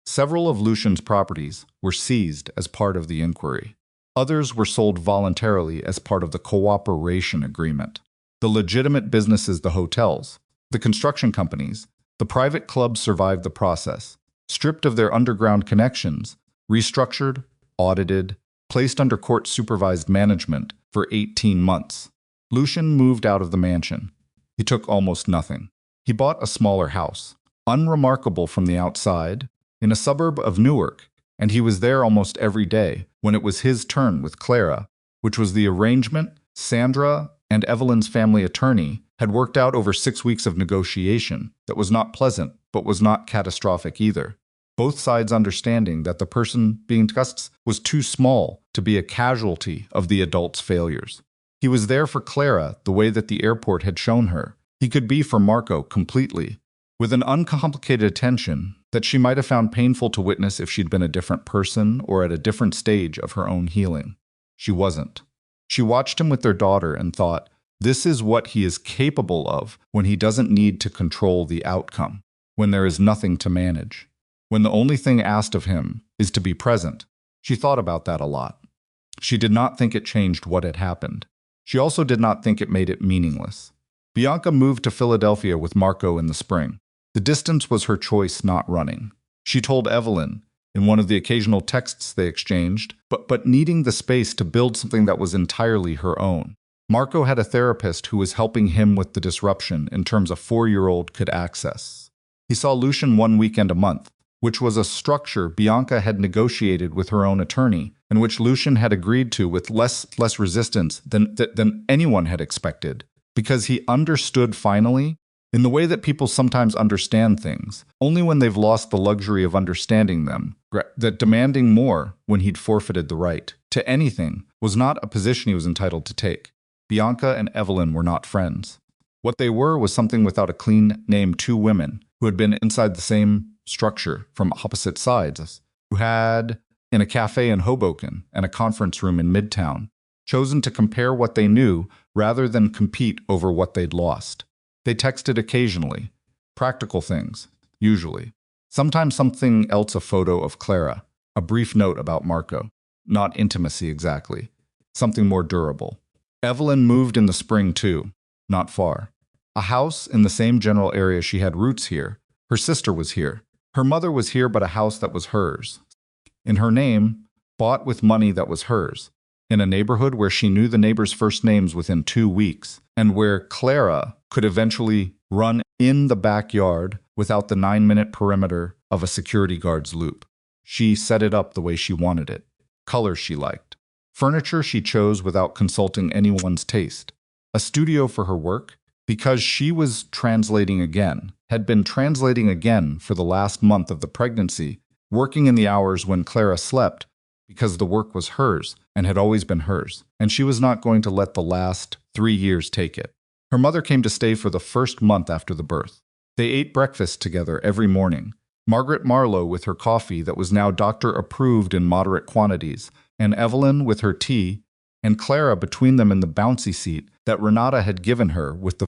Several of Lucian's properties were seized as part of the inquiry. Others were sold voluntarily as part of the cooperation agreement. The legitimate businesses, the hotels, the construction companies, the private clubs survived the process, stripped of their underground connections, restructured, audited, placed under court-supervised management for 18 months. Lucian moved out of the mansion. He took almost nothing. He bought a smaller house, unremarkable from the outside, in a suburb of Newark, and he was there almost every day when it was his turn with Clara, which was the arrangement Sandra and Evelyn's family attorney had worked out over 6 weeks of negotiation that was not pleasant but was not catastrophic either. Both sides understanding that the person being discussed was too small to be a casualty of the adult's failures. He was there for Clara the way that the airport had shown her. He could be for Marco completely, with an uncomplicated attention that she might have found painful to witness if she'd been a different person or at a different stage of her own healing. She wasn't. She watched him with their daughter and thought, this is what he is capable of when he doesn't need to control the outcome, when there is nothing to manage, when the only thing asked of him is to be present. She thought about that a lot. She did not think it changed what had happened. She also did not think it made it meaningless. Bianca moved to Philadelphia with Marco in the spring. The distance was her choice, not running. She told Evelyn, in one of the occasional texts they exchanged, but needing the space to build something that was entirely her own. Marco had a therapist who was helping him with the disruption in terms a 4-year-old could access. He saw Lucian 1 weekend a month, which was a structure Bianca had negotiated with her own attorney, and which Lucian had agreed to with less resistance than anyone had expected, because he understood finally, in the way that people sometimes understand things, only when they've lost the luxury of understanding them, that demanding more when he'd forfeited the right to anything was not a position he was entitled to take. Bianca and Evelyn were not friends. What they were was something without a clean name, 2 women who had been inside the same structure from opposite sides, who had, in a cafe in Hoboken and a conference room in Midtown, chosen to compare what they knew rather than compete over what they'd lost. They texted occasionally, practical things, usually. Sometimes something else, a photo of Clara, a brief note about Marco. Not intimacy exactly, something more durable. Evelyn moved in the spring too, not far. A house in the same general area. She had roots here. Her sister was here. Her mother was here, but a house that was hers. In her name, bought with money that was hers. In a neighborhood where she knew the neighbors' first names within 2 weeks, and where Clara could eventually run in the backyard without the 9-minute perimeter of a security guard's loop. She set it up the way she wanted it, colors she liked, furniture she chose without consulting anyone's taste, a studio for her work, because she was had been translating again for the last month of the pregnancy, working in the hours when Clara slept, because the work was hers and had always been hers, and she was not going to let the last 3 years take it. Her mother came to stay for the first month after the birth. They ate breakfast together every morning. Margaret Marlowe with her coffee that was now doctor-approved in moderate quantities, and Evelyn with her tea, and Clara between them in the bouncy seat that Renata had given her with the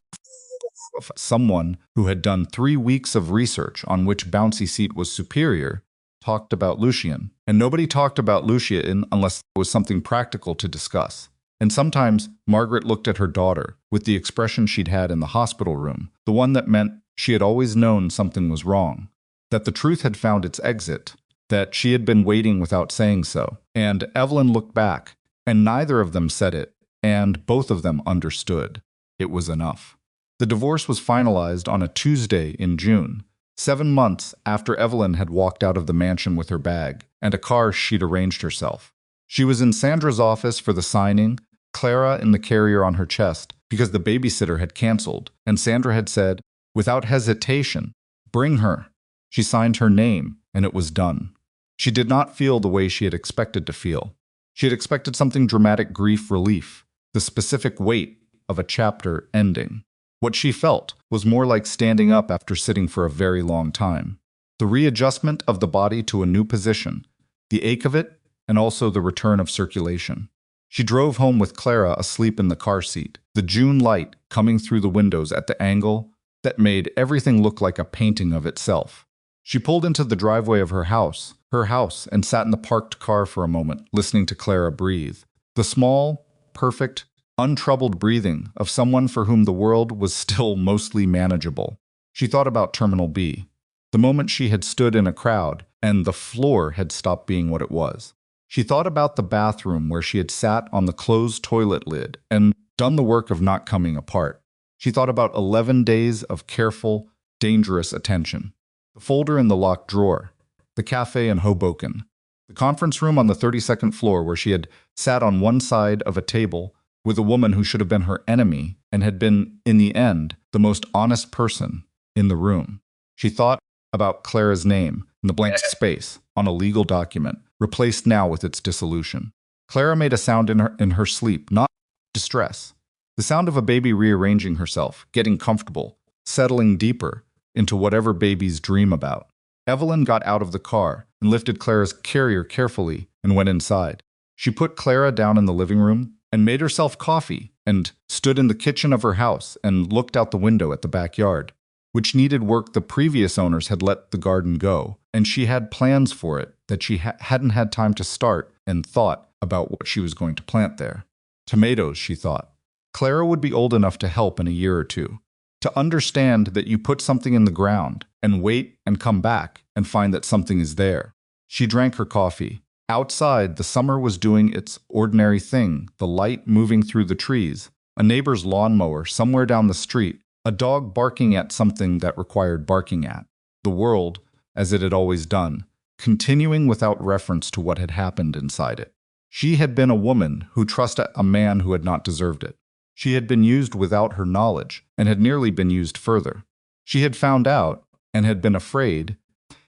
someone who had done 3 weeks of research on which bouncy seat was superior, talked about Lucian. And nobody talked about Lucian unless there was something practical to discuss. And sometimes Margaret looked at her daughter with the expression she'd had in the hospital room, the one that meant she had always known something was wrong, that the truth had found its exit, that she had been waiting without saying so. And Evelyn looked back, and neither of them said it, and both of them understood. It was enough. The divorce was finalized on a Tuesday in June, 7 months after Evelyn had walked out of the mansion with her bag and a car she'd arranged herself. She was in Sandra's office for the signing, Clara in the carrier on her chest, because the babysitter had canceled, and Sandra had said, without hesitation, "Bring her." She signed her name, and it was done. She did not feel the way she had expected to feel. She had expected something dramatic grief relief, the specific weight of a chapter ending. What she felt was more like standing up after sitting for a very long time. The readjustment of the body to a new position, the ache of it, and also the return of circulation. She drove home with Clara asleep in the car seat, the June light coming through the windows at the angle that made everything look like a painting of itself. She pulled into the driveway of her house, and sat in the parked car for a moment, listening to Clara breathe. The small, perfect, untroubled breathing of someone for whom the world was still mostly manageable. She thought about Terminal B, the moment she had stood in a crowd and the floor had stopped being what it was. She thought about the bathroom where she had sat on the closed toilet lid and done the work of not coming apart. She thought about 11 days of careful, dangerous attention. The folder in the locked drawer, the cafe in Hoboken, the conference room on the 32nd floor where she had sat on one side of a table with a woman who should have been her enemy and had been, in the end, the most honest person in the room. She thought about Clara's name in the blank space on a legal document, replaced now with its dissolution. Clara made a sound in her sleep, not distress. The sound of a baby rearranging herself, getting comfortable, settling deeper into whatever babies dream about. Evelyn got out of the car and lifted Clara's carrier carefully and went inside. She put Clara down in the living room and made herself coffee and stood in the kitchen of her house and looked out the window at the backyard, which needed work the previous owners had let the garden go, and she had plans for it that she hadn't had time to start and thought about what she was going to plant there. Tomatoes, she thought. Clara would be old enough to help in a year or two, to understand that you put something in the ground and wait and come back and find that something is there. She drank her coffee. Outside, the summer was doing its ordinary thing, the light moving through the trees, a neighbor's lawnmower somewhere down the street, a dog barking at something that required barking at. The world, as it had always done, continuing without reference to what had happened inside it. She had been a woman who trusted a man who had not deserved it. She had been used without her knowledge, and had nearly been used further. She had found out, and had been afraid,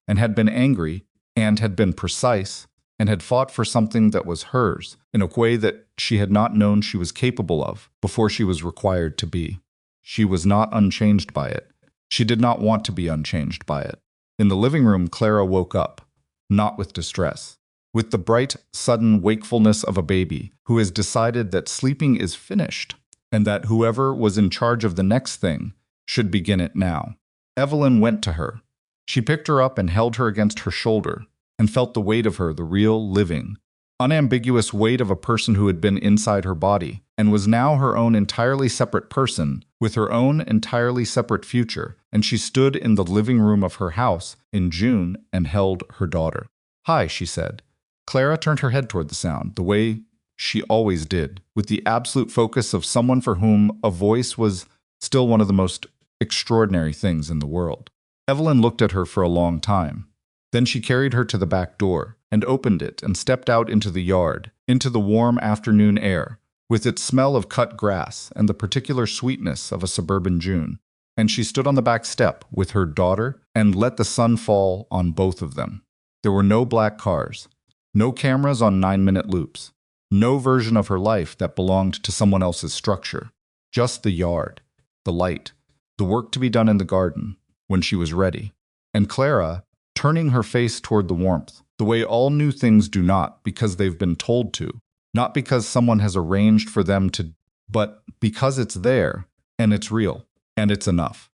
and had been angry, and had been precise, and had fought for something that was hers in a way that she had not known she was capable of before she was required to be. She was not unchanged by it. She did not want to be unchanged by it. In the living room, Clara woke up, not with distress, with the bright, sudden wakefulness of a baby who has decided that sleeping is finished and that whoever was in charge of the next thing should begin it now. Evelyn went to her. She picked her up and held her against her shoulder and felt the weight of her, the real, living, unambiguous weight of a person who had been inside her body and was now her own entirely separate person with her own entirely separate future, and she stood in the living room of her house in June and held her daughter. "Hi," she said. Clara turned her head toward the sound, the way she always did, with the absolute focus of someone for whom a voice was still one of the most extraordinary things in the world. Evelyn looked at her for a long time. Then she carried her to the back door and opened it and stepped out into the yard, into the warm afternoon air, with its smell of cut grass and the particular sweetness of a suburban June. And she stood on the back step with her daughter and let the sun fall on both of them. There were no black cars, no cameras on 9-minute loops, no version of her life that belonged to someone else's structure. Just the yard, the light, the work to be done in the garden, when she was ready. And Clara, turning her face toward the warmth, the way all new things do not because they've been told to, not because someone has arranged for them to, but because it's there, and it's real, and it's enough.